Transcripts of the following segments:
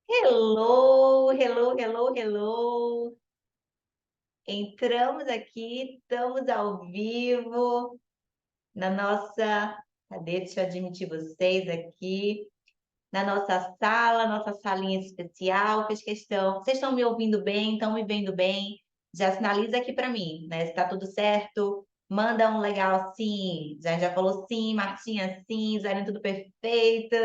Hello, hello, hello, hello. Entramos aqui, estamos ao vivo na nossa. Cadê? Deixa eu admitir vocês aqui. Na nossa salinha especial. Fiz questão. Vocês estão me ouvindo bem? Estão me vendo bem? Já sinaliza aqui para mim, né? Se tá tudo certo. Manda um legal sim. Já falou sim, Martinha sim, Zarin tudo perfeito.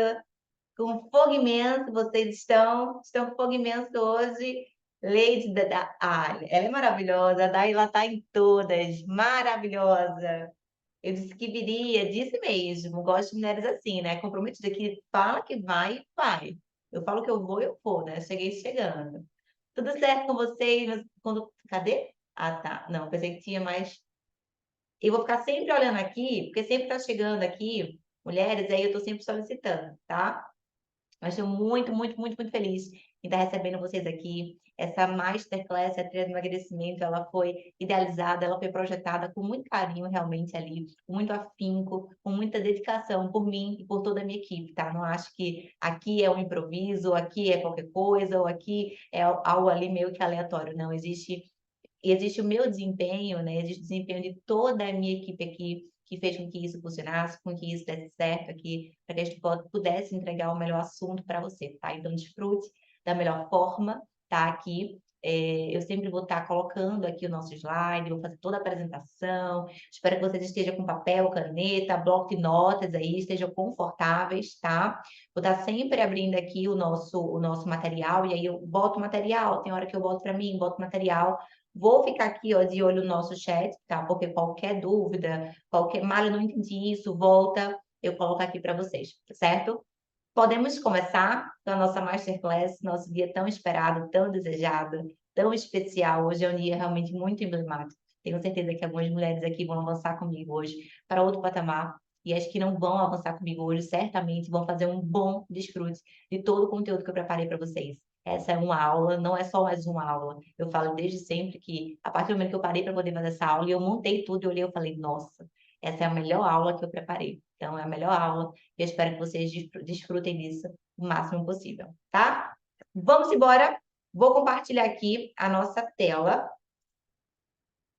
Com fogo imenso, vocês estão com fogo imenso hoje. Lady ela é maravilhosa, a Day, ela tá em todas, maravilhosa. Eu disse que viria, disse mesmo, gosto de mulheres assim, né? Comprometida, que fala que vai, vai. Eu falo que eu vou, né? Cheguei chegando. Tudo certo com vocês? Cadê? Ah, tá. Não, pensei que tinha mais. Eu vou ficar sempre olhando aqui, porque sempre tá chegando aqui mulheres, aí eu tô sempre solicitando, tá? Mas estou muito, muito, muito, muito feliz em estar recebendo vocês aqui. Essa Masterclass, a trilha do emagrecimento, ela foi idealizada, ela foi projetada com muito carinho realmente ali, com muito afinco, com muita dedicação por mim e por toda a minha equipe, tá? Não acho que aqui é um improviso, ou aqui é qualquer coisa, ou aqui é algo ali meio que aleatório. Não, existe o meu desempenho, né? Existe o desempenho de toda a minha equipe aqui, que fez com que isso funcionasse, com que isso desse certo aqui, para que a gente pudesse entregar o melhor assunto para você, tá? Então, desfrute da melhor forma, tá? Aqui. Eu sempre vou estar colocando aqui o nosso slide, vou fazer toda a apresentação. Espero que vocês estejam com papel, caneta, bloco de notas aí, estejam confortáveis, tá? Vou estar sempre abrindo aqui o nosso material, e aí eu boto material, tem hora que eu boto para mim, boto material. Vou ficar aqui, ó, de olho no nosso chat, tá? Porque qualquer dúvida, qualquer mal, eu não entendi isso, volta, eu coloco aqui para vocês, certo? Podemos começar com a nossa Masterclass, nosso dia tão esperado, tão desejado, tão especial. Hoje é um dia realmente muito emblemático. Tenho certeza que algumas mulheres aqui vão avançar comigo hoje para outro patamar. E as que não vão avançar comigo hoje, certamente vão fazer um bom desfrute de todo o conteúdo que eu preparei para vocês. Essa é uma aula, não é só mais uma aula. Eu falo desde sempre que, a partir do momento que eu parei para poder fazer essa aula, e eu montei tudo, eu olhei e falei, nossa, essa é a melhor aula que eu preparei. Então, é a melhor aula. Eu espero que vocês desfrutem disso o máximo possível, tá? Vamos embora. Vou compartilhar aqui a nossa tela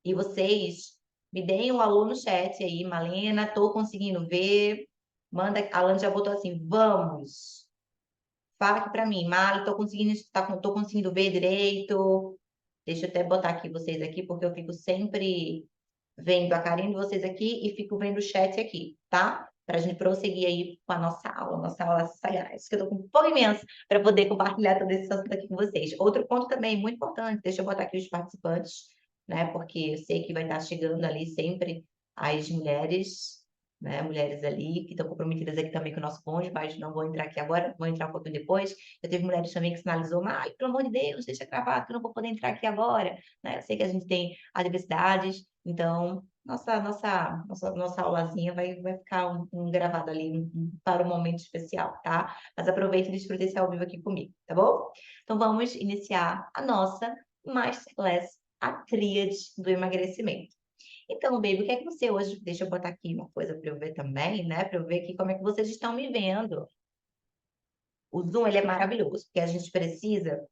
e vocês me deem um alô no chat aí, Malena, tô conseguindo ver. Manda, a Alan já botou assim, vamos. Fala aqui para mim, Mali, tô conseguindo ver direito. Deixa eu até botar aqui vocês aqui, porque eu fico sempre vendo a carinha de vocês aqui e fico vendo o chat aqui, tá? Para a gente prosseguir aí com a nossa aula sagaz, que eu tô com fome imensa para poder compartilhar todo esse assunto aqui com vocês. Outro ponto também muito importante, deixa eu botar aqui os participantes, né? Porque eu sei que vai estar chegando ali sempre as mulheres, né? Mulheres ali que estão comprometidas aqui também com o nosso bonde, mas não vou entrar aqui agora, vou entrar um pouquinho depois. Eu teve mulheres também que sinalizou, mas, pelo amor de Deus, deixa gravado, que eu não vou poder entrar aqui agora, né? Eu sei que a gente tem adversidades, então nossa aulazinha vai ficar um gravado ali para um momento especial, tá? Mas aproveite e desfrute esse ao vivo aqui comigo, tá bom? Então vamos iniciar a nossa Masterclass, a tríade do emagrecimento. Então, baby, o que é que você hoje... Deixa eu botar aqui uma coisa para eu ver também, né? Para eu ver aqui como é que vocês estão me vendo. O Zoom, ele é maravilhoso, porque a gente precisa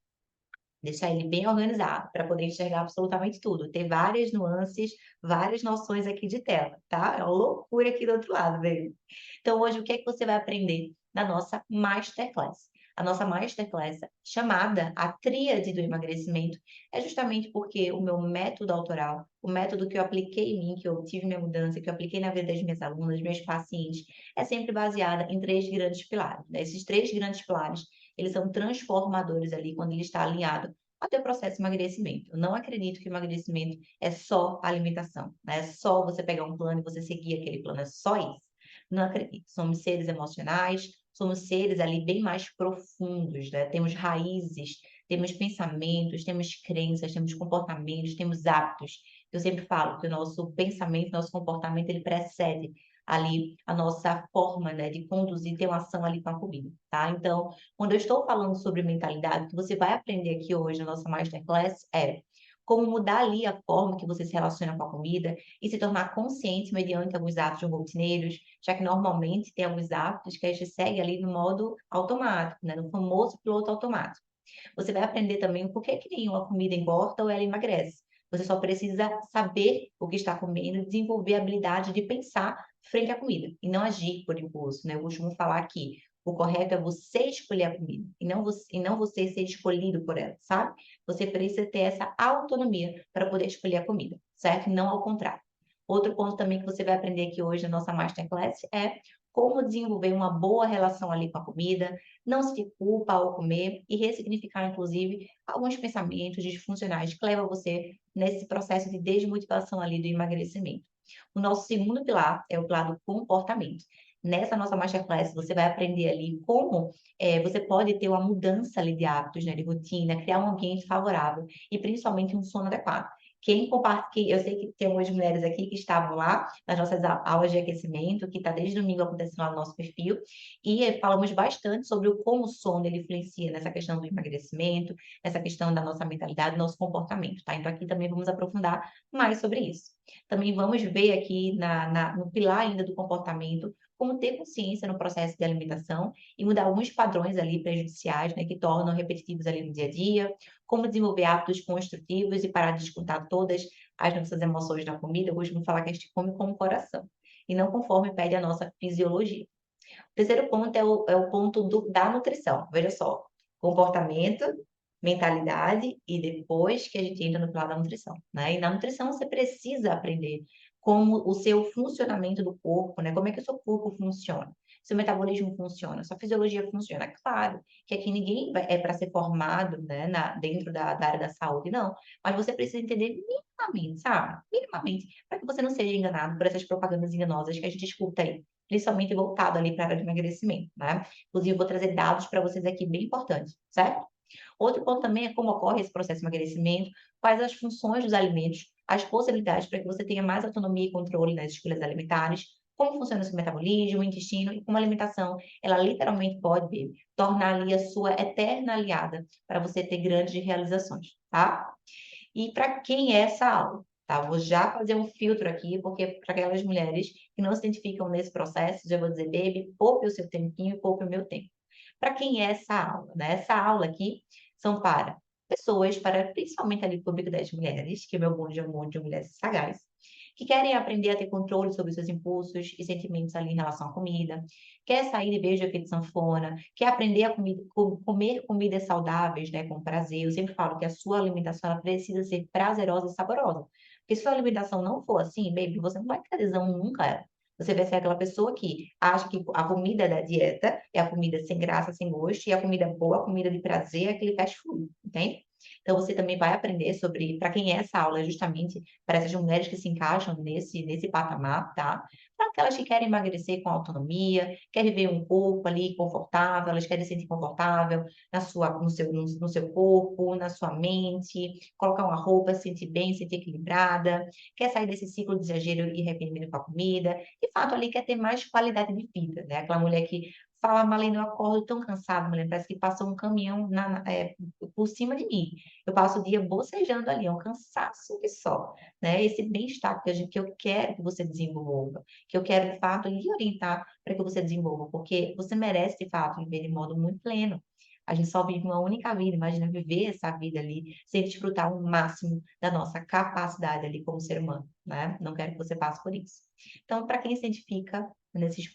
deixar ele bem organizado para poder enxergar absolutamente tudo. Ter várias nuances, várias noções aqui de tela, tá? É uma loucura aqui do outro lado, baby. Então, hoje, o que é que você vai aprender na nossa Masterclass? A nossa Masterclass, chamada a Tríade do Emagrecimento, é justamente porque o meu método autoral, o método que eu apliquei em mim, que eu tive minha mudança, que eu apliquei na vida das minhas alunas, meus pacientes, é sempre baseada em três grandes pilares, né? Esses três grandes pilares, eles são transformadores ali, quando ele está alinhado ao teu processo de emagrecimento. Eu não acredito que emagrecimento é só alimentação, né? É só você pegar um plano e você seguir aquele plano, é só isso. Não acredito. Somos seres emocionais, somos seres ali bem mais profundos, né? Temos raízes, temos pensamentos, temos crenças, temos comportamentos, temos hábitos. Eu sempre falo que o nosso pensamento, nosso comportamento, ele precede ali a nossa forma, né, de conduzir, ter uma ação ali com a comida, tá? Então, quando eu estou falando sobre mentalidade, o que você vai aprender aqui hoje na nossa Masterclass é como mudar ali a forma que você se relaciona com a comida e se tornar consciente mediante alguns hábitos rotineiros, já que normalmente tem alguns hábitos que a gente segue ali no modo automático, né? No famoso piloto automático. Você vai aprender também o porquê que nenhuma comida engorda ou ela emagrece. Você só precisa saber o que está comendo e desenvolver a habilidade de pensar frente à comida e não agir por impulso, né? Eu costumo falar aqui, o correto é você escolher a comida e não você ser escolhido por ela, sabe? Você precisa ter essa autonomia para poder escolher a comida, certo? E não ao contrário. Outro ponto também que você vai aprender aqui hoje na nossa Masterclass é como desenvolver uma boa relação ali com a comida, não se culpa ao comer e ressignificar, inclusive, alguns pensamentos disfuncionais que levam você nesse processo de desmotivação ali do emagrecimento. O nosso segundo pilar é o pilar do comportamento. Nessa nossa masterclass, você vai aprender ali como você pode ter uma mudança ali de hábitos, né, de rotina, criar um ambiente favorável e principalmente um sono adequado. Quem compartilha, eu sei que tem algumas mulheres aqui que estavam lá nas nossas aulas de aquecimento, que está desde domingo acontecendo lá no nosso perfil, e falamos bastante sobre o como o sono ele influencia nessa questão do emagrecimento, nessa questão da nossa mentalidade, do nosso comportamento, tá? Então aqui também vamos aprofundar mais sobre isso. Também vamos ver aqui no pilar ainda do comportamento, como ter consciência no processo de alimentação e mudar alguns padrões ali prejudiciais, né, que tornam repetitivos ali no dia a dia, como desenvolver hábitos construtivos e parar de descontar todas as nossas emoções na comida. Eu costumo falar que a gente come com o coração e não conforme pede a nossa fisiologia. O terceiro ponto é o ponto da nutrição. Veja só, comportamento, mentalidade e depois que a gente entra no pilar da nutrição, né? E na nutrição você precisa aprender como o seu funcionamento do corpo, né? Como é que o seu corpo funciona, seu metabolismo funciona, sua fisiologia funciona. Claro que aqui ninguém é para ser formado, né, dentro da área da saúde, não. Mas você precisa entender minimamente, sabe? Minimamente, para que você não seja enganado por essas propagandas enganosas que a gente escuta aí, principalmente voltado ali para a área de emagrecimento, né? Inclusive, eu vou trazer dados para vocês aqui bem importantes, certo? Outro ponto também é como ocorre esse processo de emagrecimento, quais as funções dos alimentos, as possibilidades para que você tenha mais autonomia e controle nas escolhas alimentares, como funciona o seu metabolismo, o intestino e como a alimentação, ela literalmente pode tornar ali a sua eterna aliada para você ter grandes realizações, tá? E para quem é essa aula? Tá? Vou já fazer um filtro aqui, porque para aquelas mulheres que não se identificam nesse processo, já vou dizer, baby, poupe o seu tempinho e poupe o meu tempo. Para quem é essa aula? Né? Essa aula aqui são para pessoas, para principalmente ali o público das mulheres, que o meu bonde é um bonde de mulheres sagazes, que querem aprender a ter controle sobre seus impulsos e sentimentos ali em relação à comida, quer sair de beijo de sanfona, quer aprender a comer comidas saudáveis, né, com prazer. Eu sempre falo que a sua alimentação ela precisa ser prazerosa e saborosa. Porque se sua alimentação não for assim, baby, você não vai ter adesão nunca. Você vai ser aquela pessoa que acha que a comida da dieta é a comida sem graça, sem gosto, e a comida boa, a comida de prazer é aquele fast food, entende? Então, você também vai aprender sobre, para quem é essa aula, justamente para essas mulheres que se encaixam nesse patamar, tá? Para aquelas que querem emagrecer com autonomia, querem ver um corpo ali confortável, elas querem se sentir confortável no seu corpo, na sua mente, colocar uma roupa, se sentir bem, se sentir equilibrada, quer sair desse ciclo de exagero e arrependimento com a comida, de fato ali quer ter mais qualidade de vida, né? Aquela mulher que fala, Marlene, eu acordo tão cansada, mulher, parece que passou um caminhão por cima de mim. Eu passo o dia bocejando ali, é um cansaço que só, né? Esse bem-estar que eu quero que você desenvolva, que eu quero, de fato, lhe orientar para que você desenvolva, porque você merece, de fato, viver de modo muito pleno. A gente só vive uma única vida, imagina viver essa vida ali, sem desfrutar o máximo da nossa capacidade ali como ser humano, né? Não quero que você passe por isso. Então, para quem se identifica nesses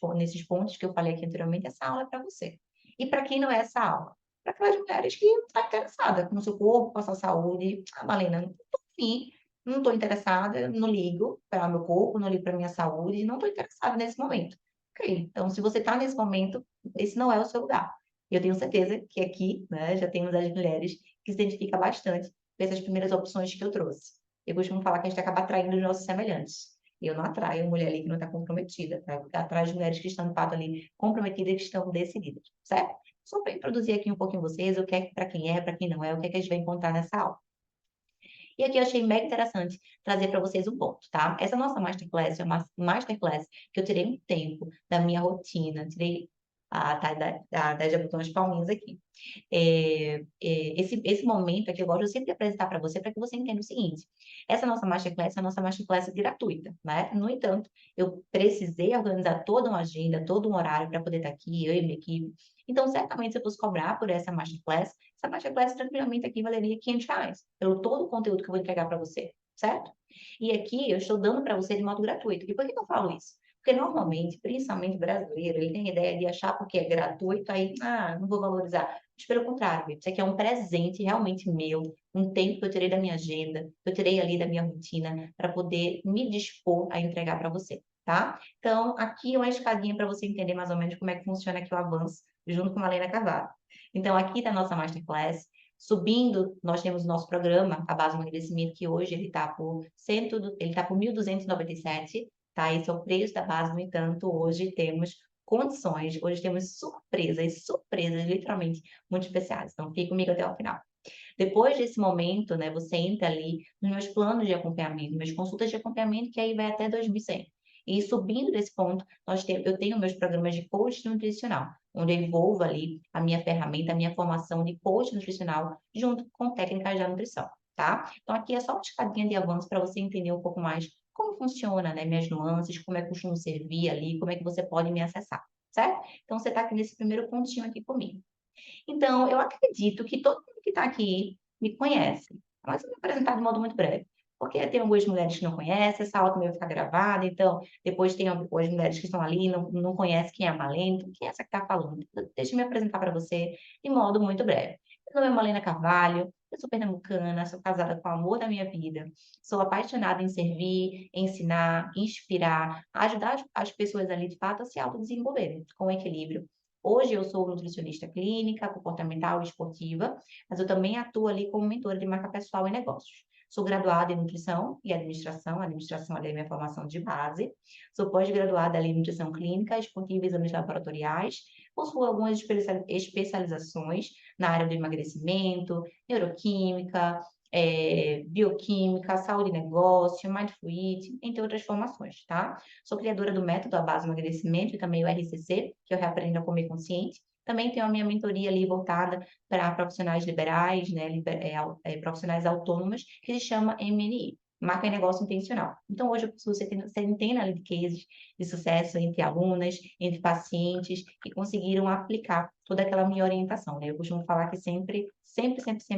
pontos que eu falei aqui anteriormente, essa aula é para você. E para quem não é essa aula? Para aquelas mulheres que estão interessadas no seu corpo, com a sua saúde. Ah, Malena, não estou afim, não estou interessada, não ligo para o meu corpo, não ligo para a minha saúde, não estou interessada nesse momento. Ok, então se você está nesse momento, esse não é o seu lugar. Eu tenho certeza que aqui, né, já temos as mulheres que se identificam bastante com essas primeiras opções que eu trouxe. Eu costumo falar que a gente acaba atraindo os nossos semelhantes. Eu não atraio mulher ali que não está comprometida, tá? Eu atraio mulheres que estão, de fato, ali comprometidas e que estão decididas, certo? Só para introduzir aqui um pouquinho vocês, o que é para quem é, para quem não é, o que é que a gente vai encontrar nessa aula. E aqui eu achei mega interessante trazer para vocês um ponto, tá? Essa nossa masterclass é uma masterclass que eu tirei um tempo da minha rotina, tirei a 10 botões palminhas aqui. Esse momento aqui eu gosto sempre de apresentar para você que você entenda o seguinte: essa nossa masterclass é a nossa masterclass gratuita, né? No entanto, eu precisei organizar toda uma agenda, todo um horário para poder estar aqui, eu e minha equipe. Então, certamente, se eu fosse cobrar por essa masterclass tranquilamente aqui valeria R$ 500, pelo todo o conteúdo que eu vou entregar para você, certo? E aqui eu estou dando para você de modo gratuito. E por que eu falo isso? Porque normalmente, principalmente brasileiro, ele tem a ideia de achar porque é gratuito, aí, não vou valorizar. Mas pelo contrário, isso aqui é um presente realmente meu, um tempo que eu tirei da minha agenda, que eu tirei ali da minha rotina, para poder me dispor a entregar para você, tá? Então, aqui é uma escadinha para você entender mais ou menos como é que funciona aqui o avanço, junto com a Lena Carvalho. Então, aqui da nossa Masterclass, subindo, nós temos o nosso programa, a base do emagrecimento, que hoje ele está por 1.297, tá? Esse é o preço da base, no entanto, hoje temos condições, hoje temos surpresas, literalmente, muito especiais. Então, fique comigo até o final. Depois desse momento, né, você entra ali nos meus planos de acompanhamento, minhas consultas de acompanhamento, que aí vai até 2.100. E subindo desse ponto, eu tenho meus programas de coach nutricional, onde eu envolvo ali a minha ferramenta, a minha formação de coach nutricional, junto com técnicas da nutrição, tá? Então, aqui é só uma escadinha de avanço para você entender um pouco mais como funciona, né, minhas nuances, como é que eu costumo servir ali, como é que você pode me acessar, certo? Então, você está aqui nesse primeiro pontinho aqui comigo. Então, eu acredito que todo mundo que está aqui me conhece, mas eu vou me apresentar de modo muito breve, porque tem algumas mulheres que não conhecem, essa aula também vai ficar gravada, então depois tem algumas mulheres que estão ali, não conhecem quem é a Malena, então quem é essa que está falando? Então, deixa eu me apresentar para você de modo muito breve. Meu nome é Malena Carvalho, eu sou pernambucana, sou casada com o amor da minha vida, sou apaixonada em servir, ensinar, inspirar, ajudar as pessoas ali de fato a se autodesenvolverem com equilíbrio. Hoje eu sou nutricionista clínica, comportamental e esportiva, mas eu também atuo ali como mentora de marca pessoal e negócios. Sou graduada em nutrição e administração ali é minha formação de base. Sou pós-graduada ali em nutrição clínica, esportiva e exames laboratoriais. Possuo algumas especializações na área do emagrecimento, neuroquímica, bioquímica, saúde e negócio, mindful eating, entre outras formações, tá? Sou criadora do método à base do emagrecimento e também o RCC, que eu reaprendo a comer consciente. Também tenho a minha mentoria ali voltada para profissionais liberais, né, profissionais autônomas, que se chama MNI, Marca e Negócio Intencional. Então, hoje eu possuo centenas ali de cases de sucesso entre alunas, entre pacientes, que conseguiram aplicar toda aquela minha orientação, né? Eu costumo falar que sempre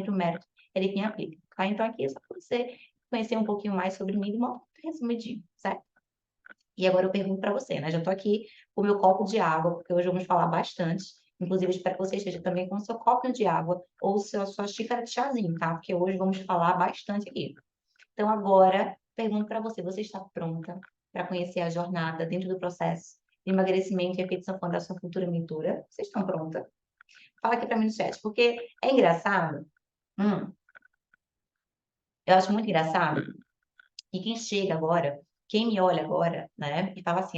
o mérito é de quem aplica, tá? Então, aqui é só para você conhecer um pouquinho mais sobre mim de modo resumidinho, certo? E agora eu pergunto para você, né? Já estou aqui com o meu copo de água, porque hoje vamos falar bastante. Inclusive, espero que você esteja também com o seu copo de água ou sua xícara de chazinho, tá? Porque hoje vamos falar bastante aqui. Então, agora, pergunto para você: você está pronta para conhecer a jornada dentro do processo de emagrecimento e efeito sanfona da sua futura mentora? Vocês estão prontas? Fala aqui para mim no chat, porque é engraçado. Hum, eu acho muito engraçado. E quem chega agora, quem me olha agora, né, e fala assim: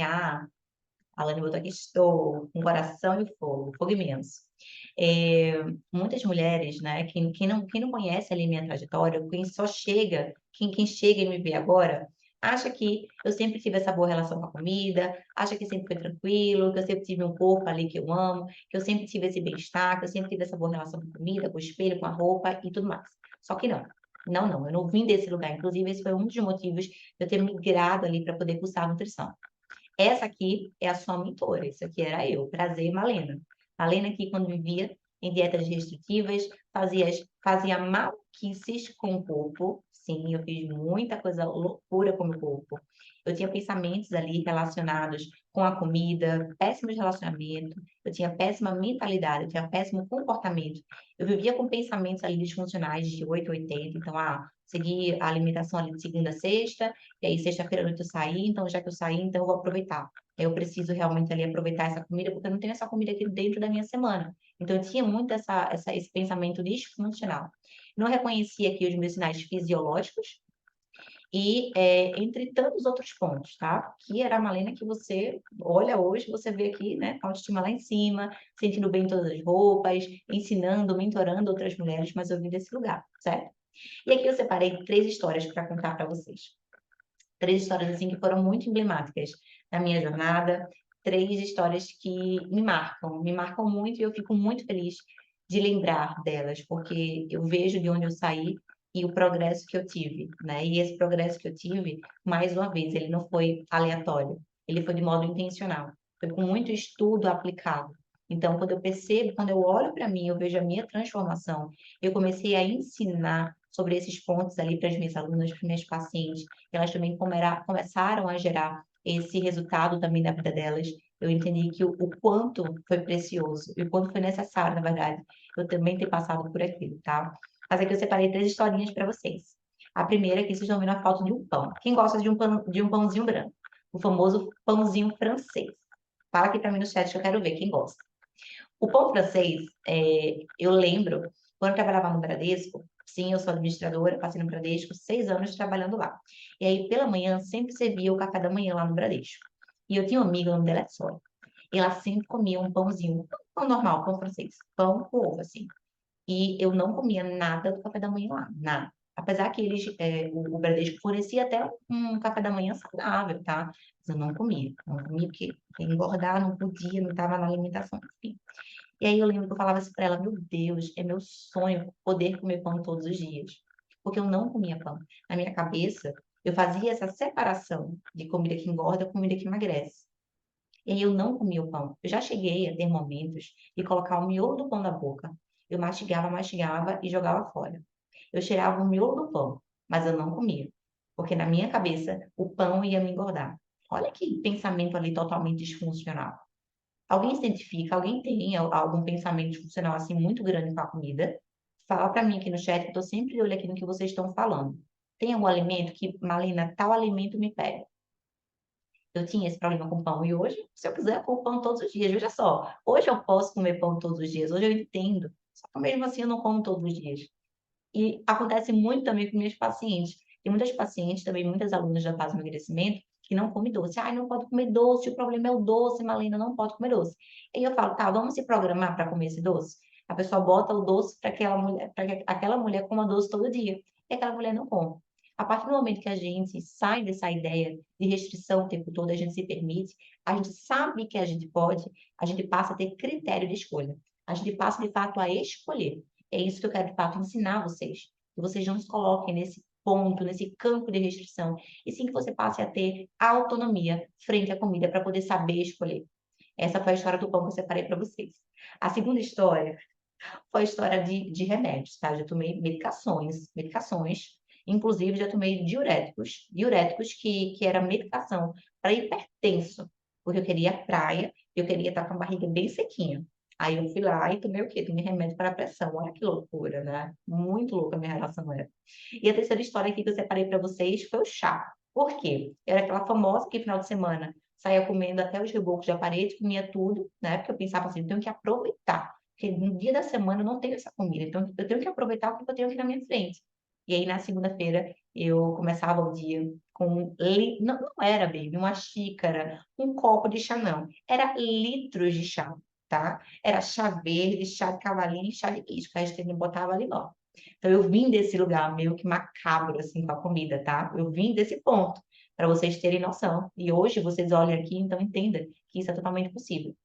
Alane botou aqui, estou com coração e fogo imenso. É, muitas mulheres, né, quem não conhece ali minha trajetória, quem chega e me vê agora, acha que eu sempre tive essa boa relação com a comida, acha que sempre foi tranquilo, que eu sempre tive um corpo ali que eu amo, que eu sempre tive esse bem-estar, que eu sempre tive essa boa relação com a comida, com o espelho, com a roupa e tudo mais. Só que não. Não, eu não vim desse lugar. Inclusive, esse foi um dos motivos de eu ter migrado ali para poder cursar nutrição. Essa aqui é a sua mentora, isso aqui era eu, Prazer Malena. Malena que quando vivia em dietas restritivas, fazia maluquices com o corpo. Sim, eu fiz muita coisa loucura com o meu corpo. Eu tinha pensamentos ali relacionados com a comida, péssimos relacionamentos, eu tinha péssima mentalidade, eu tinha péssimo comportamento. Eu vivia com pensamentos ali disfuncionais de 8 a 80, então, seguir a alimentação ali de segunda a sexta, e aí, sexta-feira à noite eu saí, então já que eu saí, então eu vou aproveitar. Eu preciso realmente ali aproveitar essa comida, porque eu não tenho essa comida aqui dentro da minha semana. Então, eu tinha muito esse pensamento disfuncional. Não reconhecia aqui os meus sinais fisiológicos e entre tantos outros pontos, tá? Que era a Malena que você olha hoje, você vê aqui, né? Com a autoestima lá em cima, sentindo bem em todas as roupas, ensinando, mentorando outras mulheres, mas eu vim desse lugar, certo? E aqui eu separei 3 histórias para contar para vocês. 3 histórias assim que foram muito emblemáticas na minha jornada, 3 histórias que me marcam muito e eu fico muito feliz de lembrar delas, porque eu vejo de onde eu saí e o progresso que eu tive, né? E esse progresso que eu tive, mais uma vez, ele não foi aleatório, ele foi de modo intencional, foi com muito estudo aplicado. Então, quando eu percebo, quando eu olho para mim, eu vejo a minha transformação, eu comecei a ensinar sobre esses pontos ali para as minhas alunas, para as minhas pacientes, elas também começaram a gerar esse resultado também na vida delas. Eu entendi que o quanto foi precioso e o quanto foi necessário, na verdade, eu também ter passado por aquilo, tá? Mas aqui eu separei 3 historinhas para vocês. A primeira, aqui vocês estão vendo a foto de um pão. Quem gosta de um pãozinho branco? O famoso pãozinho francês. Fala aqui para mim no chat que eu quero ver quem gosta. O pão francês, eu lembro, quando eu trabalhava no Bradesco, sim, eu sou administradora, passei no Bradesco, 6 anos trabalhando lá. E aí, pela manhã, sempre servia o café da manhã lá no Bradesco. E eu tinha uma amiga, o nome dela é Sônia. E ela sempre comia um pãozinho, pão normal, pão francês, pão com ovo, assim. E eu não comia nada do café da manhã lá, nada. Apesar que o Bradesco fornecia até um café da manhã saudável, tá? Mas eu não comia porque engordar não podia, não estava na alimentação, enfim. E aí eu lembro que eu falava assim para ela, meu Deus, é meu sonho poder comer pão todos os dias. Porque eu não comia pão. Na minha cabeça, eu fazia essa separação de comida que engorda, comida que emagrece. E aí eu não comia o pão. Eu já cheguei a ter momentos de colocar o miolo do pão na boca. Eu mastigava e jogava fora. Eu cheirava o miolo do pão, mas eu não comia. Porque na minha cabeça, o pão ia me engordar. Olha que pensamento ali totalmente disfuncional. Alguém se identifica? Alguém tem algum pensamento disfuncional assim muito grande com a comida? Fala para mim aqui no chat, que eu estou sempre de olho aqui no que vocês estão falando. Tem algum alimento que, Malena, tal alimento me pega? Eu tinha esse problema com pão e hoje, se eu quiser, eu como pão todos os dias. Veja só, hoje eu posso comer pão todos os dias, hoje eu entendo. Só que mesmo assim eu não como todos os dias. E acontece muito também com minhas pacientes. Tem muitas pacientes, também muitas alunas da fase do emagrecimento, que não comem doce. Ai, não pode comer doce, o problema é o doce, Malena, não pode comer doce. E aí eu falo, tá, vamos se programar para comer esse doce? A pessoa bota o doce para aquela mulher, para que aquela mulher coma doce todo dia. E aquela mulher não come. A partir do momento que a gente sai dessa ideia de restrição o tempo todo, a gente se permite, a gente sabe que a gente pode, a gente passa a ter critério de escolha. A gente passa, de fato, a escolher. É isso que eu quero, de fato, ensinar vocês. Que vocês não se coloquem nesse ponto, nesse campo de restrição, e sim que você passe a ter autonomia frente à comida para poder saber escolher. Essa foi a história do pão que eu separei para vocês. A segunda história foi a história de remédios, tá? Já tomei medicações, inclusive já tomei diuréticos que era medicação para hipertenso, porque eu queria praia, eu queria estar com a barriga bem sequinha. Aí eu fui lá e tomei o quê? Tomei remédio para a pressão. Olha que loucura, né? Muito louca a minha relação era. E a terceira história aqui que eu separei para vocês foi o chá. Por quê? Eu era aquela famosa que final de semana saía comendo até os rebocos da parede, comia tudo, né? Porque eu pensava assim, eu tenho que aproveitar. Porque no dia da semana eu não tenho essa comida, então eu tenho que aproveitar o que eu tenho aqui na minha frente. E aí, na segunda-feira, eu começava o dia com... Não, não era, baby, uma xícara, um copo de chá, não. Era litros de chá, tá? Era chá verde, chá de cavalinho e chá de hibisco. A gente não botava ali, não. Então, eu vim desse lugar meio que macabro, assim, com a comida, tá? Eu vim desse ponto, para vocês terem noção. E hoje, vocês olham aqui, então entendam que isso é totalmente possível.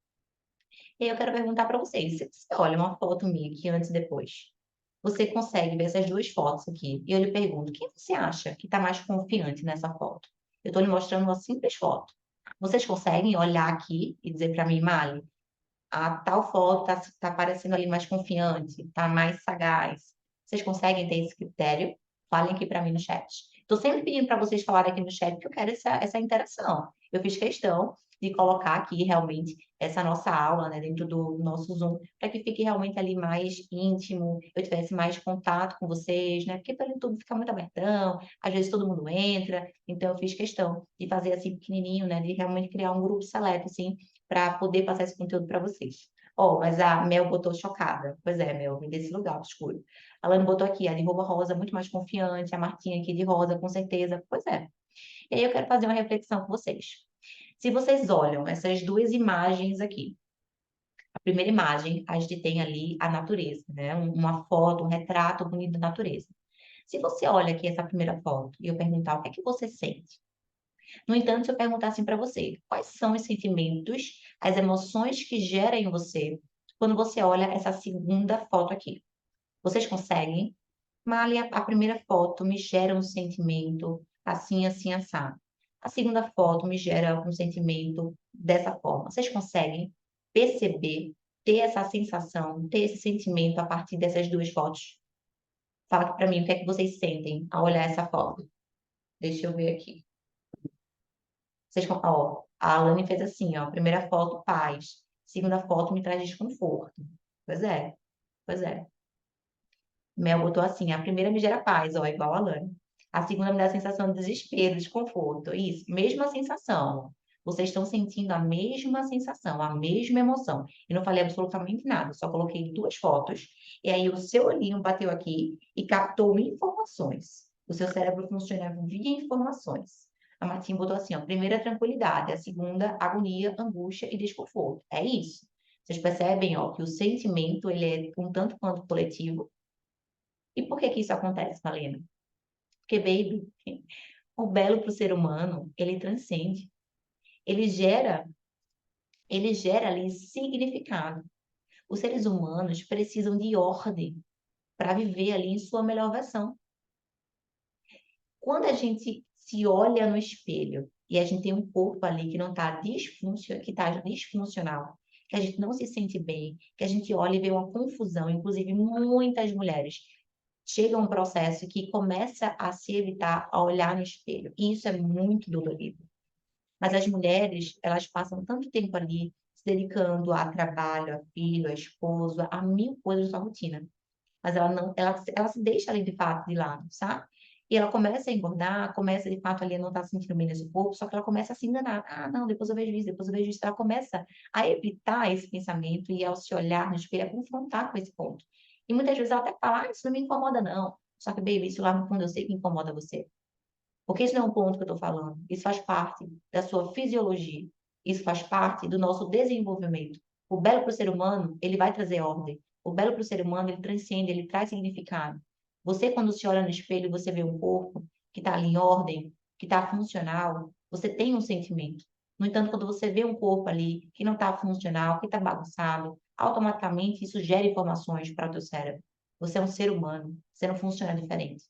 E aí eu quero perguntar para vocês, se você olha uma foto minha aqui antes e depois, você consegue ver essas 2 fotos aqui, e eu lhe pergunto, quem você acha que está mais confiante nessa foto? Eu estou lhe mostrando uma simples foto. Vocês conseguem olhar aqui e dizer para mim, Mali, a tal foto está parecendo ali mais confiante, está mais sagaz. Vocês conseguem ter esse critério? Falem aqui para mim no chat. Estou sempre pedindo para vocês falarem aqui no chat, porque eu quero essa interação. Eu fiz questão de colocar aqui realmente essa nossa aula, né, dentro do nosso Zoom, para que fique realmente ali mais íntimo, eu tivesse mais contato com vocês, né? Porque pelo YouTube fica muito abertão, às vezes todo mundo entra, então eu fiz questão de fazer assim pequenininho, né, de realmente criar um grupo seleto, assim, para poder passar esse conteúdo para vocês. Ó, mas a Mel botou chocada. Pois é, Mel, vem desse lugar obscuro. A Lana botou aqui, a de roupa rosa, muito mais confiante. A Martinha aqui de rosa, com certeza. Pois é. E aí eu quero fazer uma reflexão com vocês. Se vocês olham essas 2 imagens aqui, a primeira imagem, a gente tem ali a natureza, né? Uma foto, um retrato bonito da natureza. Se você olha aqui essa primeira foto e eu perguntar o que é que você sente? No entanto, se eu perguntar assim para você, quais são os sentimentos, as emoções que geram em você quando você olha essa segunda foto aqui? Vocês conseguem? Mali, a primeira foto me gera um sentimento assim, assim, assado. A segunda foto me gera um sentimento dessa forma. Vocês conseguem perceber, ter essa sensação, ter esse sentimento a partir dessas duas fotos? Fala para mim o que é que vocês sentem ao olhar essa foto. Deixa eu ver aqui. Ó, a Alane fez assim, ó. Primeira foto, paz. Segunda foto me traz desconforto. Pois é, pois é. Mel botou assim, a primeira me gera paz, ó, igual a Alane. A segunda me dá a sensação de desespero, desconforto. Isso, mesma sensação. Vocês estão sentindo a mesma sensação, a mesma emoção. E não falei absolutamente nada, só coloquei duas fotos. E aí o seu olhinho bateu aqui e captou informações. O seu cérebro funciona via informações. A Martinha botou assim, ó, primeira tranquilidade, a segunda agonia, angústia e desconforto. É isso. Vocês percebem, ó, que o sentimento ele é um tanto quanto coletivo. E por que que isso acontece, Malena? Porque, baby, o belo para o ser humano, ele transcende. Ele gera, ele gera ali significado. Os seres humanos precisam de ordem para viver ali em sua melhor versão. Quando a gente se olha no espelho e a gente tem um corpo ali que não está que tá disfuncional, que a gente não se sente bem, que a gente olha e vê uma confusão, inclusive muitas mulheres chega a um processo que começa a se evitar a olhar no espelho. E isso é muito dolorido. Mas as mulheres, elas passam tanto tempo ali se dedicando a trabalho, a filho, a esposo, a mil coisas da sua rotina. Mas ela não, ela se deixa ali de fato de lado, sabe? E ela começa a engordar, começa de fato ali a não estar se sentindo bem nesse corpo, só que ela começa a se enganar. Ah, não, depois eu vejo isso, depois eu vejo isso. Ela começa a evitar esse pensamento e ao se olhar no espelho, a confrontar com esse ponto. E muitas vezes ela até fala, isso não me incomoda não. Só que, baby, isso lá no fundo eu sei que incomoda você. Porque isso não é um ponto que eu estou falando. Isso faz parte da sua fisiologia. Isso faz parte do nosso desenvolvimento. O belo para o ser humano, ele vai trazer ordem. O belo para o ser humano, ele transcende, ele traz significado. Você, quando se olha no espelho, você vê um corpo que está ali em ordem, que está funcional, você tem um sentimento. No entanto, quando você vê um corpo ali que não está funcional, que está bagunçado, automaticamente isso gera informações para o teu cérebro. Você é um ser humano, você não funciona diferente.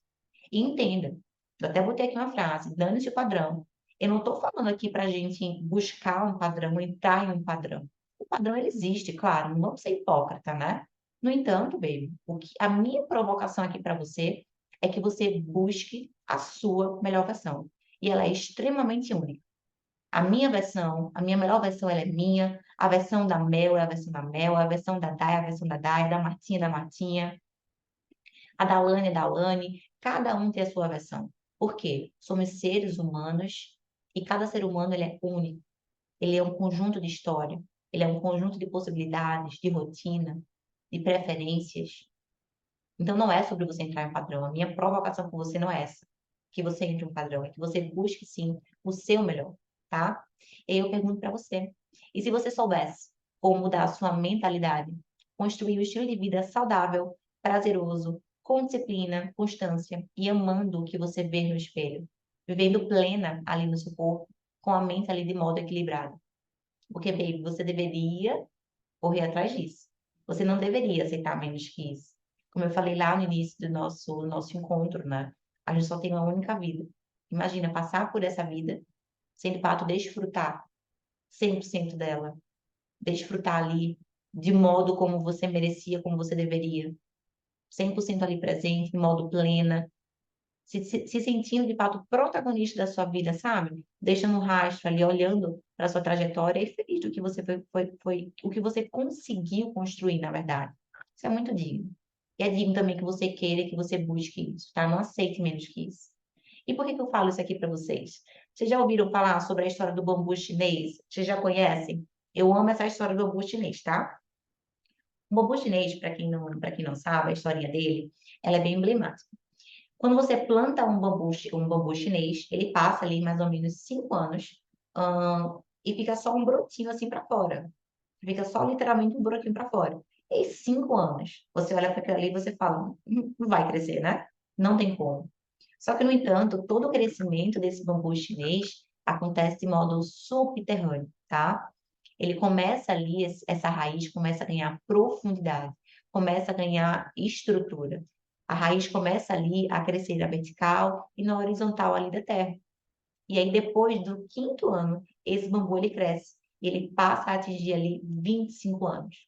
E entenda, eu até botei aqui uma frase, dane-se o padrão. Eu não estou falando aqui para a gente buscar um padrão, entrar em um padrão. O padrão ele existe, claro, não vamos ser hipócrita, né? No entanto, baby, a minha provocação aqui para você é que você busque a sua melhor versão. E ela é extremamente única. A minha versão, a minha melhor versão, ela é minha. A versão da Mel é a versão da Mel, a versão da Dai é a versão da Dai, da Martinha é da Martinha. A da Lani é da Lani, cada um tem a sua versão. Por quê? Somos seres humanos e cada ser humano ele é único. Ele é um conjunto de história, ele é um conjunto de possibilidades, de rotina, de preferências. Então não é sobre você entrar em um padrão. A minha provocação com você não é essa, que você entre em um padrão, é que você busque sim o seu melhor, tá? E aí eu pergunto para você, e se você soubesse como mudar a sua mentalidade, construir um estilo de vida saudável, prazeroso, com disciplina, constância e amando o que você vê no espelho, vivendo plena ali no seu corpo, com a mente ali de modo equilibrado. Porque, baby, você deveria correr atrás disso. Você não deveria aceitar menos que isso. Como eu falei lá no início do nosso encontro, né? A gente só tem uma única vida. Imagina passar por essa vida sem de fato desfrutar 100% dela, desfrutar ali de modo como você merecia, como você deveria, 100% ali presente, de modo plena, se sentindo de fato protagonista da sua vida, sabe? Deixando um rastro ali, olhando para a sua trajetória e feliz do que você o que você conseguiu construir, na verdade. Isso é muito digno. E é digno também que você queira, que você busque isso, tá? Não aceite menos que isso. E por que que eu falo isso aqui para vocês? Vocês já ouviram falar sobre a história do bambu chinês? Vocês já conhecem? Eu amo essa história do bambu chinês, tá? O bambu chinês, para quem não sabe, a historinha dele, ela é bem emblemática. Quando você planta um bambu chinês, ele passa ali mais ou menos 5 anos, e fica só um brotinho assim para fora. Fica só literalmente um brotinho para fora. E 5 anos, você olha para aquilo ali e você fala, não vai crescer, né? Não tem como. Só que, no entanto, todo o crescimento desse bambu chinês acontece de modo subterrâneo, tá? Ele começa ali, essa raiz começa a ganhar profundidade, começa a ganhar estrutura. A raiz começa ali a crescer na vertical e na horizontal ali da terra. E aí, depois do quinto ano, esse bambu ele cresce. E ele passa a atingir ali 25 anos.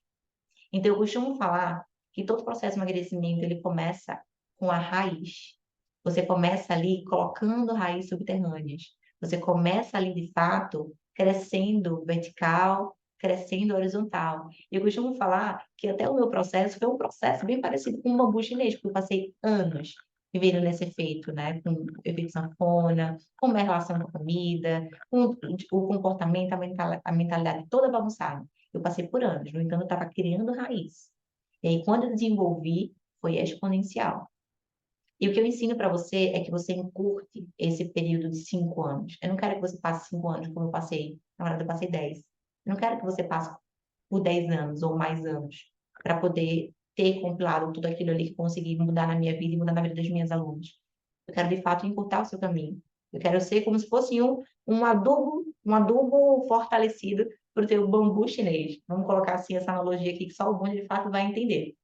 Então, eu costumo falar que todo processo de emagrecimento ele começa com a raiz. Você começa ali colocando raízes subterrâneas. Você começa ali, de fato, crescendo vertical, crescendo horizontal. E eu costumo falar que até o meu processo foi um processo bem parecido com o bambu chinês, porque eu passei anos vivendo nesse efeito, né? Com o efeito sanfona, com a relação com a comida, com o comportamento, a mentalidade toda bagunçada. Eu passei por anos, no entanto, eu estava criando raiz. E aí, quando eu desenvolvi, foi exponencial. E o que eu ensino para você é que você encurte esse período de 5 anos. Eu não quero que você passe 5 anos como eu passei. Na verdade, eu passei 10. Eu não quero que você passe por 10 anos ou mais anos para poder ter compilado tudo aquilo ali que consegui mudar na minha vida e mudar na vida das minhas alunas. Eu quero, de fato, encurtar o seu caminho. Eu quero ser como se fosse um adubo fortalecido para o teu bambu chinês. Vamos colocar assim essa analogia aqui que só o bom de fato vai entender.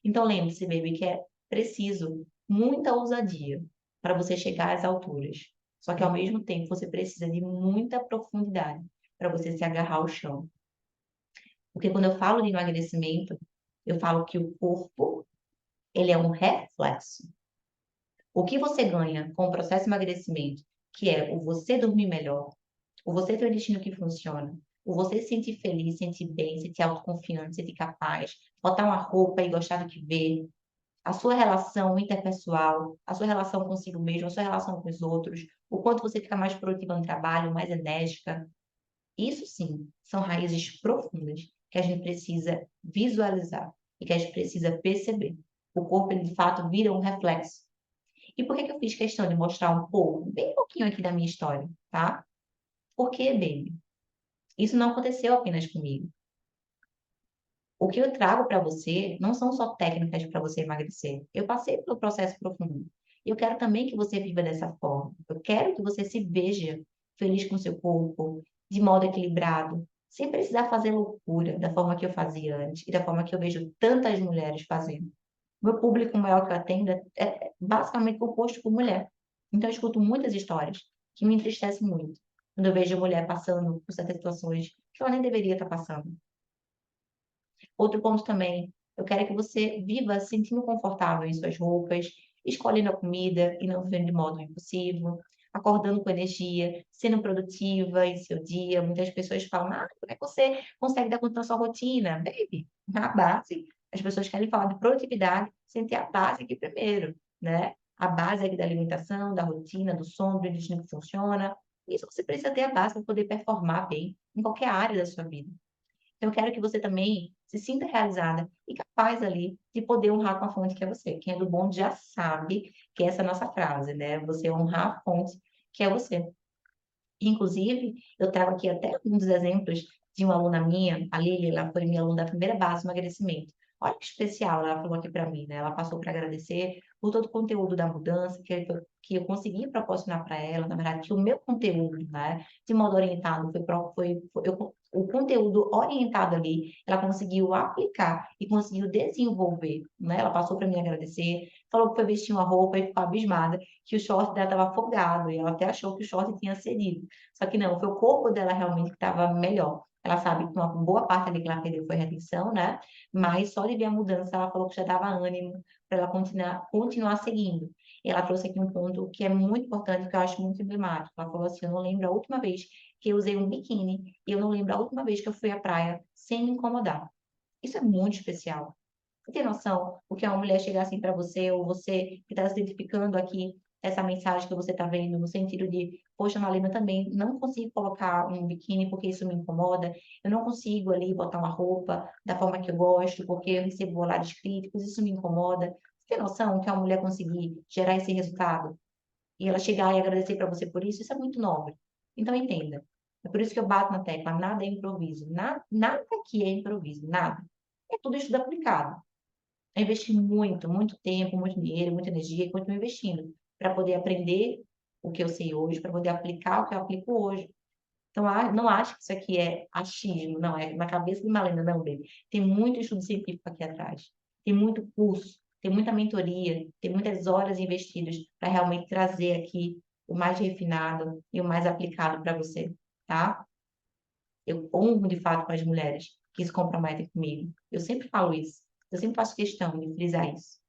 Então lembre-se, baby, que é preciso muita ousadia para você chegar às alturas. Só que ao mesmo tempo você precisa de muita profundidade para você se agarrar ao chão. Porque quando eu falo de emagrecimento, eu falo que o corpo, ele é um reflexo. O que você ganha com o processo de emagrecimento, que é o você dormir melhor, o você ter um destino que funciona, o você se sentir feliz, sentir bem, sentir autoconfiante, sentir capaz, botar uma roupa e gostar do que vê, a sua relação interpessoal, a sua relação consigo mesmo, a sua relação com os outros, o quanto você fica mais produtiva no trabalho, mais enérgica. Isso sim, são raízes profundas que a gente precisa visualizar e que a gente precisa perceber. O corpo, ele, de fato, vira um reflexo. E por que que eu fiz questão de mostrar um pouco, bem pouquinho aqui da minha história, tá? Porque, baby, isso não aconteceu apenas comigo. O que eu trago para você não são só técnicas para você emagrecer. Eu passei pelo processo profundo. Eu quero também que você viva dessa forma. Eu quero que você se veja feliz com o seu corpo, de modo equilibrado, sem precisar fazer loucura da forma que eu fazia antes e da forma que eu vejo tantas mulheres fazendo. Meu público maior que eu atendo é basicamente composto por mulher. Então, eu escuto muitas histórias que me entristecem muito. Quando eu vejo mulher passando por certas situações que ela nem deveria estar passando. Outro ponto também, eu quero que você viva se sentindo confortável em suas roupas, escolhendo a comida e não vivendo de modo impulsivo, acordando com energia, sendo produtiva em seu dia. Muitas pessoas falam, como é que você consegue dar conta da sua rotina? Baby, na base. As pessoas querem falar de produtividade sem ter a base aqui primeiro, né? A base aqui da alimentação, da rotina, do sono, do destino que funciona. Isso você precisa ter a base para poder performar bem em qualquer área da sua vida. Então, eu quero que você também se sinta realizada e capaz ali de poder honrar com a fonte que é você. Quem é do bom já sabe que essa é a nossa frase, né? Você honrar a fonte que é você. Inclusive, eu trago aqui até um dos exemplos de uma aluna minha, a Lili, ela foi minha aluna da primeira base do emagrecimento. Olha que especial ela falou aqui para mim, né? Ela passou para agradecer por todo o conteúdo da mudança que eu consegui proporcionar para ela, na verdade, que o meu conteúdo, né, de modo orientado, o conteúdo orientado ali, ela conseguiu aplicar e conseguiu desenvolver, né? Ela passou para mim agradecer, falou que foi vestir uma roupa e ficou abismada que o short dela estava afogado e ela até achou que o short tinha cedido. Só que não, foi o corpo dela realmente que estava melhor. Ela sabe que uma boa parte ali que ela perdeu foi retenção, né? Mas só de ver a mudança, ela falou que já dava ânimo para ela continuar seguindo. E ela trouxe aqui um ponto que é muito importante, que eu acho muito emblemático. Ela falou assim: eu não lembro a última vez que eu usei um biquíni e eu não lembro a última vez que eu fui à praia sem me incomodar. Isso é muito especial. Você tem noção o que é uma mulher chegar assim para você, ou você que está se identificando aqui, essa mensagem que você está vendo, no sentido de, poxa, Malena, eu também não consigo colocar um biquíni porque isso me incomoda, eu não consigo ali botar uma roupa da forma que eu gosto, porque eu recebo olhares críticos, isso me incomoda. Você tem noção que é uma mulher conseguir gerar esse resultado e ela chegar e agradecer para você por isso? Isso é muito nobre. Então, entenda. É por isso que eu bato na tecla, nada é improviso. Nada aqui é improviso, nada. É tudo estudo aplicado. Eu investi muito, muito tempo, muito dinheiro, muita energia, e continuo investindo para poder aprender o que eu sei hoje, para poder aplicar o que eu aplico hoje. Então, não acho que isso aqui é achismo, não, é na cabeça de Malena, não, baby. Tem muito estudo científico aqui atrás, tem muito curso, tem muita mentoria, tem muitas horas investidas para realmente trazer aqui o mais refinado e o mais aplicado para você, tá? Eu honro de fato com as mulheres que se comprometem comigo. Eu sempre falo isso, eu sempre faço questão de frisar isso.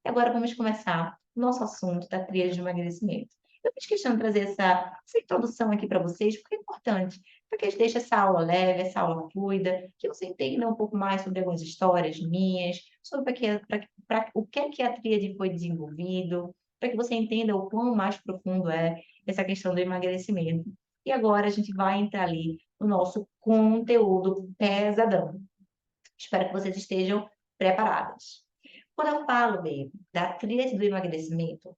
E agora vamos começar o nosso assunto da tríade de emagrecimento. Eu fiz questão de trazer essa introdução aqui para vocês, porque é importante, para que a gente deixe essa aula leve, essa aula fluida, que você entenda um pouco mais sobre algumas histórias minhas, sobre o que é que a tríade foi desenvolvido, para que você entenda o quão mais profundo é essa questão do emagrecimento. E agora a gente vai entrar ali no nosso conteúdo pesadão. Espero que vocês estejam preparadas. Quando eu falo, baby, da tríade do emagrecimento,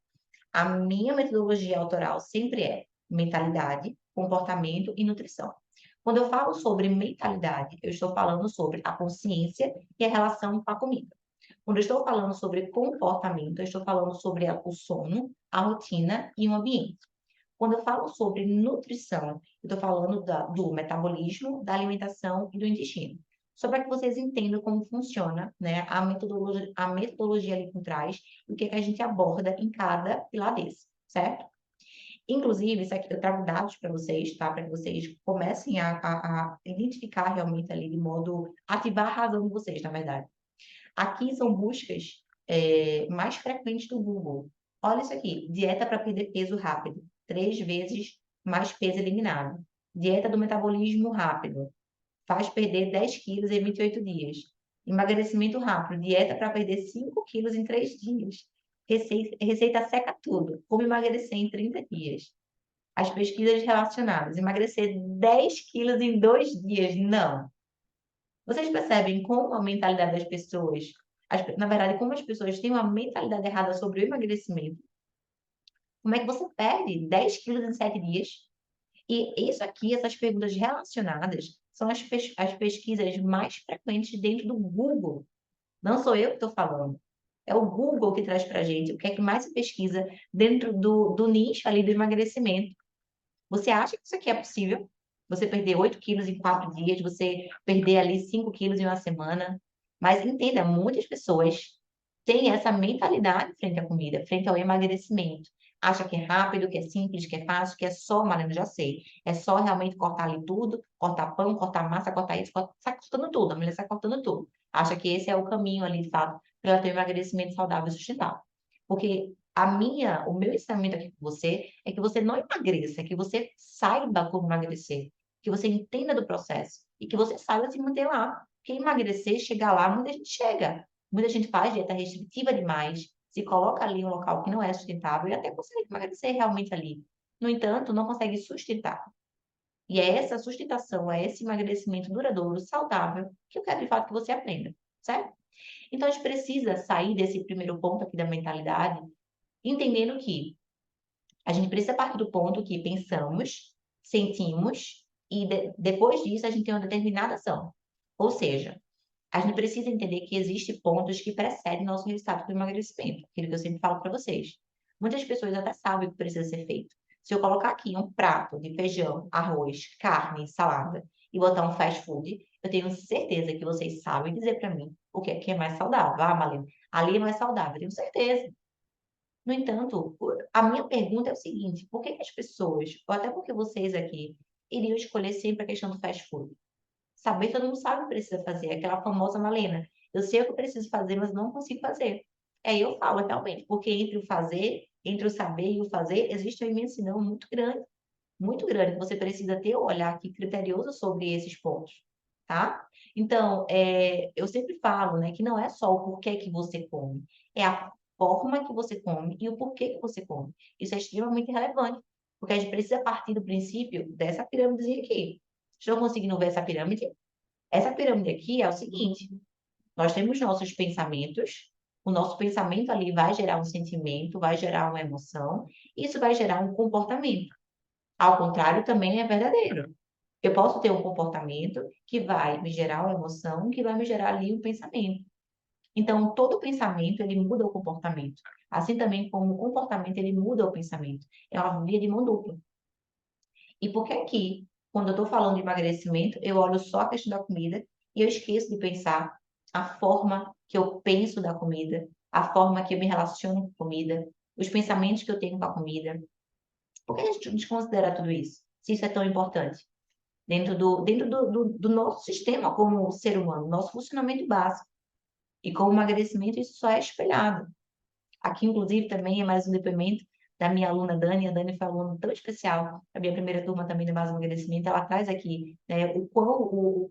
a minha metodologia autoral sempre é mentalidade, comportamento e nutrição. Quando eu falo sobre mentalidade, eu estou falando sobre a consciência e a relação com a comida. Quando eu estou falando sobre comportamento, eu estou falando sobre o sono, a rotina e o ambiente. Quando eu falo sobre nutrição, eu estou falando do metabolismo, da alimentação e do intestino. Só para que vocês entendam como funciona, né, a metodologia ali por trás e o que, é que a gente aborda em cada pilar desse, certo? Inclusive, isso aqui eu trago dados para vocês, tá? Para que vocês comecem a identificar realmente ali de modo ativar a razão de vocês, na verdade. Aqui são buscas mais frequentes do Google. Olha isso aqui, dieta para perder peso rápido, 3 vezes mais peso eliminado. Dieta do metabolismo rápido, faz perder 10 quilos em 28 dias. Emagrecimento rápido, dieta para perder 5 quilos em 3 dias. Receita seca tudo, como emagrecer em 30 dias. As pesquisas relacionadas, emagrecer 10 quilos em 2 dias, não. Vocês percebem como a mentalidade das pessoas, na verdade, como as pessoas têm uma mentalidade errada sobre o emagrecimento? Como é que você perde 10 quilos em 7 dias? E isso aqui, essas perguntas relacionadas, são as pesquisas mais frequentes dentro do Google. Não sou eu que estou falando. É o Google que traz para a gente o que é que mais se pesquisa dentro do nicho ali do emagrecimento. Você acha que isso aqui é possível? Você perder 8 quilos em 4 dias, você perder ali 5 quilos em uma semana. Mas entenda, muitas pessoas têm essa mentalidade frente à comida, frente ao emagrecimento. Acha que é rápido, que é simples, que é fácil, que é só, Mariana, já sei. É só realmente cortar ali tudo, cortar pão, cortar massa, cortar isso, sai cortando tudo. A mulher sai cortando tudo. Acha que esse é o caminho ali, de fato, para ela ter um emagrecimento saudável e sustentável. Porque o meu ensinamento aqui com você é que você não emagreça, é que você saiba como emagrecer, que você entenda do processo e que você saiba se manter lá. Porque emagrecer, chegar lá, muita gente chega. Muita gente faz dieta restritiva demais, se coloca ali em um local que não é sustentável e até consegue emagrecer realmente ali. No entanto, não consegue sustentar. E é essa sustentação, é esse emagrecimento duradouro, saudável, que eu quero de fato que você aprenda, certo? Então, a gente precisa sair desse primeiro ponto aqui da mentalidade, entendendo que a gente precisa partir do ponto que pensamos, sentimos e depois disso a gente tem uma determinada ação. Ou seja, a gente precisa entender que existem pontos que precedem nosso resultado do emagrecimento, aquilo que eu sempre falo para vocês. Muitas pessoas até sabem o que precisa ser feito. Se eu colocar aqui um prato de feijão, arroz, carne, salada e botar um fast food, eu tenho certeza que vocês sabem dizer para mim o que é mais saudável. Ah, Malena, ali é mais saudável, eu tenho certeza. No entanto, a minha pergunta é o seguinte: por que que as pessoas, ou até porque vocês aqui, iriam escolher sempre a questão do fast food? Saber, todo mundo sabe o que precisa fazer, aquela famosa Malena. Eu sei o que eu preciso fazer, mas não consigo fazer. Aí eu falo realmente, porque entre o fazer, entre o saber e o fazer, existe uma imensidão muito grande, que você precisa ter um olhar aqui criterioso sobre esses pontos, tá? Então, eu sempre falo, né, que não é só o porquê que você come, é a forma que você come e o porquê que você come. Isso é extremamente relevante, porque a gente precisa partir do princípio dessa pirâmidezinha aqui. Estou conseguindo ver essa pirâmide? Essa pirâmide aqui é o seguinte: nós temos nossos pensamentos, o nosso pensamento ali vai gerar um sentimento, vai gerar uma emoção, isso vai gerar um comportamento. Ao contrário, também é verdadeiro. Eu posso ter um comportamento que vai me gerar uma emoção, que vai me gerar ali um pensamento. Então, todo pensamento, ele muda o comportamento. Assim também como o comportamento, ele muda o pensamento. É uma via de mão dupla. E por que aqui, quando eu estou falando de emagrecimento, eu olho só a questão da comida e eu esqueço de pensar a forma que eu penso da comida, a forma que eu me relaciono com a comida, os pensamentos que eu tenho com a comida. Por que a gente desconsidera tudo isso? Se isso é tão importante? Dentro do nosso sistema como ser humano, nosso funcionamento básico. E com o emagrecimento, isso só é espelhado. Aqui, inclusive, também é mais um depoimento da minha aluna Dani. A Dani foi uma aluna tão especial, a minha primeira turma também da base de emagrecimento. Ela traz aqui, né, o quão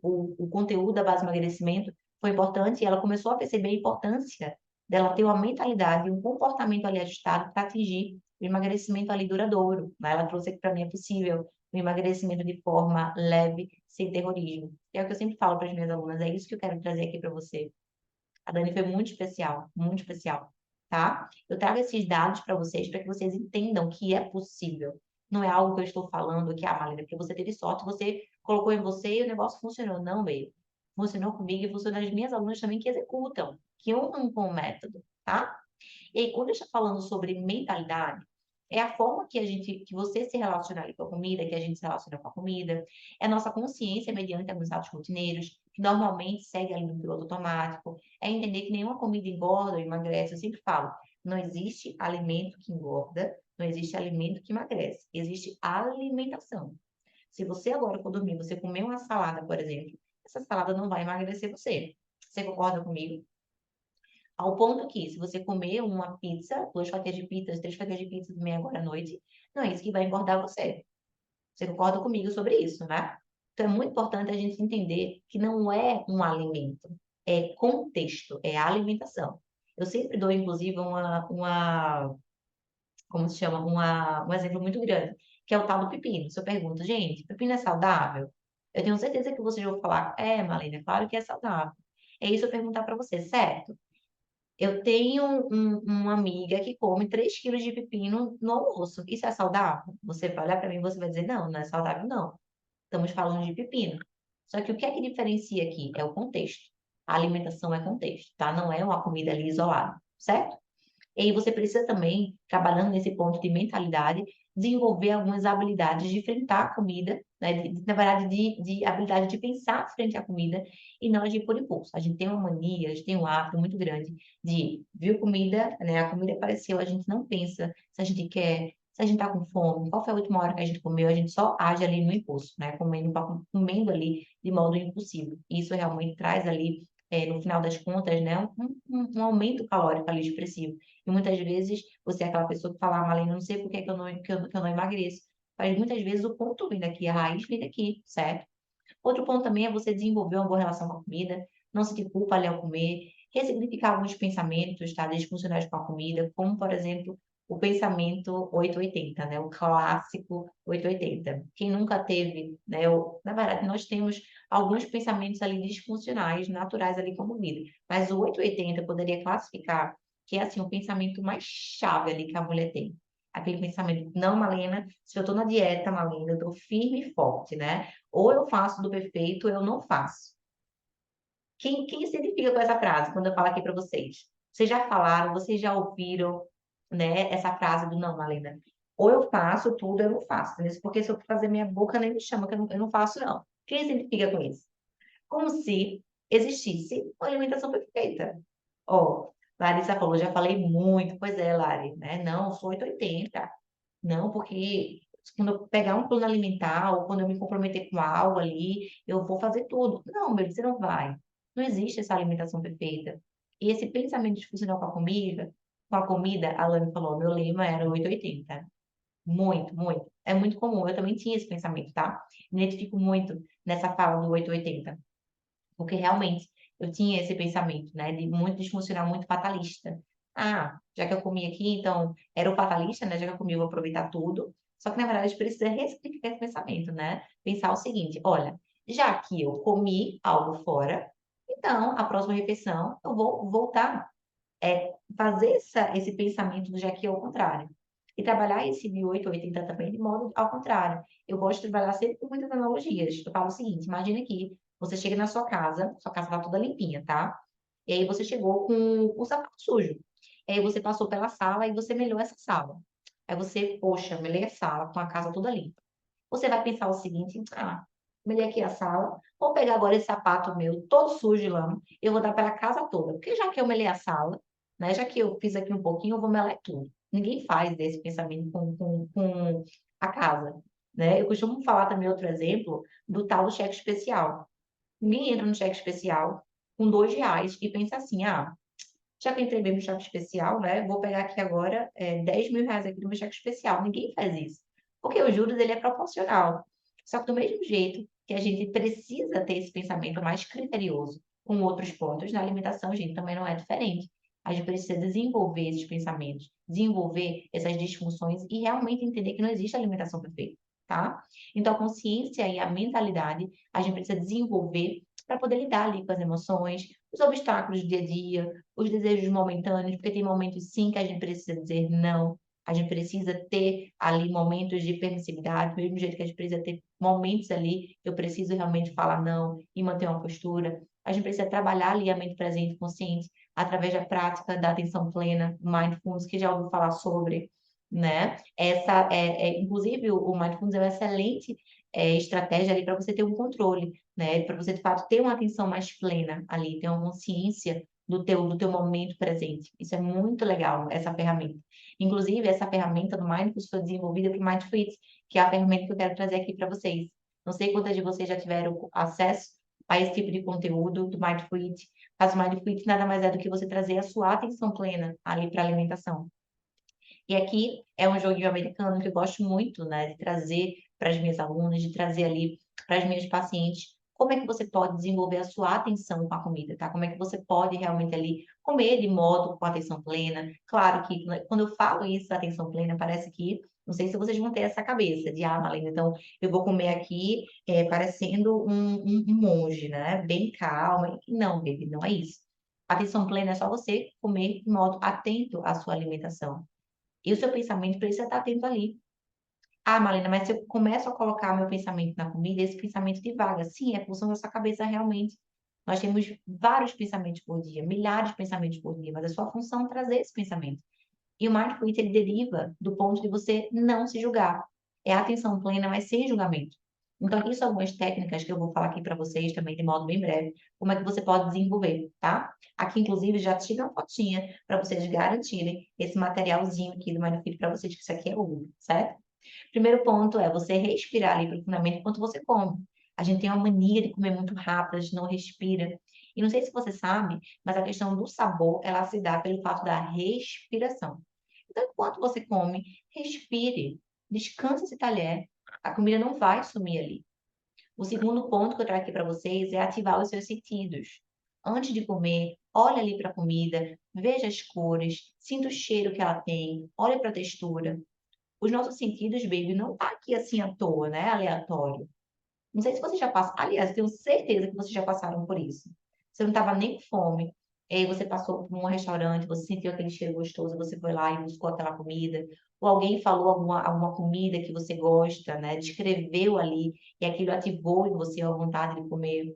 o conteúdo da base de emagrecimento foi importante e ela começou a perceber a importância dela ter uma mentalidade, um comportamento ali ajustado para atingir o emagrecimento ali duradouro, né? Ela trouxe aqui para mim é possível o emagrecimento de forma leve, sem terrorismo. E é o que eu sempre falo para as minhas alunas, é isso que eu quero trazer aqui para você. A Dani foi muito especial, tá? Eu trago esses dados para vocês, para que vocês entendam que é possível. Não é algo que eu estou falando que, Marlene, porque você teve sorte, você colocou em você e o negócio funcionou. Não, veio. Funcionou comigo e funcionou nas minhas alunas também que executam, que honram com o método, tá? E aí, quando a gente está falando sobre mentalidade, é a forma que a gente, que você se relaciona ali com a comida, que a gente se relaciona com a comida, é a nossa consciência mediante alguns atos rotineiros, que normalmente segue ali no piloto automático, é entender que nenhuma comida engorda ou emagrece. Eu sempre falo, não existe alimento que engorda, não existe alimento que emagrece, existe alimentação. Se você agora for dormir, você comer uma salada, por exemplo, essa salada não vai emagrecer você. Você concorda comigo? Ao ponto que, se você comer uma pizza, 2 fatias de pizza, 3 fatias de pizza também agora à noite, não é isso que vai engordar você. Você concorda comigo sobre isso, né? Então é muito importante a gente entender que não é um alimento, é contexto, é alimentação. Eu sempre dou, inclusive, como se chama? Um exemplo muito grande, que é o tal do pepino. Se eu pergunto, gente, pepino é saudável? Eu tenho certeza que vocês vão falar, Marlene, é claro que é saudável. É isso eu perguntar para você, certo? Eu tenho uma amiga que come 3 quilos de pepino no almoço. Isso é saudável? Você vai olhar para mim e você vai dizer, não, não é saudável, não. Estamos falando de pepino. Só que o que é que diferencia aqui? É o contexto. A alimentação é contexto, tá? Não é uma comida ali isolada, certo? E aí você precisa também, trabalhando nesse ponto de mentalidade, desenvolver algumas habilidades de enfrentar a comida, né? Na verdade, de habilidade de pensar frente à comida e não agir por impulso. A gente tem uma mania, a gente tem um hábito muito grande de, viu comida, né? A comida apareceu, a gente não pensa se a gente quer, se a gente está com fome, qual foi a última hora que a gente comeu, a gente só age ali no impulso, né? Comendo ali de modo impulsivo. Isso realmente traz ali, no final das contas, né? Um aumento calórico ali expressivo. E muitas vezes você é aquela pessoa que fala, ah, Marlene, eu não sei por que que eu não emagreço. Mas muitas vezes o ponto vem daqui, a raiz vem daqui, certo? Outro ponto também é você desenvolver uma boa relação com a comida, não sentir culpa ali ao comer, ressignificar alguns pensamentos, tá, disfuncionais com a comida, como, por exemplo, o pensamento 880, né? O clássico 880. Quem nunca teve, né? Na verdade, nós temos alguns pensamentos ali disfuncionais, naturais ali com a comida. Mas o 880 eu poderia classificar que é, assim, o pensamento mais chave ali que a mulher tem. Aquele pensamento, não, Malena, se eu tô na dieta, Malena, eu tô firme e forte, né? Ou eu faço do perfeito, ou eu não faço. Quem se identifica com essa frase quando eu falo aqui para vocês? Vocês já falaram, vocês já ouviram, né, essa frase do não, Malena? Ou eu faço tudo, ou eu não faço. Entendeu? Porque se eu fazer minha boca, nem me chama, que eu não faço, não. Quem se identifica com isso? Como se existisse uma alimentação perfeita. Ó, Larissa falou, já falei muito, pois é, Lari, né? Não, sou 880. Não, porque quando eu pegar um plano alimentar ou quando eu me comprometer com algo ali, eu vou fazer tudo. Não, meu, você não vai. Não existe essa alimentação perfeita. E esse pensamento disfuncional com a comida, a Lani falou, meu lema era 880. Muito, muito. É muito comum. Eu também tinha esse pensamento, tá? Me identifico muito nessa fala do 880. Porque realmente eu tinha esse pensamento, né? De muito disfuncional, muito fatalista. Ah, já que eu comi aqui, então era o fatalista, né? Já que eu comi, eu vou aproveitar tudo. Só que, na verdade, a gente precisa ressignificar esse pensamento, né? Pensar o seguinte: olha, já que eu comi algo fora, então a próxima refeição eu vou voltar. Fazer esse pensamento do já que é o contrário. E trabalhar esse de 8 a 80 também de modo ao contrário. Eu gosto de trabalhar sempre com muitas analogias. Eu falo o seguinte: imagina que você chega na sua casa está toda limpinha, tá? E aí você chegou com o sapato sujo. E aí você passou pela sala e você melhou essa sala. Aí você, poxa, melei a sala com a casa toda limpa. Você vai pensar o seguinte: melhei aqui a sala, vou pegar agora esse sapato meu, todo sujo de lama, eu vou dar pela casa toda. Porque já que eu melei a sala, né, já que eu fiz aqui um pouquinho, eu vou melar tudo. Ninguém faz desse pensamento com a casa, né? Eu costumo falar também outro exemplo do tal do cheque especial. Ninguém entra no cheque especial com R$ 2 e pensa assim: já que eu entrei bem no cheque especial, né? Vou pegar aqui agora R$ 10.000 aqui no meu cheque especial. Ninguém faz isso. Porque os juros, ele é proporcional. Só que do mesmo jeito que a gente precisa ter esse pensamento mais criterioso com outros pontos, na alimentação, gente, também não é diferente. A gente precisa desenvolver esses pensamentos, desenvolver essas disfunções e realmente entender que não existe alimentação perfeita, tá? Então, a consciência e a mentalidade, a gente precisa desenvolver para poder lidar ali com as emoções, os obstáculos do dia a dia, os desejos momentâneos, porque tem momentos sim que a gente precisa dizer não, a gente precisa ter ali momentos de permissividade, do mesmo jeito que a gente precisa ter momentos ali que eu preciso realmente falar não e manter uma postura. A gente precisa trabalhar ali a mente presente e consciente através da prática da atenção plena, mindfulness, que já ouviu falar sobre, né? Inclusive, o mindfulness é uma excelente estratégia ali para você ter um controle, né? Para você, de fato, ter uma atenção mais plena ali, ter uma consciência do teu momento presente. Isso é muito legal, essa ferramenta. Inclusive, essa ferramenta do Mindfulness foi desenvolvida por Mindfulness, que é a ferramenta que eu quero trazer aqui para vocês. Não sei quantas de vocês já tiveram acesso a esse tipo de conteúdo do Mindfulness, mas o Mindfulness nada mais é do que você trazer a sua atenção plena ali para a alimentação. E aqui é um joguinho americano que eu gosto muito, né, de trazer para as minhas alunas, de trazer ali para as minhas pacientes, como é que você pode desenvolver a sua atenção com a comida, tá? Como é que você pode realmente ali comer de modo com atenção plena. Claro que quando eu falo isso, atenção plena, parece que, não sei se vocês vão ter essa cabeça de, Marlene, então eu vou comer aqui parecendo um monge, né? Bem calma. Não, baby, não é isso. Atenção plena é só você comer de modo atento à sua alimentação. E o seu pensamento precisa estar atento ali. Marlena, mas se eu começo a colocar meu pensamento na comida, esse pensamento divaga. Sim, é função da sua cabeça realmente. Nós temos vários pensamentos por dia, milhares de pensamentos por dia, mas a sua função é trazer esse pensamento. E o Mindfulness, ele deriva do ponto de você não se julgar. É a atenção plena, mas sem julgamento. Então, aqui são algumas técnicas que eu vou falar aqui para vocês também, de modo bem breve, como é que você pode desenvolver, tá? Aqui, inclusive, já tira uma fotinha para vocês garantirem esse materialzinho aqui do Mindfulness para vocês, que isso aqui é ouro, certo? Primeiro ponto é você respirar ali profundamente enquanto você come. A gente tem uma mania de comer muito rápido, a gente não respira. E não sei se você sabe, mas a questão do sabor, ela se dá pelo fato da respiração. Então, enquanto você come, respire, descanse esse talher, a comida não vai sumir ali. O segundo ponto que eu trago aqui para vocês é ativar os seus sentidos. Antes de comer, olhe ali para a comida, veja as cores, sinta o cheiro que ela tem, olhe para a textura. Os nossos sentidos, baby, não tá aqui assim à toa, né? Aleatório. Não sei se você já passou. Aliás, tenho certeza que vocês já passaram por isso. Você não estava nem com fome. E aí você passou por um restaurante, você sentiu aquele cheiro gostoso, você foi lá e buscou aquela comida. Ou alguém falou alguma comida que você gosta, né? Descreveu ali e aquilo ativou em você a vontade de comer.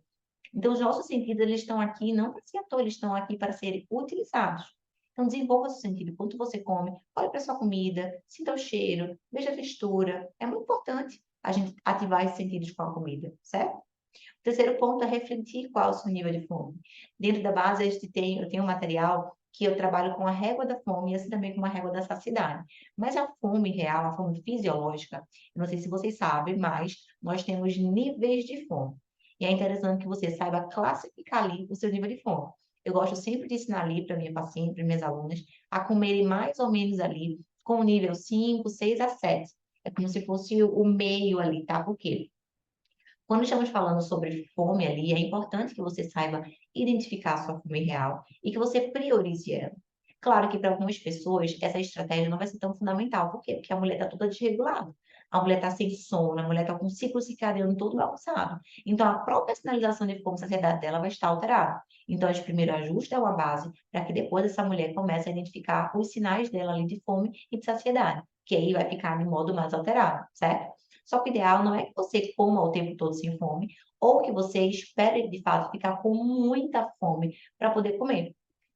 Então, os nossos sentidos, eles estão aqui não para ser à toa, eles estão aqui para serem utilizados. Então, desenvolva seu sentido. Enquanto você come, olhe para sua comida, sinta o cheiro, veja a textura. É muito importante a gente ativar esses sentidos com a comida, certo? O terceiro ponto é refletir qual é o seu nível de fome. Dentro da base, eu tenho um material que eu trabalho com a régua da fome e assim também com a régua da saciedade. Mas a fome real, a fome fisiológica, eu não sei se vocês sabem, mas nós temos níveis de fome. E é interessante que você saiba classificar ali o seu nível de fome. Eu gosto sempre de ensinar ali para minha paciente, para minhas alunas, a comerem mais ou menos ali com o nível 5, 6 a 7. É como se fosse o meio ali, tá? Por quê? Quando estamos falando sobre fome ali, é importante que você saiba identificar a sua fome real e que você priorize ela. Claro que para algumas pessoas essa estratégia não vai ser tão fundamental. Por quê? Porque a mulher está toda desregulada. A mulher está sem sono, a mulher está com o ciclo circadiano todo bagunçado. Então, a própria sinalização de fome e saciedade dela vai estar alterada. Então, esse primeiro ajuste é uma base para que depois essa mulher comece a identificar os sinais dela ali de fome e de saciedade, que aí vai ficar de modo mais alterado, certo? Só que o ideal não é que você coma o tempo todo sem fome, ou que você espere, de fato, ficar com muita fome para poder comer.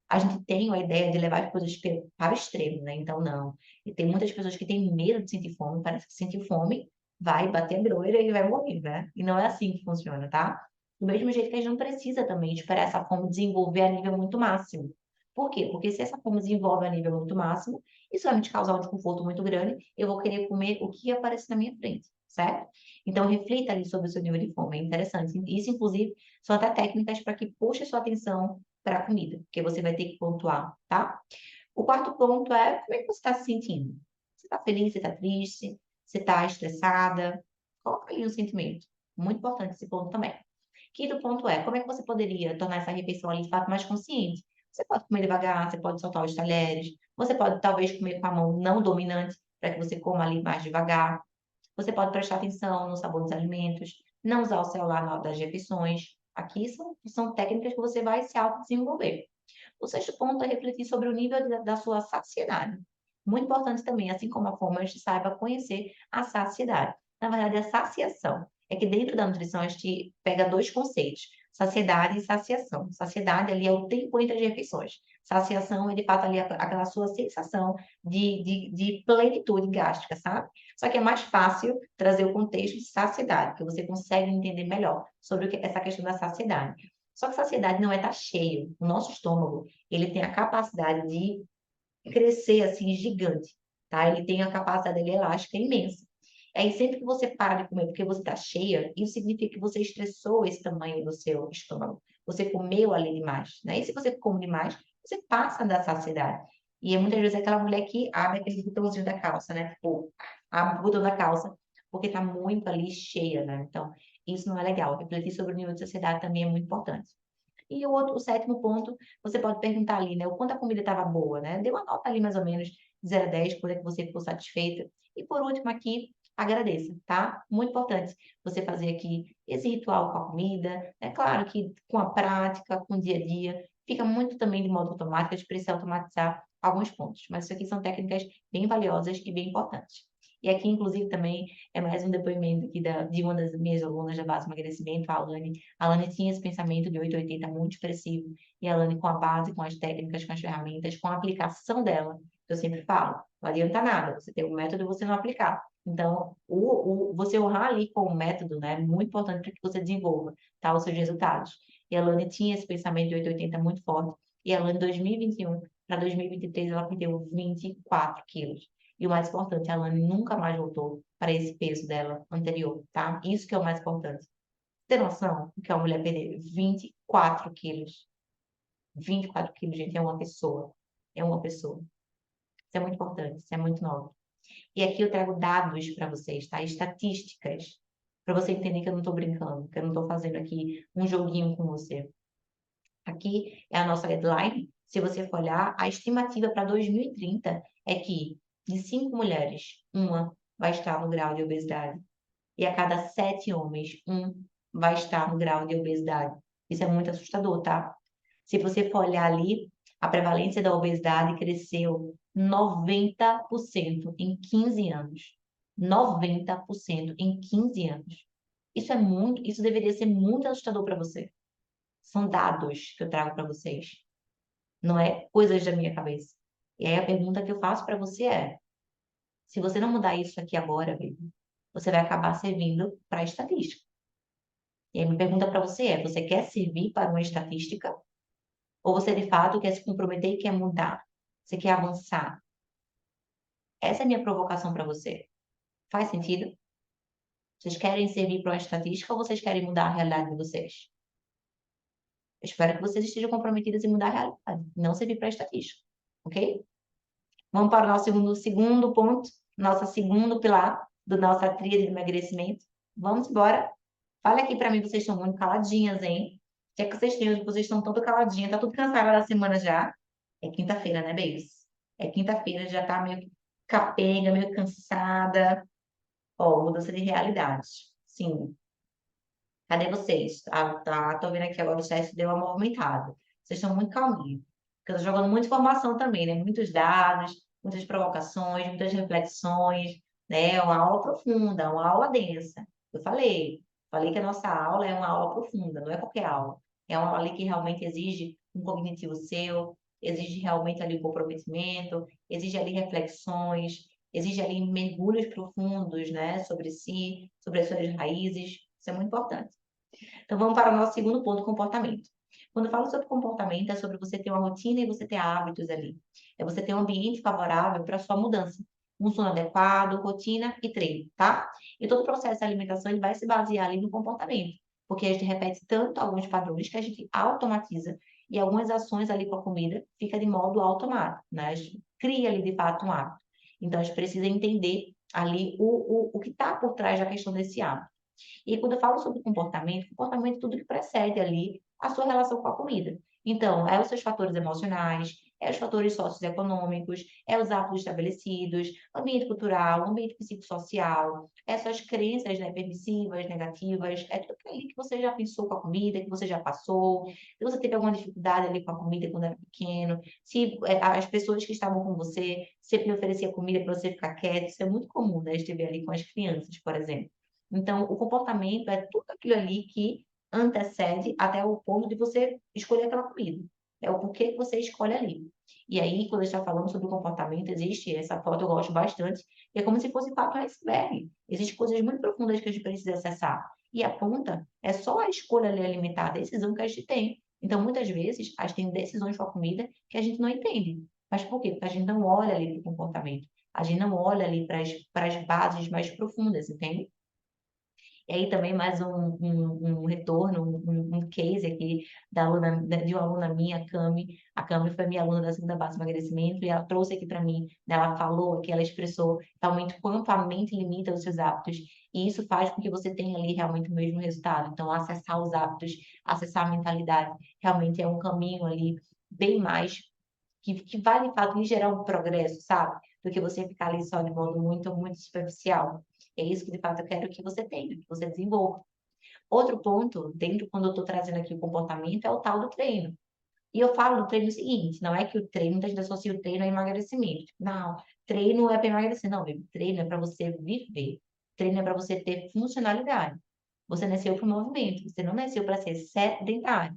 A gente tem a ideia de levar as coisas para o extremo, né? Então, não. E tem muitas pessoas que têm medo de sentir fome, parece que sentir fome vai bater a broira e vai morrer, né? E não é assim que funciona, tá? Do mesmo jeito que a gente não precisa também esperar essa fome desenvolver a nível muito máximo. Por quê? Porque se essa fome desenvolve a nível muito máximo, isso vai me causar um desconforto muito grande, eu vou querer comer o que aparece na minha frente, certo? Então, reflita ali sobre o seu nível de fome, é interessante. Isso, inclusive, são até técnicas para que puxe sua atenção para a comida, porque você vai ter que pontuar, tá? O quarto ponto é como é que você está se sentindo? Você está feliz, você está triste, você está estressada? Coloca ali o sentimento. Muito importante esse ponto também. Quinto ponto é como é que você poderia tornar essa refeição ali de fato mais consciente? Você pode comer devagar, você pode soltar os talheres, você pode talvez comer com a mão não dominante, para que você coma ali mais devagar. Você pode prestar atenção no sabor dos alimentos, não usar o celular na hora das refeições. Aqui são técnicas que você vai se auto-desenvolver. O sexto ponto é refletir sobre o nível da sua saciedade. Muito importante também, assim como a fome, a gente saiba conhecer a saciedade. Na verdade, a saciação. É que dentro da nutrição a gente pega dois conceitos, saciedade e saciação. Saciedade ali é o tempo entre as refeições. Saciação é, de fato, ali aquela sua sensação de plenitude gástrica, sabe? Só que é mais fácil trazer o contexto de saciedade, que você consegue entender melhor sobre essa questão da saciedade. Só que saciedade não é estar cheio. O nosso estômago, ele tem a capacidade de crescer assim gigante, tá? Ele tem a capacidade dele elástica imensa. Aí sempre que você para de comer porque você está cheia, isso significa que você estressou esse tamanho do seu estômago. Você comeu ali demais, né? E se você come demais, você passa da saciedade. E é muitas vezes aquela mulher que abre aquele botãozinho da calça, né? Tipo, abre o botão da calça porque está muito ali cheia, né? Então, isso não é legal. Refletir sobre o nível de saciedade também é muito importante. E o sétimo ponto, você pode perguntar ali, né? O quanto a comida estava boa, né? Dê uma nota ali mais ou menos de 0 a 10, quando é que você ficou satisfeita. E por último aqui, agradeça, tá? Muito importante você fazer aqui esse ritual com a comida. É claro que com a prática, com o dia a dia, fica muito também de modo automático, a gente precisa automatizar alguns pontos. Mas isso aqui são técnicas bem valiosas e bem importantes. E aqui, inclusive, também é mais um depoimento aqui de uma das minhas alunas da base de emagrecimento, a Alane. A Alane tinha esse pensamento de 880 muito expressivo. E a Alane, com a base, com as técnicas, com as ferramentas, com a aplicação dela, eu sempre falo, não adianta nada você ter um método e você não aplicar. Então, você honrar ali com o método, né, é muito importante para que você desenvolva, tá, os seus resultados. E a Alane tinha esse pensamento de 880 muito forte. E a Alane, em 2021 para 2023, ela perdeu 24 quilos. E o mais importante, a Alane nunca mais voltou para esse peso dela anterior, tá? Isso que é o mais importante. Tem noção do que é uma mulher perder 24 quilos? 24 quilos, gente, é uma pessoa. É uma pessoa. Isso é muito importante, isso é muito nobre. E aqui eu trago dados para vocês, tá? Estatísticas, para você entender que eu não estou brincando, que eu não estou fazendo aqui um joguinho com você. Aqui é a nossa deadline. Se você for olhar, a estimativa para 2030 é que de 5 mulheres, uma vai estar no grau de obesidade. E a cada 7 homens, um vai estar no grau de obesidade. Isso é muito assustador, tá? Se você for olhar ali, a prevalência da obesidade cresceu 90% em 15 anos. 90% em 15 anos. Isso é muito, isso deveria ser muito assustador para você. São dados que eu trago para vocês, não é coisas da minha cabeça. E aí a pergunta que eu faço para você é: se você não mudar isso aqui agora, baby, você vai acabar servindo para a estatística. E aí minha pergunta para você é: você quer servir para uma estatística? Ou você de fato quer se comprometer e quer mudar? Você quer avançar? Essa é a minha provocação para você. Faz sentido? Vocês querem servir para uma estatística ou vocês querem mudar a realidade de vocês? Eu espero que vocês estejam comprometidos em mudar a realidade, não servir para a estatística, ok? Vamos para o nosso segundo ponto, nosso segundo pilar do nossa tríade de emagrecimento. Vamos embora. Fala aqui para mim, vocês estão muito caladinhas, hein? O que é que vocês têm hoje? Vocês estão todo caladinhas, tá tudo cansada da semana já. É quinta-feira, né, babies? É quinta-feira, já tá meio capenga, meio cansada. Ó, mudança de realidade. Sim. Cadê vocês? Tô vendo aqui agora o chat deu uma movimentada. Vocês estão muito calminhos. Porque eu tô jogando muita informação também, né? Muitos dados, muitas provocações, muitas reflexões. né? É uma aula profunda, uma aula densa. Eu falei que a nossa aula é uma aula profunda, não é qualquer aula. É uma aula ali que realmente exige um cognitivo seu, exige realmente ali um comprometimento, exige ali reflexões, exige ali mergulhos profundos, né, sobre si, sobre as suas raízes. Isso é muito importante. Então, vamos para o nosso segundo ponto, comportamento. Quando eu falo sobre comportamento, é sobre você ter uma rotina e você ter hábitos ali. É você ter um ambiente favorável para a sua mudança. Um sono adequado, rotina e treino, tá? E todo o processo de alimentação ele vai se basear ali no comportamento. Porque a gente repete tanto alguns padrões que a gente automatiza. E algumas ações ali com a comida fica de modo automático, né? A gente cria ali de fato um hábito. Então, a gente precisa entender ali o que está por trás da questão desse hábito. E quando eu falo sobre comportamento é tudo que precede ali a sua relação com a comida. Então, é os seus fatores emocionais, é os fatores socioeconômicos, é os hábitos estabelecidos, ambiente cultural, ambiente psicossocial, essas crenças, né, permissivas, negativas, é tudo aquilo que você já pensou com a comida, que você já passou, se você teve alguma dificuldade ali com a comida quando era pequeno, se as pessoas que estavam com você sempre ofereciam comida para você ficar quieto, isso é muito comum, né, estiver ali com as crianças, por exemplo. Então, o comportamento é tudo aquilo ali que antecede até o ponto de você escolher aquela comida. É o porquê que você escolhe ali. E aí, quando a gente está falando sobre o comportamento, existe essa foto, eu gosto bastante, que é como se fosse papo iceberg. Existem coisas muito profundas que a gente precisa acessar. E a ponta é só a escolha ali alimentar, a decisão que a gente tem. Então, muitas vezes, a gente tem decisões com a comida que a gente não entende. Mas por quê? Porque a gente não olha ali para o comportamento. A gente não olha ali para as bases mais profundas, entende? E aí também mais um retorno, um case aqui de uma aluna minha, a Cami. A Cami foi minha aluna da segunda base de emagrecimento e ela trouxe aqui para mim, né, ela falou que ela expressou realmente quanto a mente limita os seus hábitos. E isso faz com que você tenha ali realmente o mesmo resultado. Então, acessar os hábitos, acessar a mentalidade, realmente é um caminho ali bem mais que vai, de fato, lhe gerar um progresso, sabe? Do que você ficar ali só de modo muito, muito superficial. É isso que, de fato, eu quero que você tenha, que você desenvolva. Outro ponto, dentro, quando eu estou trazendo aqui o comportamento, é o tal do treino. E eu falo do treino seguinte, não é que o treino, muita gente associa o treino a emagrecimento. Não, treino é para emagrecer. Não, baby, treino é para você viver. Treino é para você ter funcionalidade. Você nasceu para o movimento, você não nasceu para ser sedentário.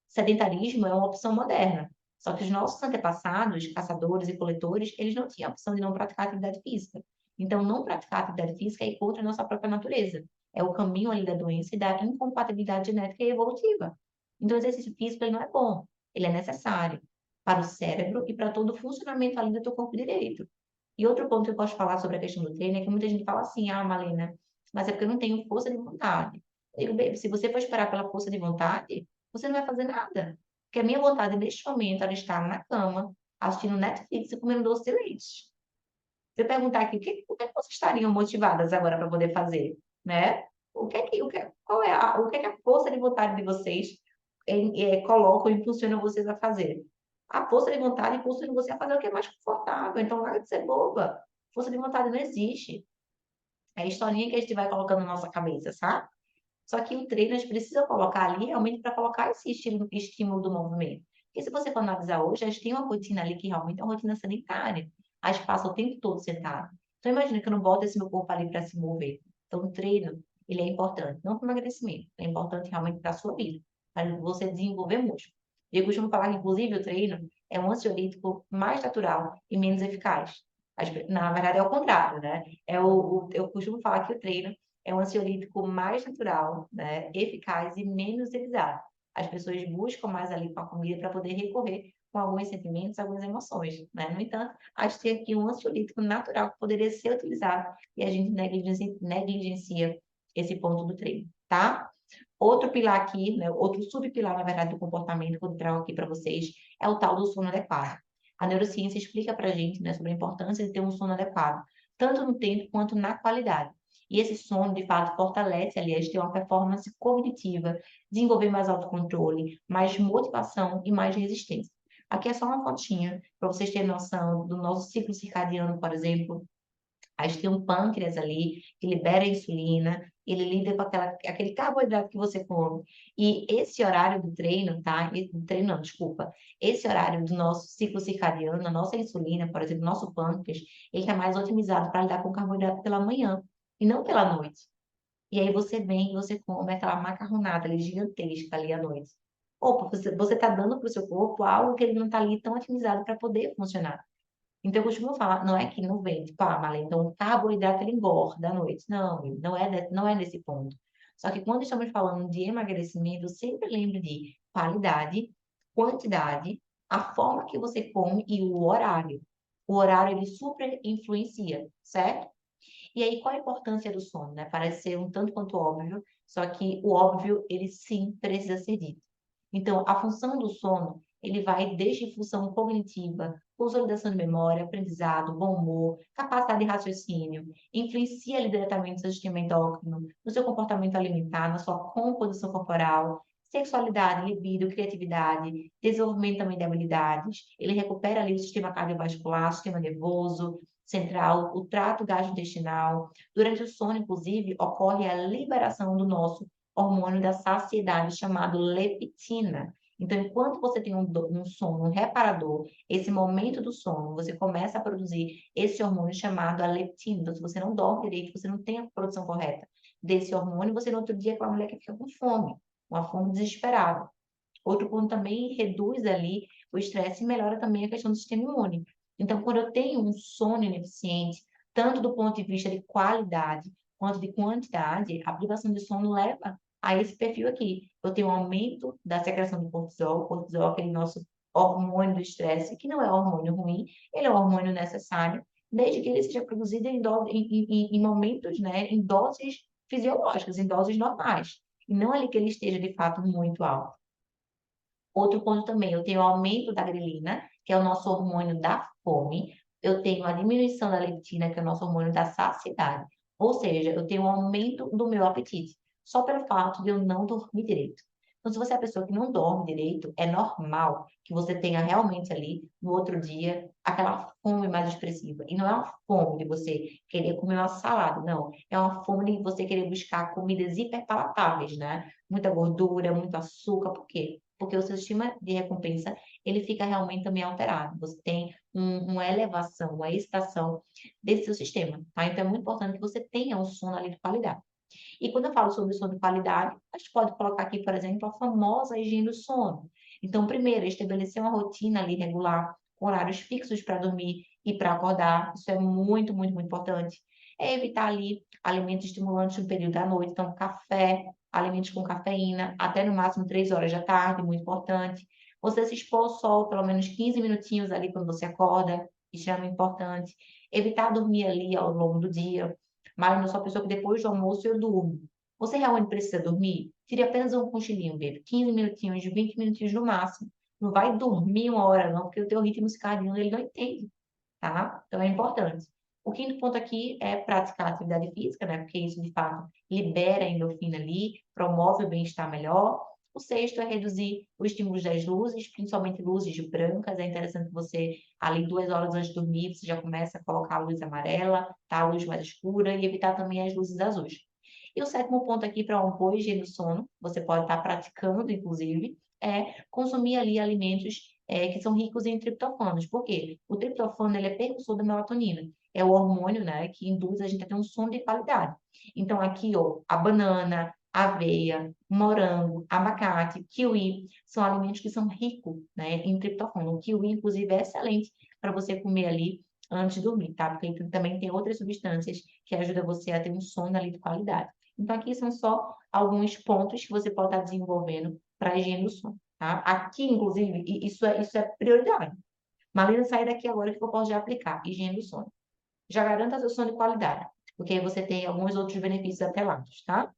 Sedentarismo é uma opção moderna. Só que os nossos antepassados, caçadores e coletores, eles não tinham a opção de não praticar atividade física. Então, não praticar atividade física é ir contra a nossa própria natureza. É o caminho ali da doença e da incompatibilidade genética e evolutiva. Então, o exercício físico ele não é bom, ele é necessário para o cérebro e para todo o funcionamento ali do teu corpo direito. E outro ponto que eu posso falar sobre a questão do treino é que muita gente fala assim, ah, Malena, mas é porque eu não tenho força de vontade. Eu digo, baby, se você for esperar pela força de vontade, você não vai fazer nada. Porque a minha vontade neste momento era estar na cama, assistindo Netflix e comendo doce de leite. Se eu perguntar aqui, o que é que vocês estariam motivadas agora para poder fazer, né? O que é que a força de vontade de vocês colocam e impulsionam vocês a fazer? A força de vontade impulsiona você a fazer o que é mais confortável. Então, larga de ser boba. Força de vontade não existe. É a historinha que a gente vai colocando na nossa cabeça, sabe? Só que o treino a gente precisa colocar ali realmente para colocar esse estímulo do movimento. Porque se você for analisar hoje, a gente tem uma rotina ali que realmente é uma rotina sedentária. A gente passa o tempo todo sentado. Então imagina que eu não boto esse meu corpo ali para se mover. Então o treino, ele é importante, não para o emagrecimento, é importante realmente para a sua vida, para você desenvolver músculo. Eu costumo falar que, inclusive, o treino é um ansiolítico mais natural e menos eficaz. Na verdade, é o contrário, né? Eu costumo falar que o treino é um ansiolítico mais natural, né, eficaz e menos utilizado. As pessoas buscam mais ali com a comida para poder recorrer com alguns sentimentos, algumas emoções, né? No entanto, a gente tem aqui um ansiolítico natural que poderia ser utilizado e a gente negligencia esse ponto do treino, tá? Outro pilar aqui, né, outro subpilar, na verdade, do comportamento que eu trago aqui para vocês é o tal do sono adequado. A neurociência explica para a gente, né, sobre a importância de ter um sono adequado, tanto no tempo quanto na qualidade. E esse sono, de fato, fortalece, aliás, ter uma performance cognitiva, desenvolver mais autocontrole, mais motivação e mais resistência. Aqui é só uma fotinha para vocês terem noção do nosso ciclo circadiano, por exemplo, A gente tem um pâncreas ali que libera a insulina, ele lida com aquele carboidrato que você come. E esse horário do treino, tá? Do treino não, desculpa. Esse horário do nosso ciclo circadiano, a nossa insulina, por exemplo, nosso pâncreas, ele está mais otimizado para lidar com o carboidrato pela manhã e não pela noite. E aí você vem e você come aquela macarronada ali gigantesca ali à noite. Opa, você está dando para o seu corpo algo que ele não está ali tão otimizado para poder funcionar. Então, eu costumo falar, não é que não vem, tipo, Malê, então o carboidrato ele engorda à noite. Não, não é nesse ponto. Só que quando estamos falando de emagrecimento, sempre lembre de qualidade, quantidade, a forma que você come e o horário. O horário, ele super influencia, certo? E aí, qual a importância do sono, né? Parece ser um tanto quanto óbvio, só que o óbvio, ele sim precisa ser dito. Então, a função do sono, ele vai desde função cognitiva, consolidação de memória, aprendizado, bom humor, capacidade de raciocínio, influencia ali diretamente no seu sistema endócrino, no seu comportamento alimentar, na sua composição corporal, sexualidade, libido, criatividade, desenvolvimento também de habilidades. Ele recupera ali o sistema cardiovascular, o sistema nervoso central, o trato gastrointestinal. Durante o sono, inclusive, ocorre a liberação do nosso hormônio da saciedade chamado leptina. Então, enquanto você tem um sono reparador, esse momento do sono, você começa a produzir esse hormônio chamado a leptina. Então, se você não dorme direito, você não tem a produção correta desse hormônio, você no outro dia é aquela mulher que fica com fome, uma fome desesperada. Outro ponto também reduz ali o estresse e melhora também a questão do sistema imune. Então, quando eu tenho um sono ineficiente, tanto do ponto de vista de qualidade quanto de quantidade, a privação de sono leva a esse perfil aqui. Eu tenho um aumento da secreção do cortisol, o cortisol é aquele nosso hormônio do estresse, que não é hormônio ruim, ele é um hormônio necessário, desde que ele seja produzido em momentos, né, em doses fisiológicas, em doses normais, e não ali que ele esteja de fato muito alto. Outro ponto também, eu tenho aumento da grelina, que é o nosso hormônio da fome. Eu tenho a diminuição da leptina, que é o nosso hormônio da saciedade. Ou seja, eu tenho um aumento do meu apetite, só pelo fato de eu não dormir direito. Então, se você é a pessoa que não dorme direito, é normal que você tenha realmente ali, no outro dia, aquela fome mais expressiva. E não é uma fome de você querer comer uma salada, não. É uma fome de você querer buscar comidas hiperpalatáveis, né? Muita gordura, muito açúcar. Por quê? Porque o seu sistema de recompensa, ele fica realmente também alterado. Você tem uma elevação, uma excitação desse seu sistema, tá? Então, é muito importante que você tenha um sono ali de qualidade. E quando eu falo sobre sono de qualidade, a gente pode colocar aqui, por exemplo, a famosa higiene do sono. Então, primeiro, estabelecer uma rotina ali regular, com horários fixos para dormir e para acordar. Isso é muito, muito, muito importante. É evitar ali alimentos estimulantes no período da noite, então café, alimentos com cafeína, até no máximo 3 horas da tarde, muito importante. Você se expor ao sol pelo menos 15 minutinhos ali quando você acorda, extremamente importante. Evitar dormir ali ao longo do dia. Mas eu sou a pessoa que depois do almoço eu durmo. Você realmente precisa dormir? Tire apenas um cochilinho, baby. 15 minutinhos, 20 minutinhos no máximo. Não vai dormir uma hora, não, porque o teu ritmo circadiano ele não entende, tá? Então é importante. O quinto ponto aqui é praticar atividade física, né? Porque isso, de fato, libera a endorfina ali, promove o bem-estar melhor. O sexto é reduzir os estímulos das luzes, principalmente luzes brancas. É interessante que você, ali 2 horas antes de dormir, você já começa a colocar a luz amarela, tá? A luz mais escura e evitar também as luzes azuis. E o sétimo ponto aqui para uma boa higiene do sono, você pode estar praticando, inclusive, é consumir ali alimentos que são ricos em triptofanos. Por quê? O triptofano ele é precursor da melatonina. É o hormônio, né, que induz a gente a ter um sono de qualidade. Então, aqui, ó, a banana, aveia, morango, abacate, kiwi, são alimentos que são ricos, né, em triptofano. O kiwi, inclusive, é excelente para você comer ali antes de dormir, tá? Porque ele também tem outras substâncias que ajudam você a ter um sono ali de qualidade. Então, aqui são só alguns pontos que você pode estar desenvolvendo para a higiene do sono, tá? Aqui, inclusive, isso é prioridade. Marina, sai daqui agora que eu posso já aplicar higiene do sono. Já garanta seu sono de qualidade, porque aí você tem alguns outros benefícios atrelados, tá?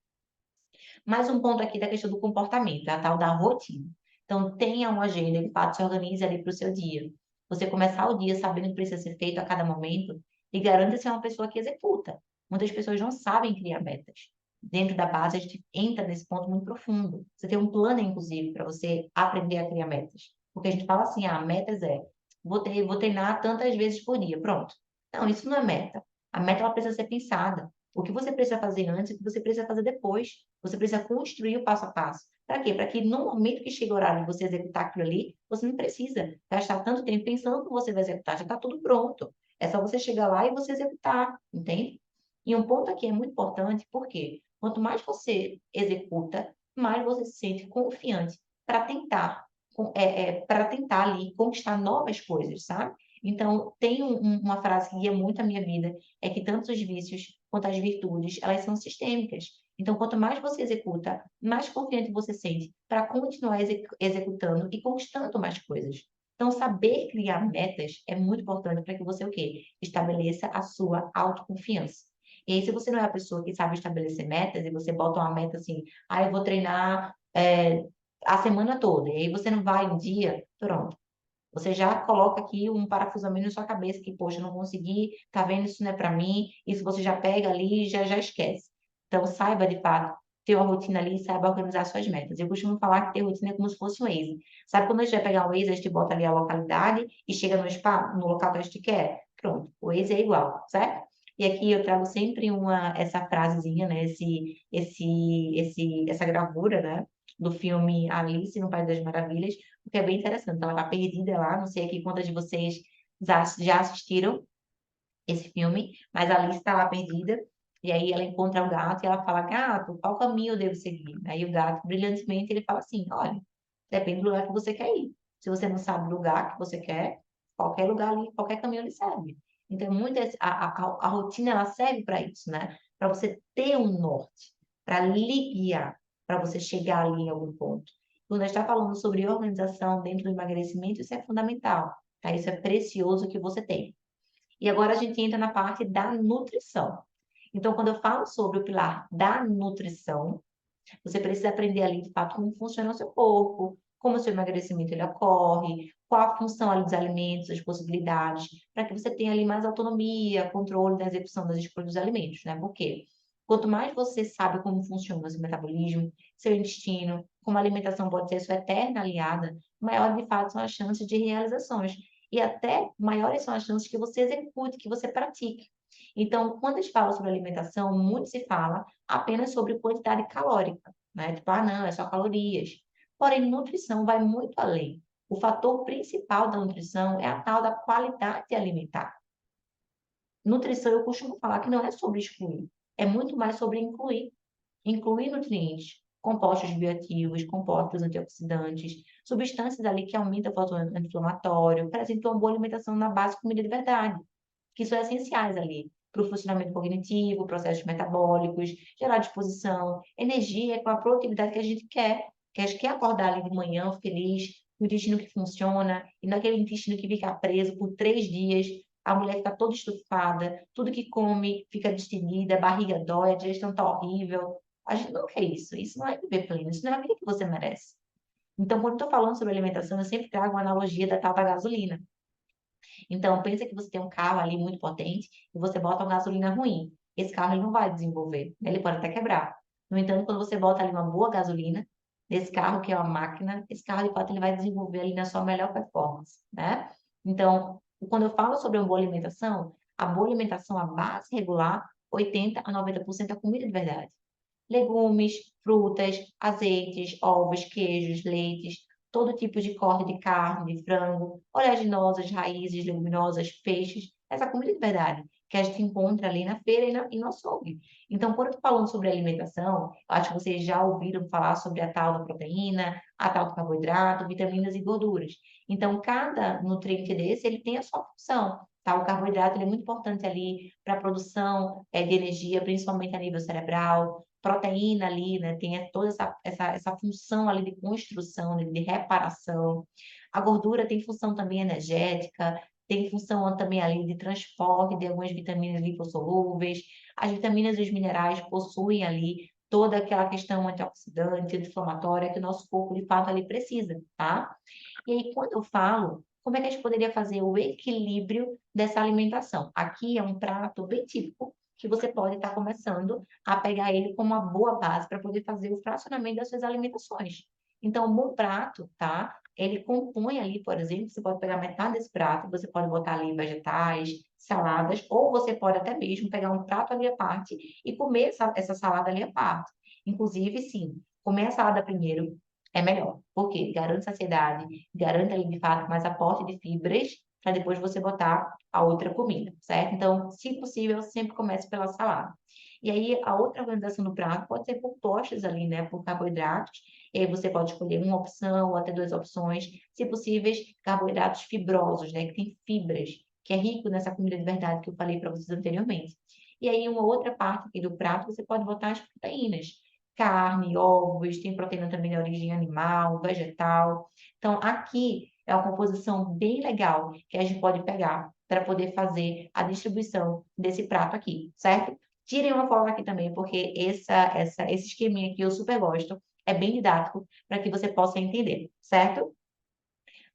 Mais um ponto aqui da questão do comportamento, a tal da rotina. Então, tenha uma agenda que, de fato, se organize ali para o seu dia. Você começar o dia sabendo o que precisa ser feito a cada momento e garanta ser uma pessoa que executa. Muitas pessoas não sabem criar metas. Dentro da base, a gente entra nesse ponto muito profundo. Você tem um plano, inclusive, para você aprender a criar metas. Porque a gente fala assim, metas vou treinar tantas vezes por dia. Pronto. Não, isso não é meta. A meta ela precisa ser pensada. O que você precisa fazer antes, o que você precisa fazer depois. Você precisa construir o passo a passo. Para quê? Para que no momento que chega o horário de você executar aquilo ali, você não precisa gastar tanto tempo pensando que você vai executar, já está tudo pronto. É só você chegar lá e você executar, entende? E um ponto aqui é muito importante, porque quanto mais você executa, mais você se sente confiante para tentar, para tentar ali conquistar novas coisas, sabe? Então, tem uma frase que guia muito a minha vida, é que tanto os vícios quanto as virtudes, elas são sistêmicas. Então, quanto mais você executa, mais confiante você sente para continuar executando e conquistando mais coisas. Então, saber criar metas é muito importante para que você o quê? Estabeleça a sua autoconfiança. E aí, se você não é a pessoa que sabe estabelecer metas e você bota uma meta assim, ah, eu vou treinar a semana toda, e aí você não vai um dia, pronto. Você já coloca aqui um parafusamento na sua cabeça que, poxa, eu não consegui, tá vendo, isso não é para mim, isso você já pega ali e já esquece. Então, saiba, de fato, ter uma rotina ali e saiba organizar suas metas. Eu costumo falar que ter rotina é como se fosse um Waze. Sabe quando a gente vai pegar um Waze, a gente bota ali a localidade e chega no local que a gente quer? Pronto, o Waze é igual, certo? E aqui eu trago sempre essa frasezinha, né? Essa gravura, né? Do filme Alice no País das Maravilhas, porque é bem interessante. Ela tá perdida lá, não sei aqui quantas de vocês já assistiram esse filme, mas a Alice está lá perdida, e aí ela encontra o gato e ela fala, gato, qual caminho eu devo seguir? Aí o gato, brilhantemente, ele fala assim, olha, depende do lugar que você quer ir. Se você não sabe o lugar que você quer, qualquer lugar ali, qualquer caminho ali serve. Então, a rotina, ela serve para isso, né? Para você ter um norte, para lhe guiar, para você chegar ali em algum ponto. Quando a gente está falando sobre organização dentro do emagrecimento, isso é fundamental, tá? Isso é precioso que você tem. E agora a gente entra na parte da nutrição. Então, quando eu falo sobre o pilar da nutrição, você precisa aprender ali, de fato, como funciona o seu corpo, como o seu emagrecimento ele ocorre, qual a função ali dos alimentos, as possibilidades, para que você tenha ali mais autonomia, controle da execução das escolhas dos alimentos, né? Por quê? Quanto mais você sabe como funciona o seu metabolismo, seu intestino, como a alimentação pode ser sua eterna aliada, maior de fato são as chances de realizações. E até maiores são as chances que você execute, que você pratique. Então, quando a gente fala sobre alimentação, muito se fala apenas sobre quantidade calórica, né? Tipo, ah, não, é só calorias. Porém, nutrição vai muito além. O fator principal da nutrição é a tal da qualidade alimentar. Nutrição, eu costumo falar que não é sobre excluir, é muito mais sobre incluir. Incluir nutrientes, compostos bioativos, compostos antioxidantes, substâncias ali que aumentam o fator anti-inflamatório, apresentam uma boa alimentação na base de comida de verdade, que são essenciais ali para o funcionamento cognitivo, processos metabólicos, gerar disposição, energia com a produtividade que a gente quer. Que a gente quer acordar ali de manhã feliz, com o intestino que funciona, e naquele intestino que fica preso por 3 dias, a mulher fica toda estufada, tudo que come fica destendida, a barriga dói, a digestão está horrível. A gente não quer isso. Isso não é viver pleno, isso não é a vida que você merece. Então, quando estou falando sobre alimentação, eu sempre trago uma analogia da tal da gasolina. Então, pensa que você tem um carro ali muito potente e você bota uma gasolina ruim. Esse carro ele não vai desenvolver, né? Ele pode até quebrar. No entanto, quando você bota ali uma boa gasolina, nesse carro que é uma máquina, esse carro de fato ele vai desenvolver ali na sua melhor performance, né? Então, quando eu falo sobre uma boa alimentação, a boa alimentação, a base regular, 80 a 90% é comida de verdade. Legumes, frutas, azeites, ovos, queijos, leites, todo tipo de corte de carne, de frango, oleaginosas, raízes, leguminosas, peixes, essa comida de verdade que a gente encontra ali na feira e no açougue. Então, quando eu estou falando sobre alimentação, eu acho que vocês já ouviram falar sobre a tal da proteína, a tal do carboidrato, vitaminas e gorduras. Então, cada nutriente desse, ele tem a sua função. Tá? O carboidrato ele é muito importante ali para a produção de energia, principalmente a nível cerebral, proteína ali, né? Tem toda essa função ali de construção, né? De reparação. A gordura tem função também energética, tem função também ali de transporte de algumas vitaminas lipossolúveis. As vitaminas e os minerais possuem ali toda aquela questão antioxidante, anti-inflamatória que o nosso corpo de fato ali precisa, tá? E aí, quando eu falo, como é que a gente poderia fazer o equilíbrio dessa alimentação? Aqui é um prato bem típico que você pode estar começando a pegar ele como uma boa base para poder fazer o fracionamento das suas alimentações. Então, um bom prato, tá? ele compõe ali, por exemplo, você pode pegar metade desse prato, você pode botar ali vegetais, saladas, ou você pode até mesmo pegar um prato ali à parte e comer essa salada ali à parte. Inclusive, sim, comer a salada primeiro é melhor, porque garante saciedade, garante ali de fato mais aporte de fibras, para depois você botar a outra comida, certo? Então, se possível, sempre comece pela salada. E aí, a outra organização do prato pode ser por postas ali, né, por carboidratos. E aí você pode escolher uma opção ou até duas opções, se possíveis, carboidratos fibrosos, né, que tem fibras, que é rico nessa comida de verdade que eu falei para vocês anteriormente. E aí, uma outra parte aqui do prato, você pode botar as proteínas. Carne, ovos, tem proteína também de origem animal, vegetal. Então, aqui é uma composição bem legal que a gente pode pegar para poder fazer a distribuição desse prato aqui, certo? Tirem uma folga aqui também, porque esse esqueminha aqui eu super gosto. É bem didático para que você possa entender, certo?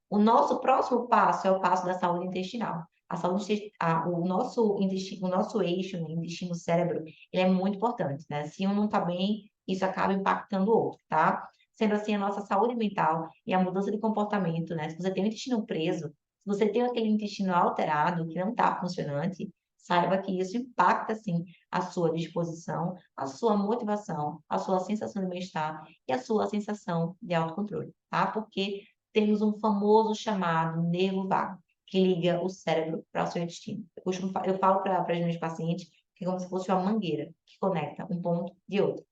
O nosso próximo passo é o passo da saúde intestinal. A saúde, o nosso intestino, o nosso eixo, né, intestino-cérebro, ele é muito importante, né? Se um não está bem, isso acaba impactando o outro, tá? Sendo assim, a nossa saúde mental e a mudança de comportamento, né? Se você tem o intestino preso, se você tem aquele intestino alterado, que não está funcionante, saiba que isso impacta, sim, a sua disposição, a sua motivação, a sua sensação de bem-estar e a sua sensação de autocontrole, tá? Porque temos um famoso chamado nervo vago, que liga o cérebro para o seu intestino. Eu falo para os meus pacientes que é como se fosse uma mangueira que conecta um ponto de outro.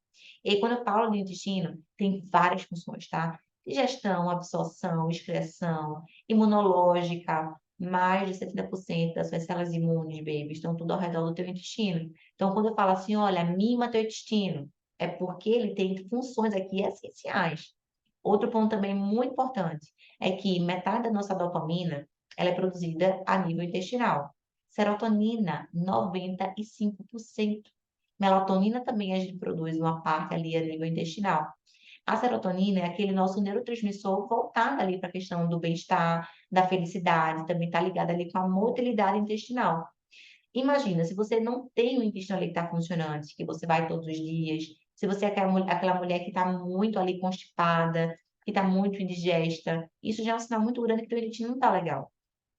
E aí, quando eu falo do intestino, tem várias funções, tá? Digestão, absorção, excreção, imunológica, mais de 70% das suas células imunes, baby, estão tudo ao redor do teu intestino. Então, quando eu falo assim, olha, mima teu intestino, é porque ele tem funções aqui essenciais. Outro ponto também muito importante é que metade da nossa dopamina ela é produzida a nível intestinal. Serotonina, 95%. Melatonina também a gente produz uma parte ali a nível intestinal. A serotonina é aquele nosso neurotransmissor voltado ali para a questão do bem-estar, da felicidade, também está ligado ali com a motilidade intestinal. Imagina, se você não tem o intestino ali que está funcionante, que você vai todos os dias, se você é aquela mulher que está muito ali constipada, que está muito indigesta, isso já é um sinal muito grande que teu intestino não está legal.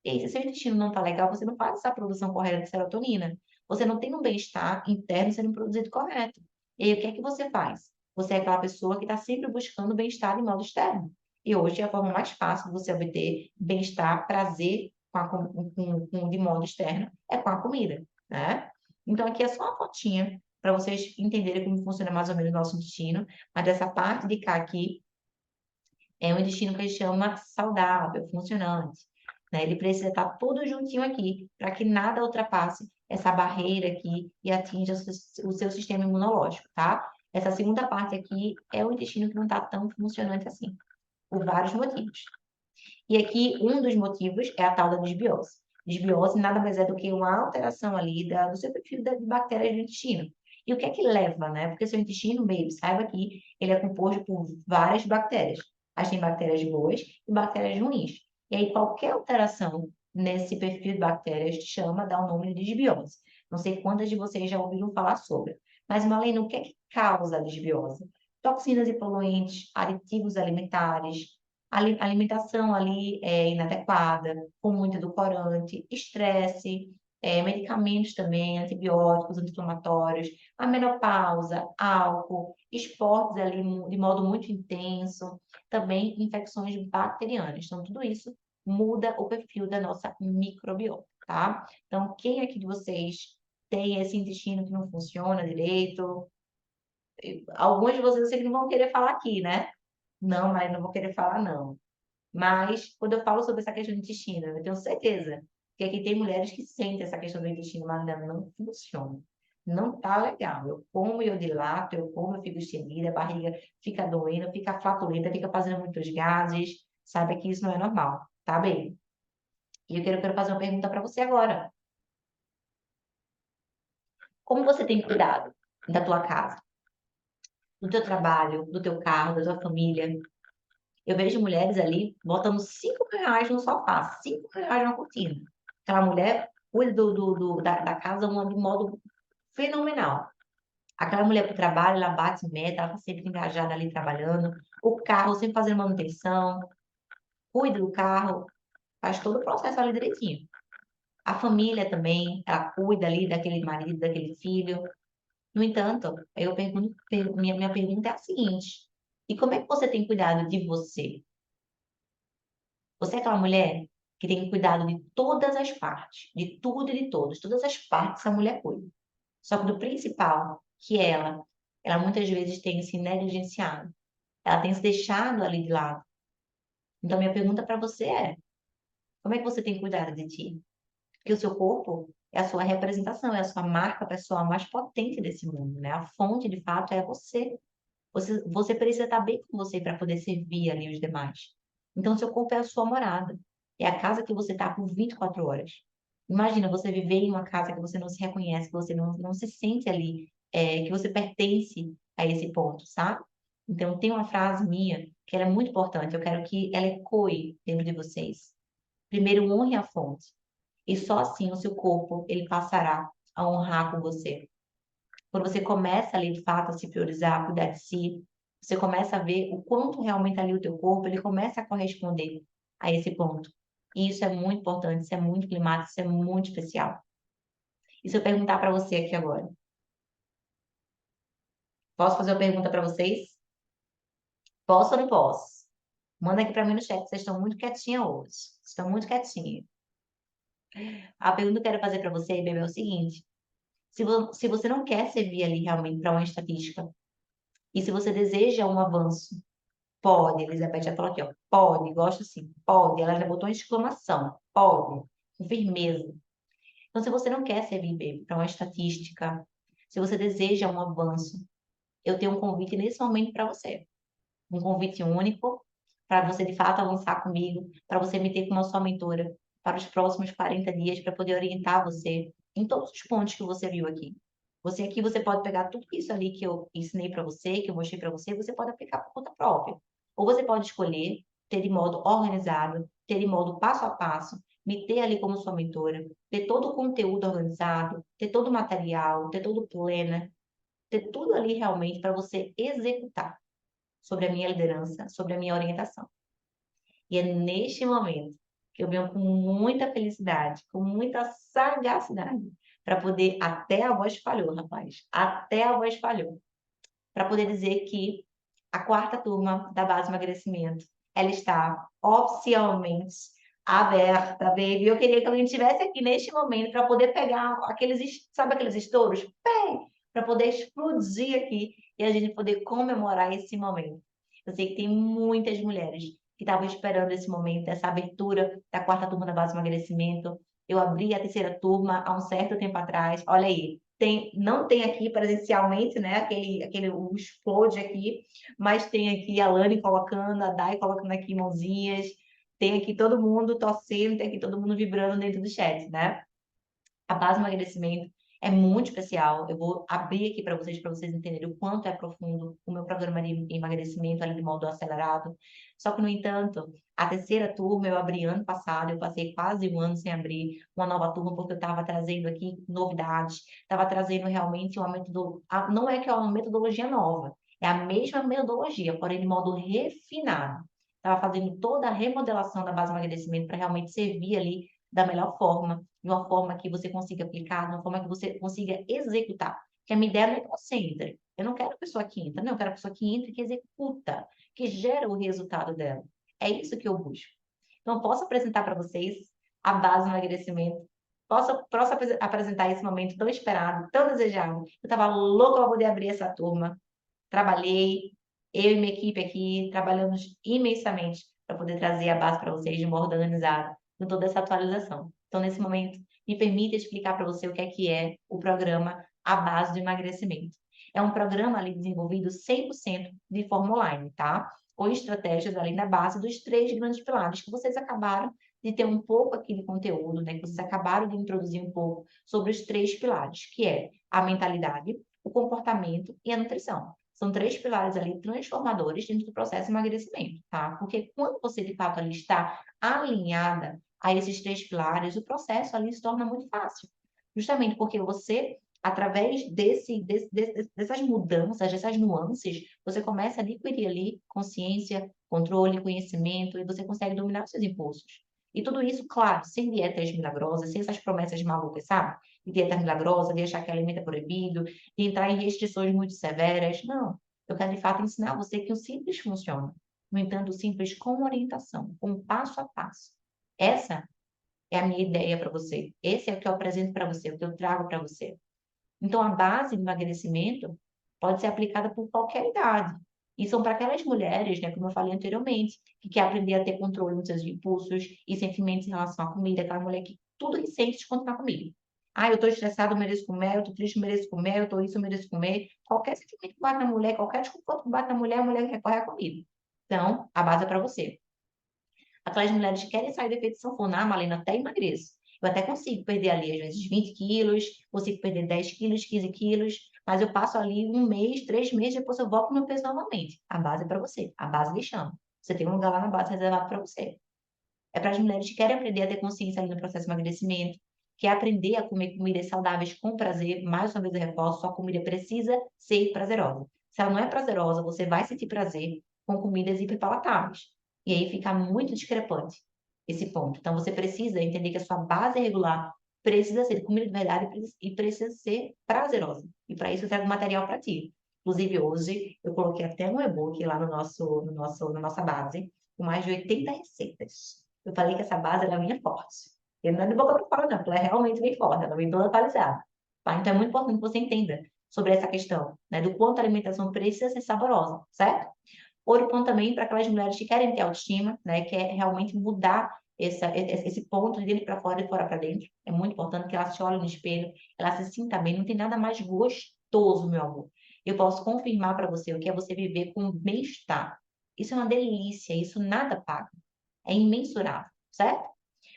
E aí, se seu intestino não está legal, você não faz essa produção correta de serotonina. Você não tem um bem-estar interno sendo produzido correto. E aí, o que é que você faz? Você é aquela pessoa que está sempre buscando bem-estar de modo externo. E hoje é a forma mais fácil de você obter bem-estar, prazer de modo externo é com a comida, né? Então, aqui é só uma fotinha para vocês entenderem como funciona mais ou menos o nosso intestino. Mas essa parte de cá aqui é um intestino que a gente chama saudável, funcionante. Né? Ele precisa estar tudo juntinho aqui, para que nada ultrapasse essa barreira aqui e atinja o seu sistema imunológico, tá? Essa segunda parte aqui é o intestino que não está tão funcionante assim, por vários motivos. E aqui, um dos motivos é a tal da disbiose. Disbiose nada mais é do que uma alteração ali do seu perfil de bactérias do intestino. E o que é que leva, né? Porque seu intestino, baby, saiba que ele é composto por várias bactérias. Mas tem bactérias boas e bactérias ruins. E aí, qualquer alteração nesse perfil de bactérias dá o nome de disbiose. Não sei quantas de vocês já ouviram falar sobre. Mas, Malena, o que é que causa a disbiose? Toxinas e poluentes, aditivos alimentares, alimentação ali inadequada, com muito edulcorante, estresse, medicamentos também, antibióticos, anti-inflamatórios, a menopausa, álcool, esportes ali de modo muito intenso, também infecções bacterianas. Então, tudo isso muda o perfil da nossa microbiota, tá? Então, quem aqui de vocês tem esse intestino que não funciona direito? Alguns de vocês eu sei que não vão querer falar aqui, né? Não, mas não vou querer falar, não. Mas, quando eu falo sobre essa questão do intestino, eu tenho certeza que aqui tem mulheres que sentem essa questão do intestino, mas ainda não funciona. Não tá legal. Eu como e eu dilato, eu como, eu fico estendida, a barriga fica doendo, fica flatulenta, fica fazendo muitos gases. Sabe que isso não é normal, tá bem? E eu quero fazer uma pergunta para você agora. Como você tem cuidado da tua casa, do teu trabalho, do teu carro, da tua família? Eu vejo mulheres ali botando R$ 5.000 no sofá, R$ 5.000 na cortina. Aquela mulher cuida da casa de modo fenomenal. Aquela mulher para o trabalho, ela bate meta, ela está sempre engajada ali trabalhando. O carro sempre fazendo manutenção. cuida do carro, faz todo o processo ali direitinho. A família também, ela cuida ali daquele marido, daquele filho. No entanto, eu pergunto, minha pergunta é a seguinte: e como é que você tem cuidado de você? Você é aquela mulher que tem cuidado de todas as partes, de tudo e de todos, todas as partes a mulher cuida. Só que do principal, que é ela muitas vezes tem se negligenciado, ela tem se deixado ali de lado. Então, minha pergunta para você é: como é que você tem cuidado de ti? Porque o seu corpo é a sua representação, é a sua marca pessoal mais potente desse mundo, né? A fonte, de fato, é você. Você precisa estar bem com você para poder servir ali os demais. Então, seu corpo é a sua morada. É a casa que você está por 24 horas. Imagina você viver em uma casa que você não se reconhece, que você não se sente ali, que você pertence a esse ponto, sabe? Então, tem uma frase minha que ela é muito importante. Eu quero que ela ecoe dentro de vocês. Primeiro, honre a fonte. E só assim o seu corpo, ele passará a honrar com você. Quando você começa ali, de fato, a se priorizar, a cuidar de si, você começa a ver o quanto realmente ali o teu corpo, ele começa a corresponder a esse ponto. E isso é muito importante, isso é muito climático, isso é muito especial. E se eu perguntar para você aqui agora, posso fazer uma pergunta para vocês? Posso ou não posso? Manda aqui para mim no chat, vocês estão muito quietinhos hoje. Vocês estão muito quietinhos. A pergunta que eu quero fazer para você, bebê, é o seguinte: se você não quer servir ali realmente para uma estatística, e se você deseja um avanço, pode, Elizabeth já falou aqui, ó. Pode, gosto sim, pode. Ela já botou uma exclamação. Pode, com firmeza. Então, se você não quer servir bem para uma estatística, se você deseja um avanço, eu tenho um convite nesse momento para você. Um convite único para você, de fato, avançar comigo, para você me ter como sua mentora para os próximos 40 dias, para poder orientar você em todos os pontos que você viu aqui. Você aqui, você pode pegar tudo isso ali que eu ensinei para você, que eu mostrei para você, você pode aplicar por conta própria. Ou você pode escolher ter de modo organizado, ter de modo passo a passo, me ter ali como sua mentora, ter todo o conteúdo organizado, ter todo o material, ter todo o planner, ter tudo ali realmente para você executar sobre a minha liderança, sobre a minha orientação. E é neste momento que eu venho com muita felicidade, com muita sagacidade, para poder. Até a voz falhou, rapaz. Até a voz falhou. Para poder dizer que a quarta turma da base de emagrecimento, ela está oficialmente aberta, baby. Eu queria que alguém estivesse aqui neste momento para poder pegar aqueles, sabe aqueles estouros? Para poder explodir aqui e a gente poder comemorar esse momento. Eu sei que tem muitas mulheres que estavam esperando esse momento, essa abertura da quarta turma da base de emagrecimento. Eu abri a terceira turma há um certo tempo atrás. Olha aí, não tem aqui presencialmente, né, o explode aqui, mas tem aqui a Lani colocando, a Dai colocando aqui mãozinhas, tem aqui todo mundo torcendo, tem aqui todo mundo vibrando dentro do chat, né? A base de emagrecimento é muito especial. Eu vou abrir aqui para vocês entenderem o quanto é profundo o meu programa de emagrecimento ali de modo acelerado. Só que, no entanto, a terceira turma eu abri ano passado, eu passei quase um ano sem abrir uma nova turma, porque eu estava trazendo aqui novidades, estava trazendo realmente uma metodologia. Não é que é uma metodologia nova, é a mesma metodologia, porém de modo refinado. Estava fazendo toda a remodelação da base de emagrecimento para realmente servir ali da melhor forma, de uma forma que você consiga aplicar, de uma forma que você consiga executar. Porque a minha ideia não é que você entre. Eu não quero a pessoa que entra, não, eu quero a pessoa que entra e que executa, que gera o resultado dela. É isso que eu busco. Então, posso apresentar para vocês a base do emagrecimento. Posso apresentar esse momento tão esperado, tão desejado. Eu estava louca para poder abrir essa turma. Trabalhei, eu e minha equipe aqui, trabalhamos imensamente para poder trazer a base para vocês de modo organizado, com toda essa atualização. Então, nesse momento, me permita explicar para você o que é o programa A Base do Emagrecimento. É um programa ali desenvolvido 100% de forma online, tá? Com estratégias ali na base dos três grandes pilares que vocês acabaram de ter um pouco aqui de conteúdo, né? Que vocês acabaram de introduzir um pouco sobre os três pilares, que é a mentalidade, o comportamento e a nutrição. São três pilares ali transformadores dentro do processo de emagrecimento, tá? Porque quando você, de fato, ali está alinhada a esses três pilares, o processo ali se torna muito fácil. Justamente porque você através dessas mudanças, dessas nuances, você começa a adquirir ali consciência, controle, conhecimento, e você consegue dominar os seus impulsos. E tudo isso, claro, sem dietas milagrosas, sem essas promessas malucas, sabe? De dieta milagrosa, de achar que alimento é proibido, de entrar em restrições muito severas. Não. Eu quero, de fato, ensinar você que o simples funciona. No entanto, o simples com orientação, com passo a passo. Essa é a minha ideia para você. Esse é o que eu apresento para você, o que eu trago para você. Então, a base do emagrecimento pode ser aplicada por qualquer idade. E são para aquelas mulheres, né, como eu falei anteriormente, que quer aprender a ter controle nos seus impulsos e sentimentos em relação à comida, aquela mulher que tudo que sente desconta na comida. Ah, eu estou estressado, eu mereço comer, eu estou triste, eu mereço comer, eu estou isso, eu mereço comer. Qualquer sentimento que bate na mulher, qualquer desconforto que bate na mulher, a mulher recorre à comida. Então, a base é para você. Aquelas mulheres que querem sair do efeito sanfona, ah, Malena, até emagreço. Eu até consigo perder ali, às vezes, 20 quilos, consigo perder 10 quilos, 15 quilos, mas eu passo ali um mês, 3 meses, depois eu volto para o meu peso novamente. A base é para você, a base lhe chama. Você tem um lugar lá na base reservado para você. É para as mulheres que querem aprender a ter consciência ali no processo de emagrecimento, que é aprender a comer comidas saudáveis com prazer. Mais uma vez eu reforço, sua comida precisa ser prazerosa. Se ela não é prazerosa, você vai sentir prazer com comidas hiperpalatáveis. E aí fica muito discrepante esse ponto. Então você precisa entender que a sua base regular precisa ser de comida de verdade e precisa ser prazerosa. E para isso eu trago material para ti. Inclusive hoje eu coloquei até um e-book lá na nossa base, com mais de 80 receitas. Eu falei que essa base era a minha forte. E não é de boca para fora, não, porque ela é realmente bem forte, ela vem toda atualizada. Tá? Então é muito importante que você entenda sobre essa questão, né? Do quanto a alimentação precisa ser saborosa, certo? Outro ponto também para aquelas mulheres que querem ter autoestima, né? Que é realmente mudar esse ponto de dentro para fora e de fora para dentro. É muito importante que ela se olhe no espelho, ela se sinta bem. Não tem nada mais gostoso, meu amor. Eu posso confirmar para você o que é você viver com bem-estar. Isso é uma delícia, isso nada paga. É imensurável, certo?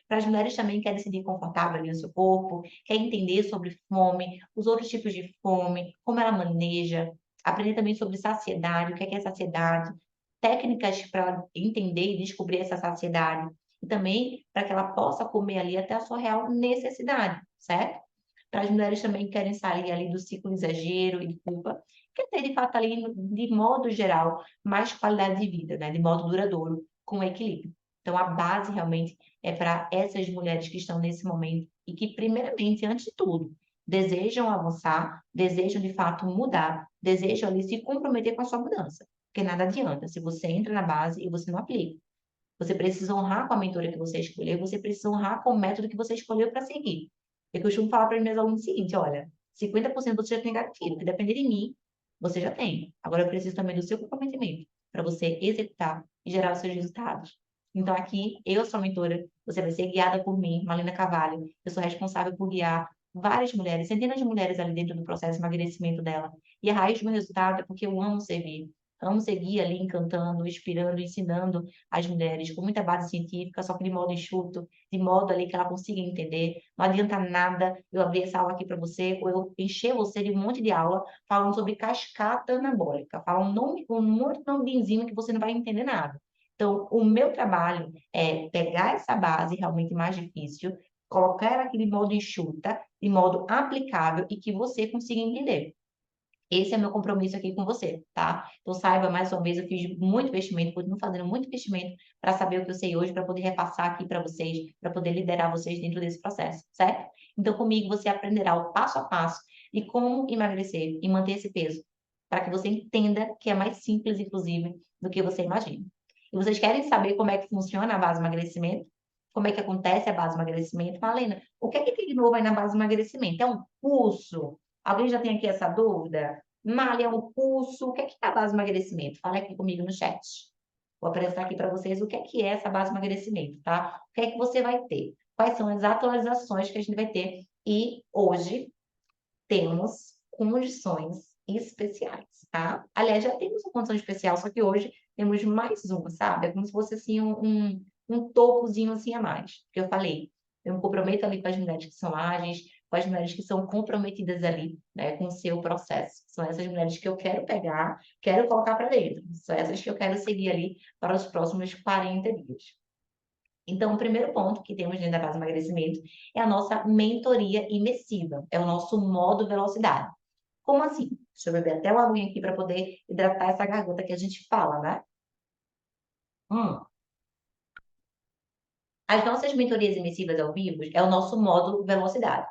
Para as mulheres também que querem se sentir confortável ali no seu corpo, quer entender sobre fome, os outros tipos de fome, como ela maneja, aprender também sobre saciedade, o que é saciedade, técnicas para ela entender e descobrir essa saciedade, e também para que ela possa comer ali até a sua real necessidade, certo? Para as mulheres também que querem sair ali do ciclo de exagero e de culpa, quer ter de fato ali, de modo geral, mais qualidade de vida, né? De modo duradouro, com equilíbrio. Então, a base realmente é para essas mulheres que estão nesse momento e que, primeiramente, antes de tudo, desejam avançar, desejam de fato mudar, desejam ali se comprometer com a sua mudança. Porque nada adianta se você entra na base e você não aplica. Você precisa honrar com a mentora que você escolheu, você precisa honrar com o método que você escolheu para seguir. Eu costumo falar para os meus alunos o seguinte: olha, 50% você já tem garantido, que depender de mim, você já tem. Agora eu preciso também do seu comprometimento para você executar e gerar os seus resultados. Então, aqui, eu sou a mentora, você vai ser guiada por mim, Malena Carvalho. Eu sou responsável por guiar várias mulheres, centenas de mulheres ali dentro do processo de emagrecimento dela. E a raiz do meu resultado é porque eu amo servir. Amo seguir ali encantando, inspirando, ensinando as mulheres com muita base científica, só que de modo enxuto, de modo ali que ela consiga entender. Não adianta nada eu abrir essa aula aqui para você, ou eu encher você de um monte de aula falando sobre cascata anabólica, falar um monte de nome de enzima que você não vai entender nada. Então, o meu trabalho é pegar essa base realmente mais difícil, colocar ela aqui de modo enxuta, de modo aplicável e que você consiga entender. Esse é meu compromisso aqui com você, tá? Então, saiba, mais uma vez, eu fiz muito investimento, continuo fazendo muito investimento para saber o que eu sei hoje, para poder repassar aqui para vocês, para poder liderar vocês dentro desse processo, certo? Então, comigo você aprenderá o passo a passo de como emagrecer e manter esse peso, para que você entenda que é mais simples, inclusive, do que você imagina. E vocês querem saber como é que funciona a base de emagrecimento? Como é que acontece a base de emagrecimento? Malena, o que é que tem de novo aí na base de emagrecimento? É um curso? Alguém já tem aqui essa dúvida? Malha é um curso? O que é a base de emagrecimento? Fala aqui comigo no chat. Vou apresentar aqui para vocês o que é essa base de emagrecimento, tá? O que é que você vai ter? Quais são as atualizações que a gente vai ter? E hoje temos condições especiais, tá? Aliás, já temos uma condição especial, só que hoje temos mais uma, sabe? É como se fosse assim um topozinho assim a mais. Que eu falei, eu me comprometo ali com as mulheres que são ágeis, com as mulheres que são comprometidas ali, né, com o seu processo. São essas mulheres que eu quero pegar, quero colocar para dentro. São essas que eu quero seguir ali para os próximos 40 dias. Então, o primeiro ponto que temos dentro da base de emagrecimento é a nossa mentoria imersiva, é o nosso modo velocidade. Como assim? Deixa eu beber até uma aguinha aqui para poder hidratar essa garganta que a gente fala, né? Hum. As nossas mentorias imersivas ao vivo é o nosso modo velocidade.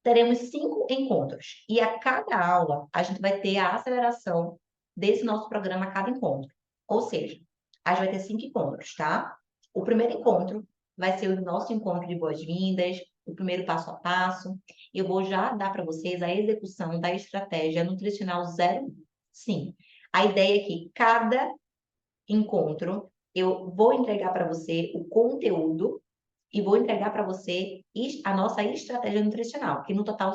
Teremos 5 encontros e a cada aula a gente vai ter a aceleração desse nosso programa a cada encontro. Ou seja, a gente vai ter 5 encontros, tá? O primeiro encontro vai ser o nosso encontro de boas-vindas, o primeiro passo a passo. Eu vou já dar para vocês a execução da estratégia nutricional 01. Sim, a ideia é que cada encontro eu vou entregar para você o conteúdo e vou entregar para você a nossa estratégia nutricional, que no total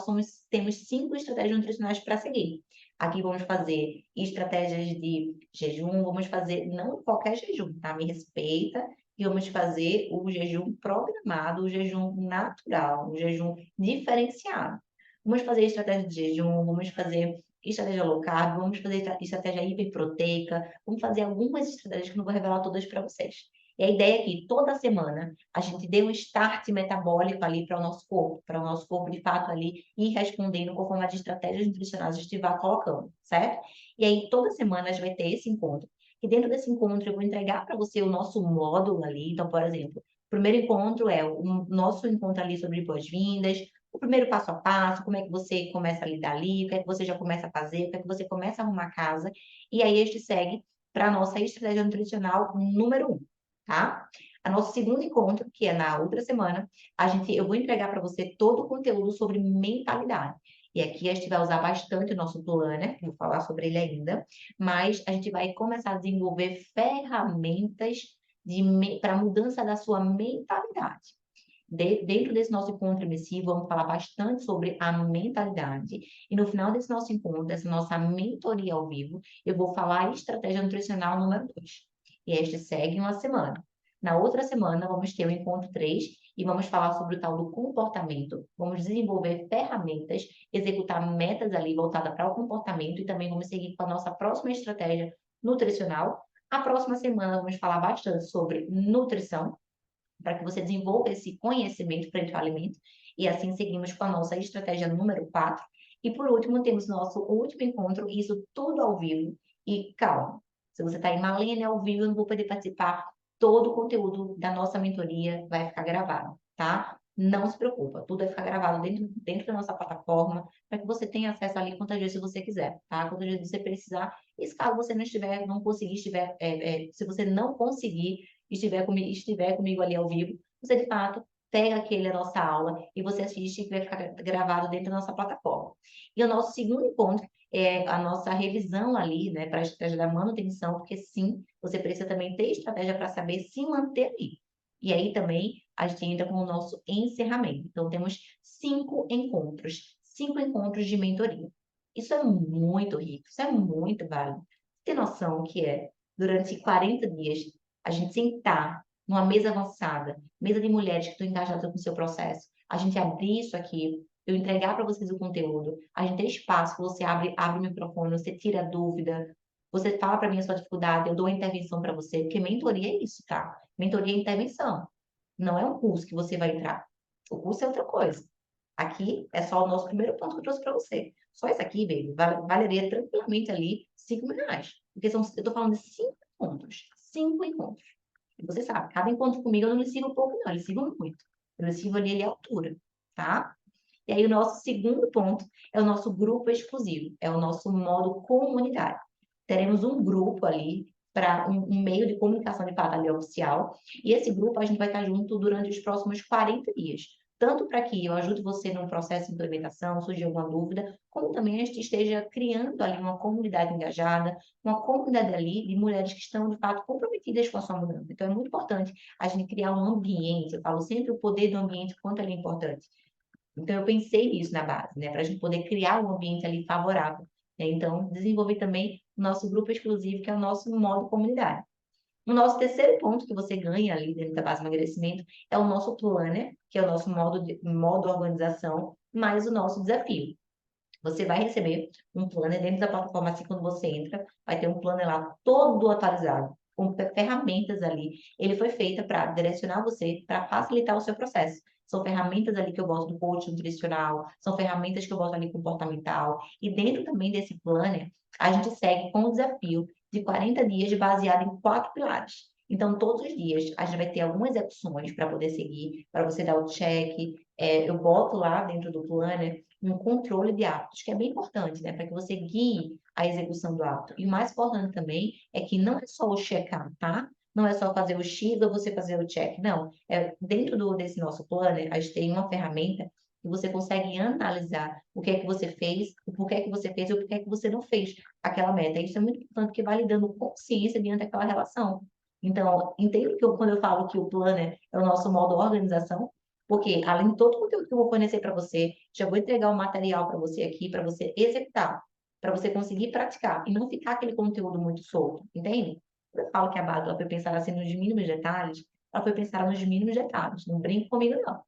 temos 5 estratégias nutricionais para seguir. Aqui vamos fazer estratégias de jejum, vamos fazer não qualquer jejum, tá? Me respeita. E vamos fazer o jejum programado, o jejum natural, o jejum diferenciado. Vamos fazer estratégia de jejum, vamos fazer estratégia low carb, vamos fazer estratégia hiperproteica, vamos fazer algumas estratégias que eu não vou revelar todas para vocês. E a ideia é que toda semana a gente dê um start metabólico ali para o nosso corpo de fato ali ir respondendo conforme as estratégias nutricionais a gente vai colocando, certo? E aí toda semana a gente vai ter esse encontro. E dentro desse encontro eu vou entregar para você o nosso módulo ali. Então, por exemplo, o primeiro encontro é o nosso encontro ali sobre boas-vindas, o primeiro passo a passo, como é que você começa a lidar ali, o que é que você já começa a fazer, o que é que você começa a arrumar a casa. E aí este segue para a nossa estratégia nutricional número 1, tá? A nosso segundo encontro, que é na outra semana, eu vou entregar para você todo o conteúdo sobre mentalidade. E aqui a gente vai usar bastante o nosso planner, vou falar sobre ele ainda, mas a gente vai começar a desenvolver ferramentas para mudança da sua mentalidade. Dentro desse nosso encontro imersivo, vamos falar bastante sobre a mentalidade. E no final desse nosso encontro, dessa nossa mentoria ao vivo, eu vou falar a estratégia nutricional número 2. E este segue uma semana. Na outra semana, vamos ter o encontro 3 e vamos falar sobre o tal do comportamento. Vamos desenvolver ferramentas, executar metas ali voltadas para o comportamento e também vamos seguir com a nossa próxima estratégia nutricional. A próxima semana, vamos falar bastante sobre nutrição para que você desenvolva esse conhecimento frente ao alimento. E assim seguimos com a nossa estratégia número 4. E por último, temos nosso último encontro, isso tudo ao vivo. E calma, se você está em Malene ao vivo, eu não vou poder participar. Todo o conteúdo da nossa mentoria vai ficar gravado, tá? Não se preocupa, tudo vai ficar gravado dentro da nossa plataforma, para que você tenha acesso ali quantas vezes você quiser, tá? Quantas vezes você precisar. E se caso você não estiver, não conseguir, se você não conseguir estiver comigo ali ao vivo, você de fato pega aquele a nossa aula e você assiste que vai ficar gravado dentro da nossa plataforma. E o nosso segundo encontro é a nossa revisão ali, né, para a estratégia da manutenção, porque sim, você precisa também ter estratégia para saber se manter ali. E aí também a gente entra com o nosso encerramento. Então, temos 5 encontros de mentoria. Isso é muito rico, isso é muito válido. Tem noção que é, durante 40 dias, a gente sentar numa mesa avançada, mesa de mulheres que estão engajadas com o seu processo, a gente abrir isso aqui, eu entregar para vocês o conteúdo, a gente ter espaço, você abre o microfone, você tira a dúvida, você fala para mim a sua dificuldade, eu dou a intervenção para você, porque mentoria é isso, tá? Mentoria é intervenção. Não é um curso que você vai entrar. O curso é outra coisa. Aqui é só o nosso primeiro ponto que eu trouxe para você. Só isso aqui, baby, valeria tranquilamente ali R$ 5.000. Porque eu estou falando de 5 encontros. 5 encontros. E você sabe, cada encontro comigo eu não lhe sigo pouco, não. Eu lhe sigo muito. Eu lhe sigo ali a altura, tá? E aí o nosso segundo ponto é o nosso grupo exclusivo. É o nosso modo comunidade. Teremos um grupo ali para um meio de comunicação de fato ali oficial. E esse grupo a gente vai estar junto durante os próximos 40 dias. Tanto para que eu ajude você no processo de implementação, surgir alguma dúvida, como também a gente esteja criando ali uma comunidade engajada, uma comunidade ali de mulheres que estão, de fato, comprometidas com a sua mudança. Então, é muito importante a gente criar um ambiente, eu falo sempre o poder do ambiente, quanto ele é importante. Então, eu pensei nisso na base, né, para a gente poder criar um ambiente ali favorável, né? Então, desenvolver também o nosso grupo exclusivo, que é o nosso modo comunidade. O nosso terceiro ponto que você ganha ali dentro da base de emagrecimento é o nosso planner, que é o nosso modo organização, mais o nosso desafio. Você vai receber um planner dentro da plataforma, assim, quando você entra, vai ter um planner lá todo atualizado, com ferramentas ali. Ele foi feito para direcionar você, para facilitar o seu processo. São ferramentas ali que eu boto do coach nutricional, são ferramentas que eu boto ali comportamental. E dentro também desse planner, a gente segue com o desafio de 40 dias baseado em 4 pilares. Então, todos os dias, a gente vai ter algumas opções para poder seguir, para você dar o check. Eu boto lá dentro do planner um controle de hábitos, que é bem importante, né? Para que você guie a execução do hábito. E o mais importante também é que não é só o checar, tá? Não é só fazer o X ou você fazer o check. Não. Dentro desse nosso planner, a gente tem uma ferramenta que você consegue analisar o que é que você fez, o porquê que você fez e o porquê que você não fez aquela meta. Isso é muito importante, porque vai lhe dando consciência diante daquela relação. Então, entende que quando eu falo que o planner é o nosso modo de organização? Porque, além de todo o conteúdo que eu vou fornecer para você, já vou entregar o material para você aqui, para você executar, para você conseguir praticar e não ficar aquele conteúdo muito solto, entende? Quando eu falo que a base ela foi pensada assim nos mínimos detalhes, ela foi pensada nos mínimos detalhes, não brinque comigo, não.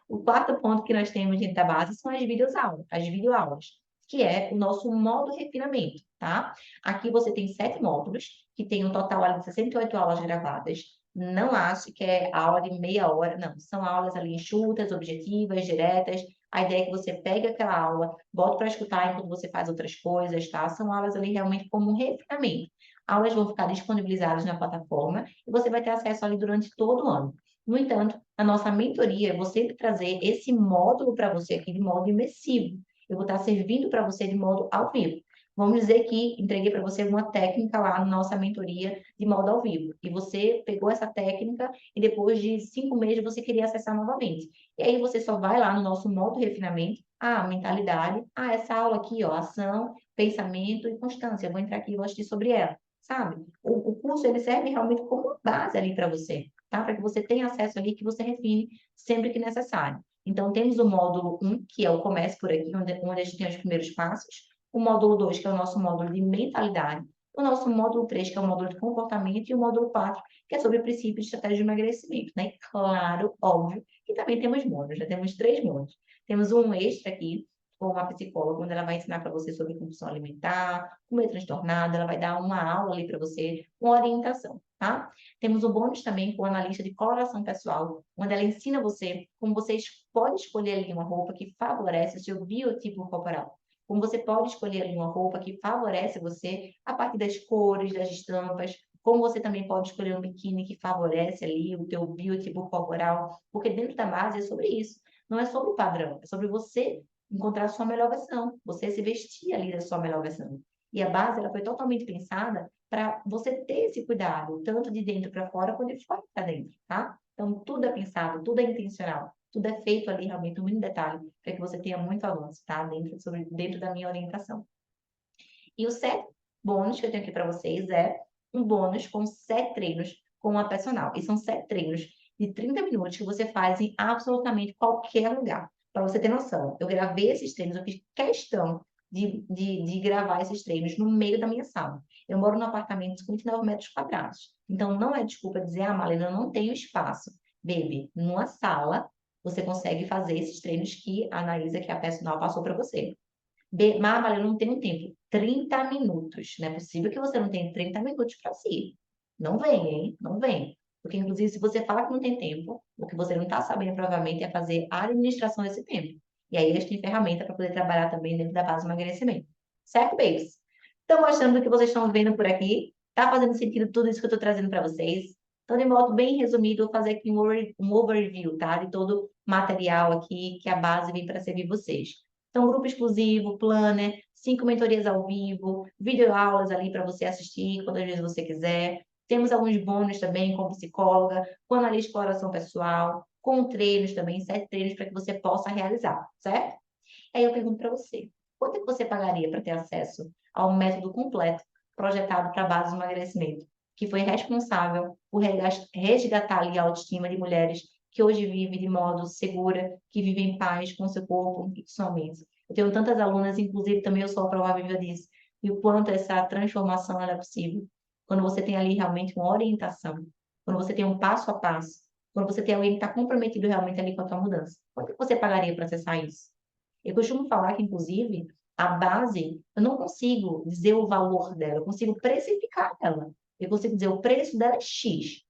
O quarto ponto que nós temos dentro da base são as videoaulas, que é o nosso modo refinamento, tá? Aqui você tem 7 módulos, que tem um total ali de 68 aulas gravadas. Não acho que é aula de meia hora, não. São aulas ali enxutas, objetivas, diretas. A ideia é que você pegue aquela aula, bote para escutar enquanto você faz outras coisas, tá? São aulas ali realmente como um refinamento. Aulas vão ficar disponibilizadas na plataforma e você vai ter acesso ali durante todo o ano. No entanto, a nossa mentoria, eu vou sempre trazer esse módulo para você aqui de modo imersivo. Eu vou estar servindo para você de modo ao vivo. Vamos dizer que entreguei para você uma técnica lá na nossa mentoria de modo ao vivo. E você pegou essa técnica e depois de 5 meses você queria acessar novamente. E aí você só vai lá no nosso modo refinamento. Mentalidade. Essa aula aqui, ó, ação, pensamento e constância. Eu vou entrar aqui e vou assistir sobre ela, sabe? O curso, ele serve realmente como base ali para você, tá? Para que você tenha acesso ali, que você refine sempre que necessário. Então, temos o módulo 1, que é o Comece por aqui, onde a gente tem os primeiros passos. O módulo 2, que é o nosso módulo de mentalidade. O nosso módulo 3, que é o módulo de comportamento. E o módulo 4, que é sobre princípios de estratégia de emagrecimento, né? Claro, óbvio, que também temos módulos, já temos 3 módulos. Temos um extra aqui, com uma psicóloga, onde ela vai ensinar para você sobre compulsão alimentar, comer transtornado, ela vai dar uma aula ali para você, com orientação, tá? Temos o bônus também com o analista de coloração pessoal, onde ela ensina você como você pode escolher ali uma roupa que favorece o seu biotipo corporal. Como você pode escolher ali uma roupa que favorece você a partir das cores, das estampas, como você também pode escolher um biquíni que favorece ali o teu biotipo corporal, porque dentro da base é sobre isso. Não é sobre o padrão, é sobre você encontrar a sua melhor versão, você se vestir ali da sua melhor versão. E a base ela foi totalmente pensada para você ter esse cuidado, tanto de dentro para fora, quanto de fora para dentro, tá? Então, tudo é pensado, tudo é intencional, tudo é feito ali realmente no mínimo detalhe, para que você tenha muito avanço, tá? Dentro da minha orientação. E o sétimo bônus que eu tenho aqui para vocês é um bônus com 7 treinos com uma personal. E são 7 treinos de 30 minutos que você faz em absolutamente qualquer lugar. Para você ter noção, eu gravei esses treinos, eu fiz questão de gravar esses treinos no meio da minha sala. Eu moro num apartamento de 59 metros quadrados. Então, não é desculpa dizer, Marlene, eu não tenho espaço. Baby, numa sala, você consegue fazer esses treinos que a Anaísa, que é a personal, passou para você. Mara, eu não tenho tempo. 30 minutos. Não é possível que você não tenha 30 minutos para si. Não vem, hein? Não vem. Porque, inclusive, se você fala que não tem tempo, o que você não está sabendo, provavelmente, é fazer a administração desse tempo. E aí, eles têm ferramenta para poder trabalhar também dentro da base do emagrecimento. Certo, babies? Estão gostando do que vocês estão vendo por aqui? Tá fazendo sentido tudo isso que eu estou trazendo para vocês? Então, de modo bem resumido, vou fazer aqui um overview, tá? De todo o material aqui que a base vem para servir vocês. Então, grupo exclusivo, planner, 5 mentorias ao vivo, videoaulas ali para você assistir quantas vezes você quiser. Temos alguns bônus também com psicóloga, com analista de exploração pessoal, com treinos também, 7 treinos para que você possa realizar, certo? Aí eu pergunto para você, quanto é que você pagaria para ter acesso ao método completo projetado para a base do emagrecimento, que foi responsável por resgatar ali a autoestima de mulheres que hoje vivem de modo segura, que vivem em paz com seu corpo e com sua mente. Eu tenho tantas alunas, inclusive também eu sou a prova viva disso, e o quanto essa transformação ela é possível. Quando você tem ali realmente uma orientação, quando você tem um passo a passo, quando você tem alguém que está comprometido realmente ali com a tua mudança. Quanto que você pagaria para acessar isso? Eu costumo falar que, inclusive, a base, eu não consigo dizer o valor dela, eu consigo precificar ela. Eu consigo dizer, o preço dela é X.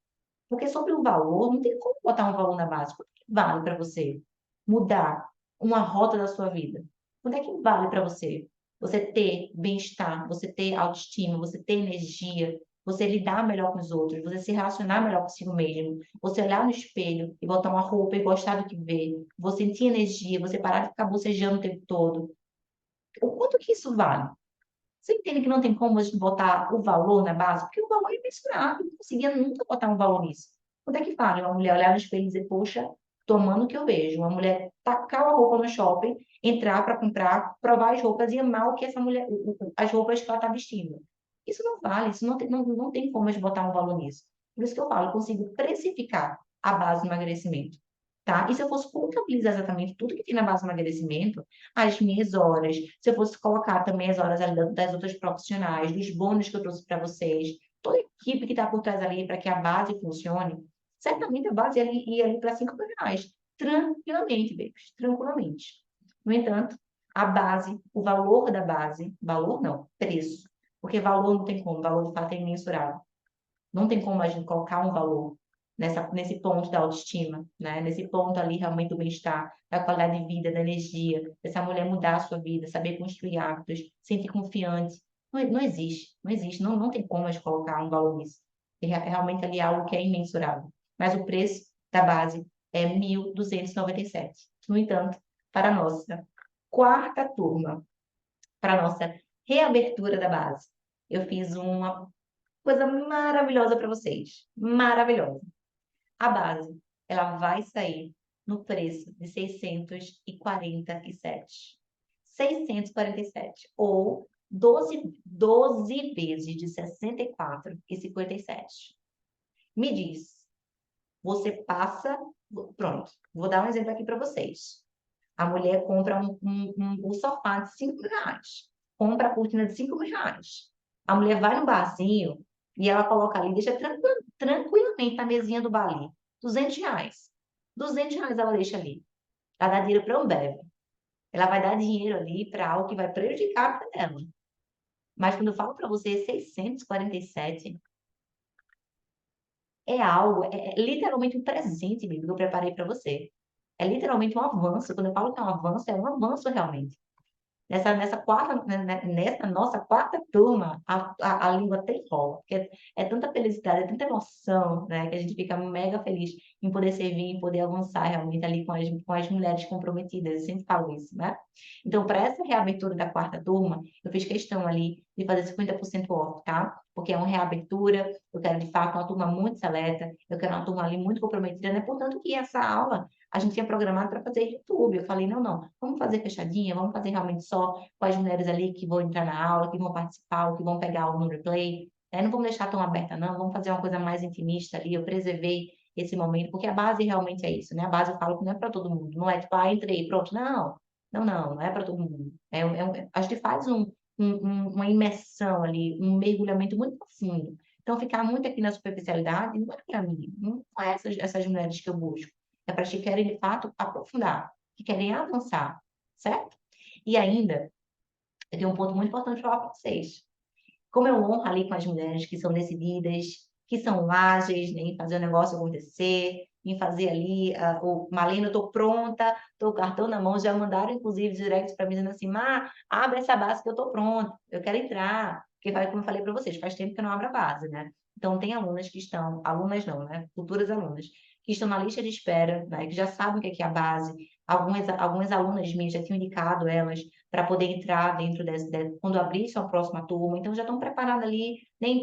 Porque sobre o valor, não tem como botar um valor na base. Quanto é que vale para você mudar uma rota da sua vida? Quanto é que vale para você? Você ter bem-estar, você ter autoestima, você ter energia, você lidar melhor com os outros, você se relacionar melhor consigo mesmo, você olhar no espelho e botar uma roupa e gostar do que vê, você sentir energia, você parar de ficar bocejando o tempo todo. O quanto que isso vale? Você entende que não tem como a gente botar o valor na base? Porque o valor é mensurável, não conseguia nunca botar um valor nisso. Quando é que vale uma mulher olhar no espelho e dizer, poxa, tô amando o que eu vejo? Uma mulher tacar a roupa no shopping, entrar para comprar, provar as roupas e amar o que essa mulher, as roupas que ela está vestindo. Isso não vale, isso não tem como a gente botar um valor nisso. Por isso que eu falo, eu consigo precificar a base do emagrecimento. Tá? E se eu fosse contabilizar exatamente tudo que tem na base do emagrecimento, as minhas horas, se eu fosse colocar também as horas ali das outras profissionais, dos bônus que eu trouxe para vocês, toda a equipe que está por trás ali para que a base funcione, certamente a base ia ali para R$ 5.000, tranquilamente, babies, tranquilamente. No entanto, a base, o valor da base, valor não, preço, porque valor não tem como, valor de fato é imensurável. Não tem como a gente colocar um valor nesse ponto da autoestima, né? Nesse ponto ali realmente do bem-estar, da qualidade de vida, da energia, dessa mulher mudar a sua vida, saber construir hábitos, sentir confiante. Não existe, não existe, não tem como a gente colocar um valor nisso. É realmente ali algo que é imensurável. Mas o preço da base é 1.297. No entanto, para a nossa quarta turma, para a nossa reabertura da base, eu fiz uma coisa maravilhosa para vocês. Maravilhosa. A base, ela vai sair no preço de 647. 647. Ou 12 vezes de 64,57. Me diz, você passa. Pronto, vou dar um exemplo aqui para vocês. A mulher compra um sofá de R$ 5.000. Compra a cortina de R$ 5.000. A mulher vai no barzinho e ela coloca ali, deixa tranquilamente na mesinha do bar ali. R$ 200. R$ 200 ela deixa ali. Ela dá dinheiro para a Ambev. Ela vai dar dinheiro ali para algo que vai prejudicar a vida dela. Mas quando eu falo para você 647, é algo, é literalmente um presente mesmo que eu preparei para você. É literalmente um avanço. Quando eu falo que é um avanço realmente. Nessa nossa quarta turma, a língua até enrola, porque é tanta felicidade, é tanta emoção, né, que a gente fica mega feliz em poder servir, em poder avançar realmente ali com as mulheres comprometidas, eu sempre falo isso, né? Então, para essa reabertura da quarta turma, eu fiz questão ali de fazer 50% off, tá? Porque é uma reabertura, eu quero de fato uma turma muito seleta, eu quero uma turma ali muito comprometida, né? Portanto, que essa aula a gente tinha programado para fazer YouTube. Eu falei, não, não, vamos fazer fechadinha, vamos fazer realmente só com as mulheres ali que vão entrar na aula, que vão participar, ou que vão pegar o no replay. Não vamos deixar tão aberta, não, vamos fazer uma coisa mais intimista ali. Eu preservei esse momento, porque a base realmente é isso, né? A base eu falo que não é para todo mundo, não é tipo, entrei, pronto. Não é para todo mundo. A gente faz uma imersão ali, um mergulhamento muito profundo. Então, ficar muito aqui na superficialidade não é para mim, não é essas mulheres que eu busco. É para as que querem, de fato, aprofundar, que querem avançar, certo? E ainda, eu tenho um ponto muito importante para falar para vocês. Como eu honro ali com as mulheres que são decididas, que são ágeis, né, em fazer o negócio acontecer, em fazer ali, o Malena, eu estou pronta, estou com o cartão na mão, já mandaram, inclusive, direct para mim, dizendo assim, abre essa base que eu estou pronta, eu quero entrar. Porque, como eu falei para vocês, faz tempo que eu não abro a base, né? Então, tem alunas que estão, alunas não, né? Futuras alunas, que estão na lista de espera, né? Que já sabem o que é a base. Algumas alunas minhas já tinham indicado elas para poder entrar dentro quando abrir sua próxima turma. Então, já estão preparadas ali, nem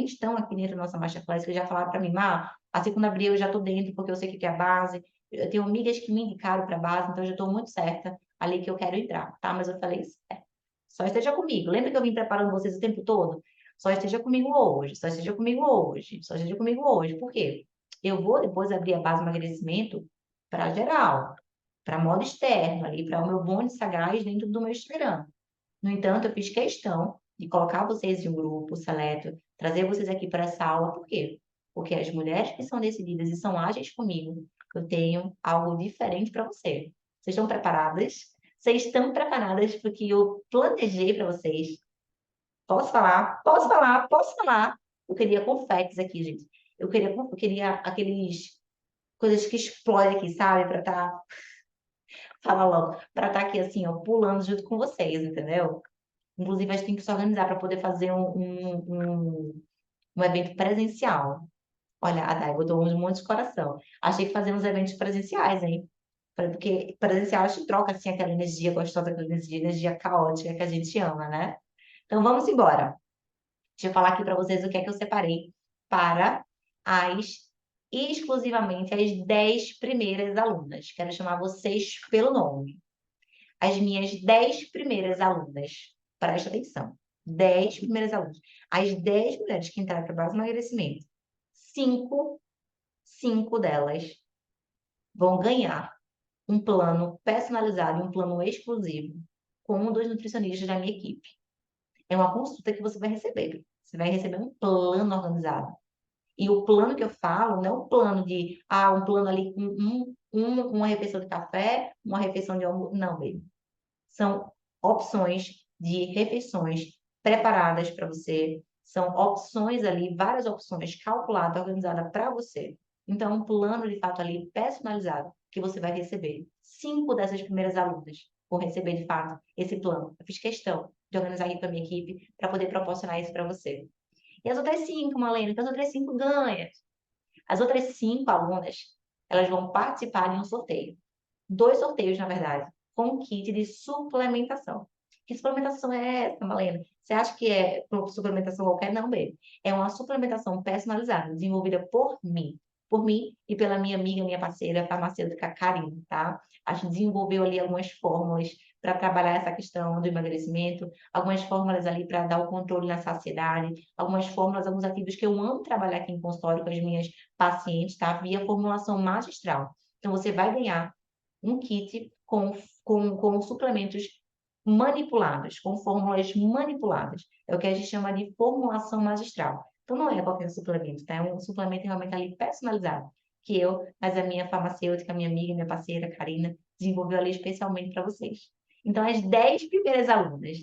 estão aqui dentro da nossa Masterclass, que já falaram para mim, assim quando abrir eu já estou dentro, porque eu sei o que é a base. Eu tenho amigas que me indicaram para a base, então eu já estou muito certa ali que eu quero entrar, tá? Mas eu falei, só esteja comigo. Lembra que eu vim preparando vocês o tempo todo? Só esteja comigo hoje, só esteja comigo hoje, só esteja comigo hoje. Por quê? Eu vou depois abrir a base de emagrecimento para geral, para modo externo, ali, para o meu bônus sagaz dentro do meu Instagram. No entanto, eu fiz questão de colocar vocês em um grupo seleto, trazer vocês aqui para essa aula, por quê? Porque as mulheres que são decididas e são ágeis comigo, eu tenho algo diferente para você. Vocês estão preparadas? Vocês estão preparadas porque eu planejei para vocês? Posso falar? Posso falar? Posso falar? Eu queria confetes aqui, gente. Eu queria aqueles coisas que explodem aqui, sabe? Pra tá, fala logo, pra tá aqui assim, ó, pulando junto com vocês, entendeu? Inclusive, a gente tem que se organizar para poder fazer um evento presencial. Olha, a Dai botou um monte de coração. Achei que fazer uns eventos presenciais, hein? Porque presencial a gente troca assim aquela energia gostosa, aquela energia caótica que a gente ama, né? Então vamos embora. Deixa eu falar aqui para vocês o que é que eu separei para as exclusivamente as 10 primeiras alunas. Quero chamar vocês pelo nome. As minhas 10 primeiras alunas. Presta atenção. 10 primeiras alunas. As 10 mulheres que entraram para a base de emagrecimento. Cinco delas vão ganhar um plano personalizado e um plano exclusivo com um dos nutricionistas da minha equipe. É uma consulta que você vai receber. Você vai receber um plano organizado. E o plano que eu falo não é um plano de, um plano ali com uma refeição de café, uma refeição de almoço. Não, baby. São opções de refeições preparadas para você. São opções ali, várias opções calculadas, organizadas para você. Então, um plano de fato ali personalizado que você vai receber. 5 dessas primeiras alunas vão receber de fato esse plano. Eu fiz questão de organizar aqui com a minha equipe para poder proporcionar isso para você. E as outras 5, Malena, que as outras 5 ganham. As outras 5 alunas, elas vão participar de um sorteio. 2 sorteios, na verdade, com um kit de suplementação. Que suplementação é essa, Malena? Você acha que é suplementação qualquer? Não, baby. É uma suplementação personalizada, desenvolvida por mim e pela minha amiga, minha parceira, farmacêutica Karine, tá? A gente desenvolveu ali algumas fórmulas para trabalhar essa questão do emagrecimento, algumas fórmulas ali para dar o controle na saciedade, algumas fórmulas, alguns ativos que eu amo trabalhar aqui em consultório com as minhas pacientes, tá? Via formulação magistral. Então, você vai ganhar um kit com suplementos manipulados, com fórmulas manipuladas. É o que a gente chama de formulação magistral. Então, não é qualquer suplemento, tá? É um suplemento realmente ali personalizado, que eu, mas a minha farmacêutica, minha amiga, minha parceira, Karina, desenvolveu ali especialmente para vocês. Então, as 10 primeiras alunas,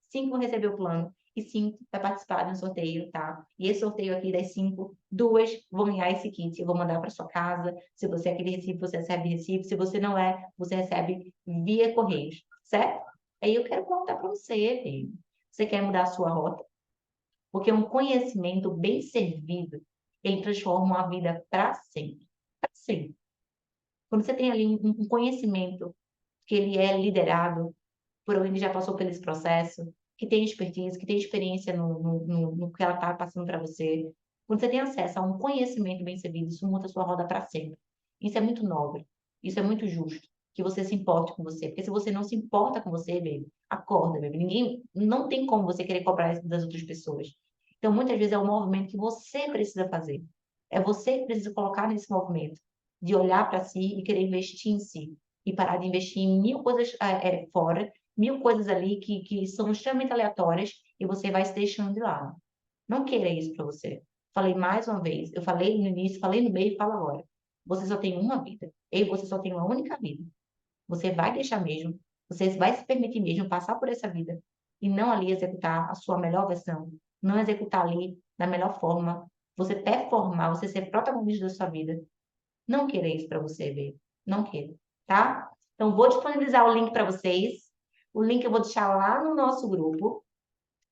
5 vão receber o plano e 5 vai participar de um sorteio, tá? E esse sorteio aqui das 5, 2 vão ganhar esse kit. Eu vou mandar para sua casa. Se você é aquele Recife, você recebe Recife. Se você não é, você recebe via Correios, certo? Aí eu quero perguntar para você, filho. Você quer mudar a sua rota? Porque um conhecimento bem servido, ele transforma uma vida para sempre. Para sempre. Quando você tem ali um conhecimento que ele é liderado por alguém que já passou por esse processo, que tem expertise, que tem experiência no que ela está passando para você. Quando você tem acesso a um conhecimento bem servido, isso muda a sua roda para sempre. Isso é muito nobre, isso é muito justo, que você se importe com você. Porque se você não se importa com você, baby, acorda, baby. Ninguém, não tem como você querer cobrar isso das outras pessoas. Então, muitas vezes é um movimento que você precisa fazer. É você que precisa colocar nesse movimento, de olhar para si e querer investir em si. E parar de investir em mil coisas fora, mil coisas ali que são extremamente aleatórias e você vai se deixando de lado. Não queira isso para você. Falei mais uma vez, eu falei no início, falei no meio e falo agora. Você só tem uma vida. Eu e você só tem uma única vida. Você vai deixar mesmo, você vai se permitir mesmo passar por essa vida e não ali executar a sua melhor versão, não executar ali da melhor forma, você performar, você ser protagonista da sua vida. Não queira isso para você, ver. Não queira, tá? Então, vou disponibilizar o link para vocês. O link eu vou deixar lá no nosso grupo.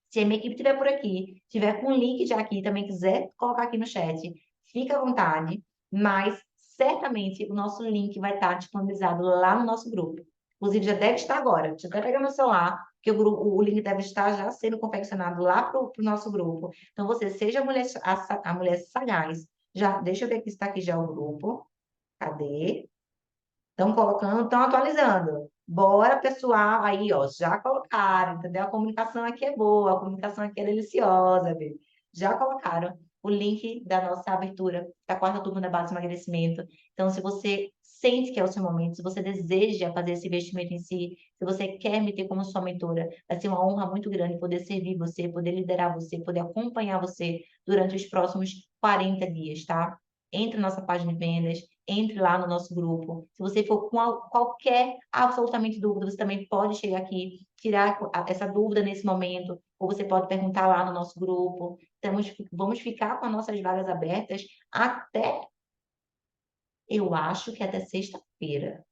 Se a minha equipe estiver por aqui, tiver com o link já aqui, também quiser colocar aqui no chat, fica à vontade, mas certamente o nosso link vai estar disponibilizado lá no nosso grupo. Inclusive, já deve estar agora. Deixa eu até pegar meu celular, que o link deve estar já sendo confeccionado lá para o nosso grupo. Então, você seja a mulher sagaz. Já, deixa eu ver aqui se está aqui já o grupo. Cadê? Estão colocando, estão atualizando. Bora, pessoal. Aí, ó, já colocaram, entendeu? A comunicação aqui é boa, a comunicação aqui é deliciosa, viu? Já colocaram o link da nossa abertura da 4ª turma da base de emagrecimento. Então, se você sente que é o seu momento, se você deseja fazer esse investimento em si, se você quer me ter como sua mentora, vai ser uma honra muito grande poder servir você, poder liderar você, poder acompanhar você durante os próximos 40 dias, tá? Entre na nossa página de vendas, entre lá no nosso grupo. Se você for com qualquer absolutamente dúvida, você também pode chegar aqui, tirar essa dúvida nesse momento, ou você pode perguntar lá no nosso grupo. vamos ficar com as nossas vagas abertas até, eu acho que até sexta-feira.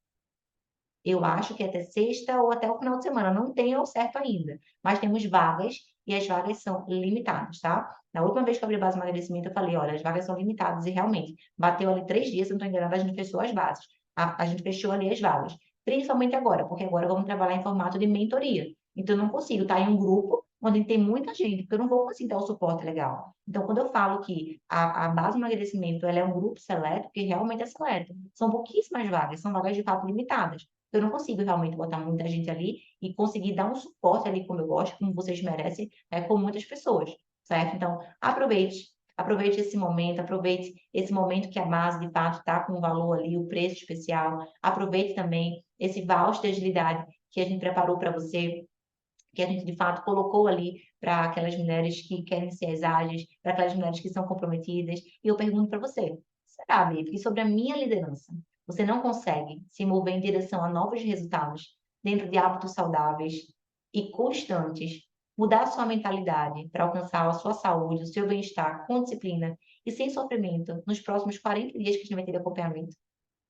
Eu acho que até sexta ou até o final de semana, não tem ao certo ainda. Mas temos vagas e as vagas são limitadas, tá? Na última vez que eu abri base de emagrecimento, eu falei, olha, as vagas são limitadas e realmente, bateu ali 3 dias, se eu não estou enganada, a gente fechou as bases. A gente fechou ali as vagas. Principalmente agora, porque agora vamos trabalhar em formato de mentoria. Então, eu não consigo estar em um grupo onde tem muita gente, porque eu não vou conseguir dar o suporte legal. Então, quando eu falo que a base de emagrecimento ela é um grupo seleto, porque realmente é seleto. São pouquíssimas vagas, são vagas de fato limitadas. Eu não consigo realmente botar muita gente ali e conseguir dar um suporte ali como eu gosto, como vocês merecem, com muitas pessoas, certo? Então, aproveite esse momento, aproveite esse momento que a base de fato está com o valor ali, o preço especial, aproveite também esse voucher de agilidade que a gente preparou para você, que a gente de fato colocou ali para aquelas mulheres que querem ser as ágeis, para aquelas mulheres que são comprometidas. E eu pergunto para você, será, Baby, que sobre a minha liderança, você não consegue se mover em direção a novos resultados dentro de hábitos saudáveis e constantes, mudar a sua mentalidade para alcançar a sua saúde, o seu bem-estar com disciplina e sem sofrimento nos próximos 40 dias que a gente vai ter de acompanhamento?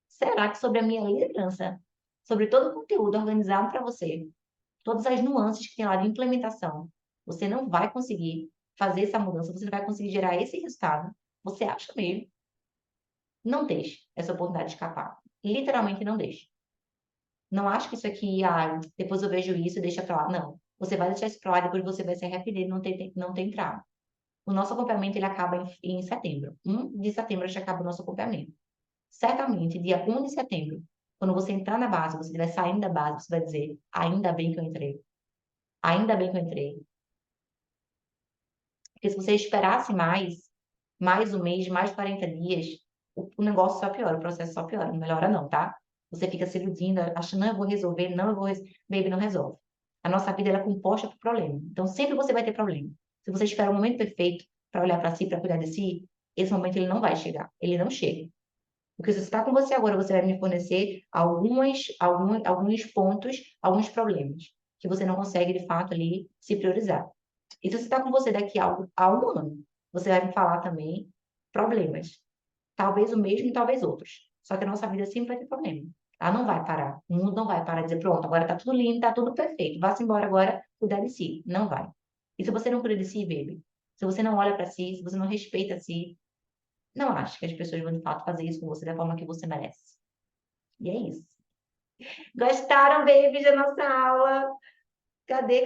Será que sobre a minha liderança, sobre todo o conteúdo organizado para você, todas as nuances que tem lá de implementação, você não vai conseguir fazer essa mudança, você não vai conseguir gerar esse resultado? Você acha mesmo? Não deixe essa oportunidade escapar. Literalmente não deixe. Não acho que isso aqui, depois eu vejo isso e deixa pra lá. Não. Você vai deixar isso pra lá, depois você vai se arrepender de não ter entrado. O nosso acompanhamento, ele acaba em setembro. 1 de setembro já acaba o nosso acompanhamento. Certamente, dia 1 de setembro, quando você entrar na base, você estiver saindo da base, você vai dizer, ainda bem que eu entrei. Ainda bem que eu entrei. Porque se você esperasse mais um mês, mais 40 dias, o negócio só piora, o processo só piora, não melhora não, tá? Você fica se iludindo, achando, não, eu vou resolver, não, eu vou resolver. Baby, não resolve. A nossa vida, ela é composta por problema. Então, sempre você vai ter problema. Se você espera o momento perfeito para olhar para si, para cuidar de si, esse momento ele não vai chegar. Ele não chega. Porque se você está com você agora, você vai me fornecer alguns pontos, alguns problemas que você não consegue, de fato, ali se priorizar. E se você está com você daqui a um ano, você vai me falar também problemas. Talvez o mesmo, talvez outros. Só que a nossa vida sempre vai ter problema. Ela não vai parar. O mundo não vai parar de dizer, pronto, agora está tudo lindo, está tudo perfeito. Vá-se embora agora, cuidar de si. Não vai. E se você não cuida de si, baby? Se você não olha para si, se você não respeita si, não acho que as pessoas vão de fato fazer isso com você da forma que você merece. E é isso. Gostaram, baby, da nossa aula? Cadê?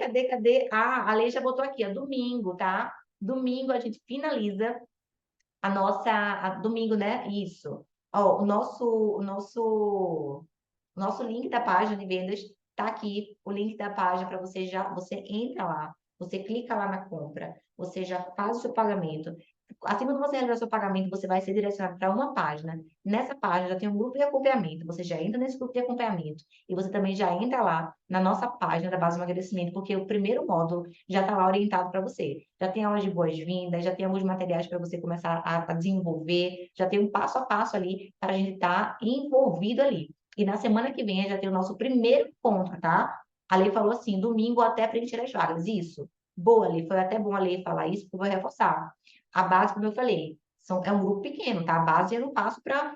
Ah, a Lei já botou aqui, ó, domingo, tá? Domingo a gente finaliza domingo, né? Isso. Ó, o nosso link da página de vendas tá aqui, o link da página para você entra lá, você clica lá na compra, você já faz o seu pagamento. Assim, quando você realizar o seu pagamento, você vai ser direcionado para uma página. Nessa página já tem um grupo de acompanhamento. Você já entra nesse grupo de acompanhamento e você também já entra lá na nossa página da base de emagrecimento, porque o primeiro módulo já está lá orientado para você. Já tem aulas de boas-vindas, já tem alguns materiais para você começar a desenvolver, já tem um passo a passo ali para a gente estar envolvido ali. E na semana que vem já tem o nosso primeiro encontro, tá? A Lei falou assim, domingo até preencher as vagas. Isso. Boa, Lei. Foi até bom a Lei falar isso, porque eu vou reforçar. A base, como eu falei, é um grupo pequeno, tá? A base eu não passo para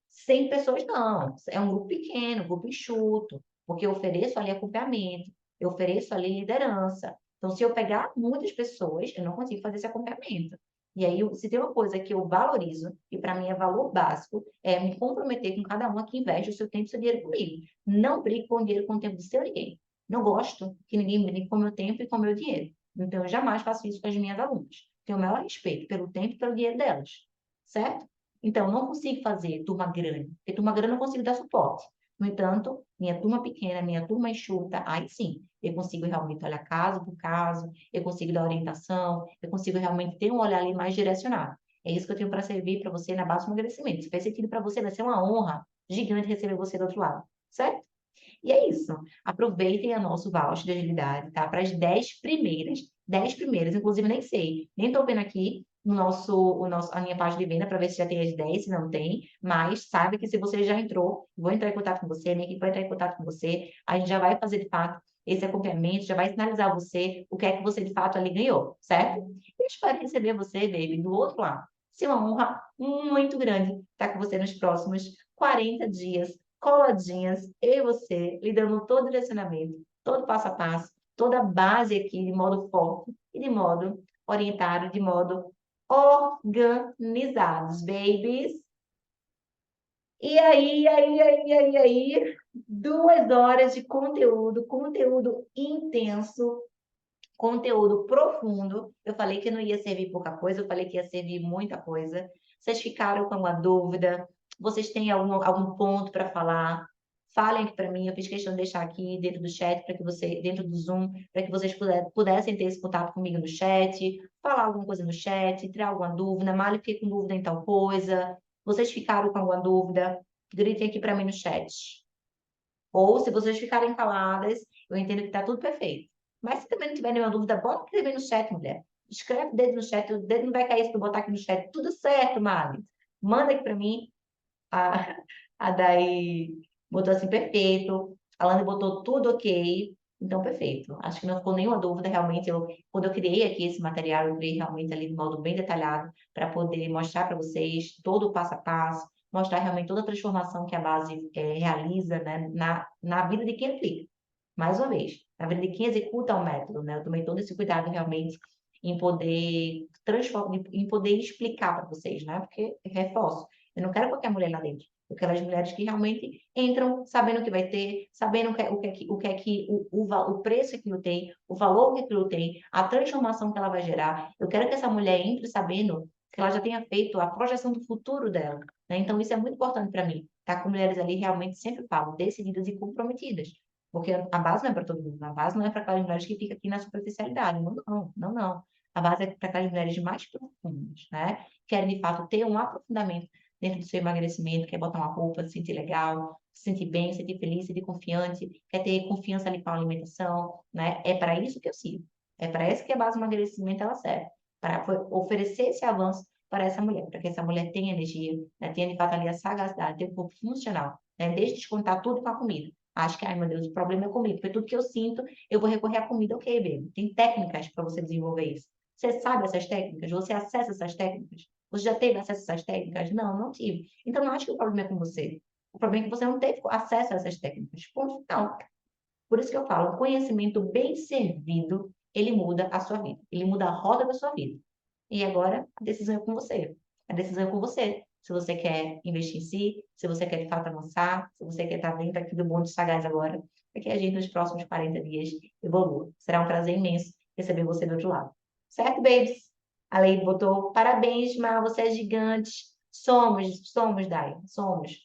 100 pessoas, não. É um grupo pequeno, um grupo enxuto, porque eu ofereço ali acompanhamento, eu ofereço ali liderança. Então, se eu pegar muitas pessoas, eu não consigo fazer esse acompanhamento. E aí, se tem uma coisa que eu valorizo, e para mim é valor básico, é me comprometer com cada uma que investe o seu tempo e o seu dinheiro comigo. Não brigue com o dinheiro com o tempo de seu ninguém. Não gosto que ninguém brigue com o meu tempo e com o meu dinheiro. Então, eu jamais faço isso com as minhas alunas. Tenho o maior respeito pelo tempo e pelo dinheiro delas. Certo? Então, não consigo fazer turma grande, porque turma grande eu não consigo dar suporte. No entanto, minha turma pequena, minha turma enxuta, aí sim, eu consigo realmente olhar caso por caso, eu consigo dar orientação, eu consigo realmente ter um olhar ali mais direcionado. É isso que eu tenho para servir para você na base do emagrecimento. Se faz sentido para você, vai ser uma honra gigante receber você do outro lado, certo? E é isso. Aproveitem a nosso voucher de agilidade, tá? Para as 10 primeiras. 10 primeiras, inclusive nem sei. Nem estou vendo aqui a minha página de venda para ver se já tem as 10, se não tem. Mas saiba que se você já entrou, vou entrar em contato com você, minha equipe vai entrar em contato com você. A gente já vai fazer, de fato, esse acompanhamento já vai sinalizar a você o que é que você de fato ali ganhou, certo? Eu espero receber você, baby, do outro lado. Isso é uma honra muito grande estar com você nos próximos 40 dias, coladinhas, eu e você, lhe dando todo o direcionamento, todo passo a passo, toda a base aqui de modo forte e de modo orientado, de modo organizados, babies. E aí, 2 horas de conteúdo, conteúdo intenso, conteúdo profundo. Eu falei que não ia servir pouca coisa, eu falei que ia servir muita coisa. Vocês ficaram com alguma dúvida? Vocês têm algum ponto para falar? Falem aqui para mim, eu fiz questão de deixar aqui dentro do chat, para que você, dentro do Zoom, para que vocês pudessem ter esse contato comigo no chat, falar alguma coisa no chat, tirar alguma dúvida. Mali, fiquei com dúvida em tal coisa. Vocês ficaram com alguma dúvida? Gritem aqui para mim no chat. Ou se vocês ficarem caladas, eu entendo que está tudo perfeito. Mas se também não tiver nenhuma dúvida, bota escrever no chat, mulher. Escreve o dedo no chat, o dedo não vai cair se tu botar aqui no chat. Tudo certo, Mari. Manda aqui para mim. A, a Dai botou assim, perfeito. A Lana botou tudo ok. Então, perfeito. Acho que não ficou nenhuma dúvida. Realmente, quando eu criei aqui esse material, eu criei realmente ali de modo bem detalhado para poder mostrar para vocês todo o passo a passo, mostrar realmente toda a transformação que a base realiza, né, na vida de quem aplica. Mais uma vez, na vida de quem executa o método, né? Eu tomei todo esse cuidado realmente em poder transformar, em poder explicar para vocês, né? Porque, reforço, eu não quero qualquer mulher lá dentro. Eu quero as mulheres que realmente entram sabendo o que vai ter, sabendo o preço que aquilo tem, o valor que aquilo tem, a transformação que ela vai gerar. Eu quero que essa mulher entre sabendo que ela já tenha feito a projeção do futuro dela, né? Então, isso é muito importante para mim. Tá com mulheres ali realmente sempre falo, decididas e comprometidas. Porque a base não é para todo mundo. A base não é para aquelas mulheres que ficam aqui na superficialidade. Não, não, não, não. A base é para aquelas mulheres mais profundas, né? Querem, de fato, ter um aprofundamento dentro do seu emagrecimento, quer botar uma roupa, se sentir legal, se sentir bem, se sentir feliz, se sentir confiante, quer ter confiança ali com a alimentação, né? É para isso que eu sigo. É para isso que a base do emagrecimento ela serve. Para oferecer esse avanço para essa mulher, para que essa mulher tenha energia, né? Tenha, de fato, ali a sagacidade, tenha um corpo funcional, né? Deixe de descontar tudo com a comida. Acho que, ai meu Deus, o problema é comigo, porque tudo que eu sinto, eu vou recorrer à comida, ok, baby. Tem técnicas para você desenvolver isso. Você sabe essas técnicas? Você acessa essas técnicas? Você já teve acesso a essas técnicas? Não, não tive. Então, não acho que o problema é com você. O problema é que você não teve acesso a essas técnicas. Ponto final. Por isso que eu falo, o conhecimento bem servido, ele muda a sua vida. Ele muda a roda da sua vida. E agora, a decisão é com você. A decisão é com você. Se você quer investir em si, se você quer de fato avançar, se você quer estar dentro aqui do mundo dos sagaz agora, para que a gente nos próximos 40 dias evolua. Será um prazer imenso receber você do outro lado. Certo, babies? A Lei botou, parabéns, Mar, você é gigante. Somos, Dai, somos.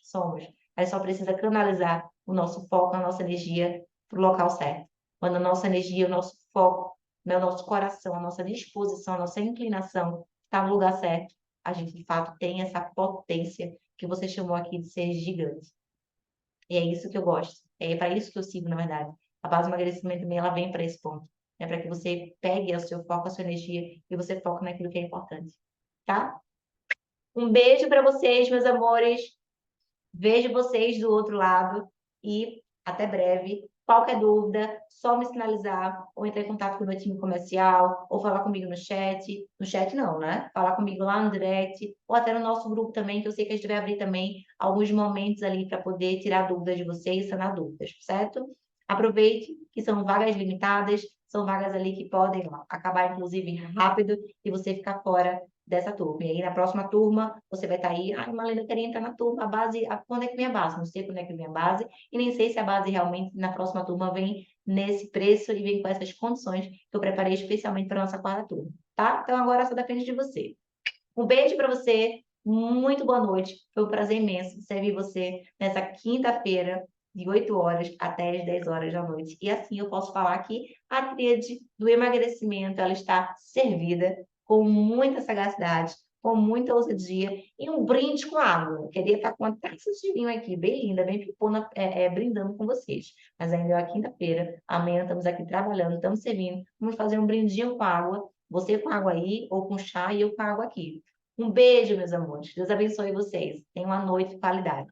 A gente só precisa canalizar o nosso foco, a nossa energia para o local certo. Quando a nossa energia, o nosso foco, né, o nosso coração, a nossa disposição, a nossa inclinação está no lugar certo, a gente de fato tem essa potência que você chamou aqui de ser gigante. E é isso que eu gosto. É para isso que eu sigo, na verdade. A base do emagrecimento também ela vem para esse ponto. É para que você pegue o seu foco, a sua energia e você foque naquilo que é importante. Tá? Um beijo para vocês, meus amores. Vejo vocês do outro lado e até breve. Qualquer dúvida, só me sinalizar ou entrar em contato com o meu time comercial ou falar comigo no chat. No chat não, né? Falar comigo lá no direct ou até no nosso grupo também, que eu sei que a gente vai abrir também alguns momentos ali para poder tirar dúvidas de vocês e sanar dúvidas, certo? Aproveite que são vagas limitadas, são vagas ali que podem acabar, inclusive, rápido e você ficar fora dessa turma. E aí, na próxima turma, você vai estar aí, ai, Marlene, eu queria entrar na turma, a base, quando é que vem a base? Não sei quando é que vem a base, e nem sei se a base realmente, na próxima turma, vem nesse preço e vem com essas condições que eu preparei especialmente para a nossa quarta turma, tá? Então, agora só depende de você. Um beijo para você, muito boa noite, foi um prazer imenso servir você nessa quinta-feira, de 8 horas até as 10 horas da noite. E assim eu posso falar que a tríade do emagrecimento, ela está servida com muita sagacidade, com muita ousadia e um brinde com água. Eu queria estar com uma taça de vinho aqui, bem linda, bem pipona, brindando com vocês. Mas ainda é a quinta-feira, amanhã estamos aqui trabalhando, estamos servindo, vamos fazer um brindinho com água, você com água aí, ou com chá e eu com água aqui. Um beijo, meus amores. Deus abençoe vocês. Tenham uma noite de qualidade.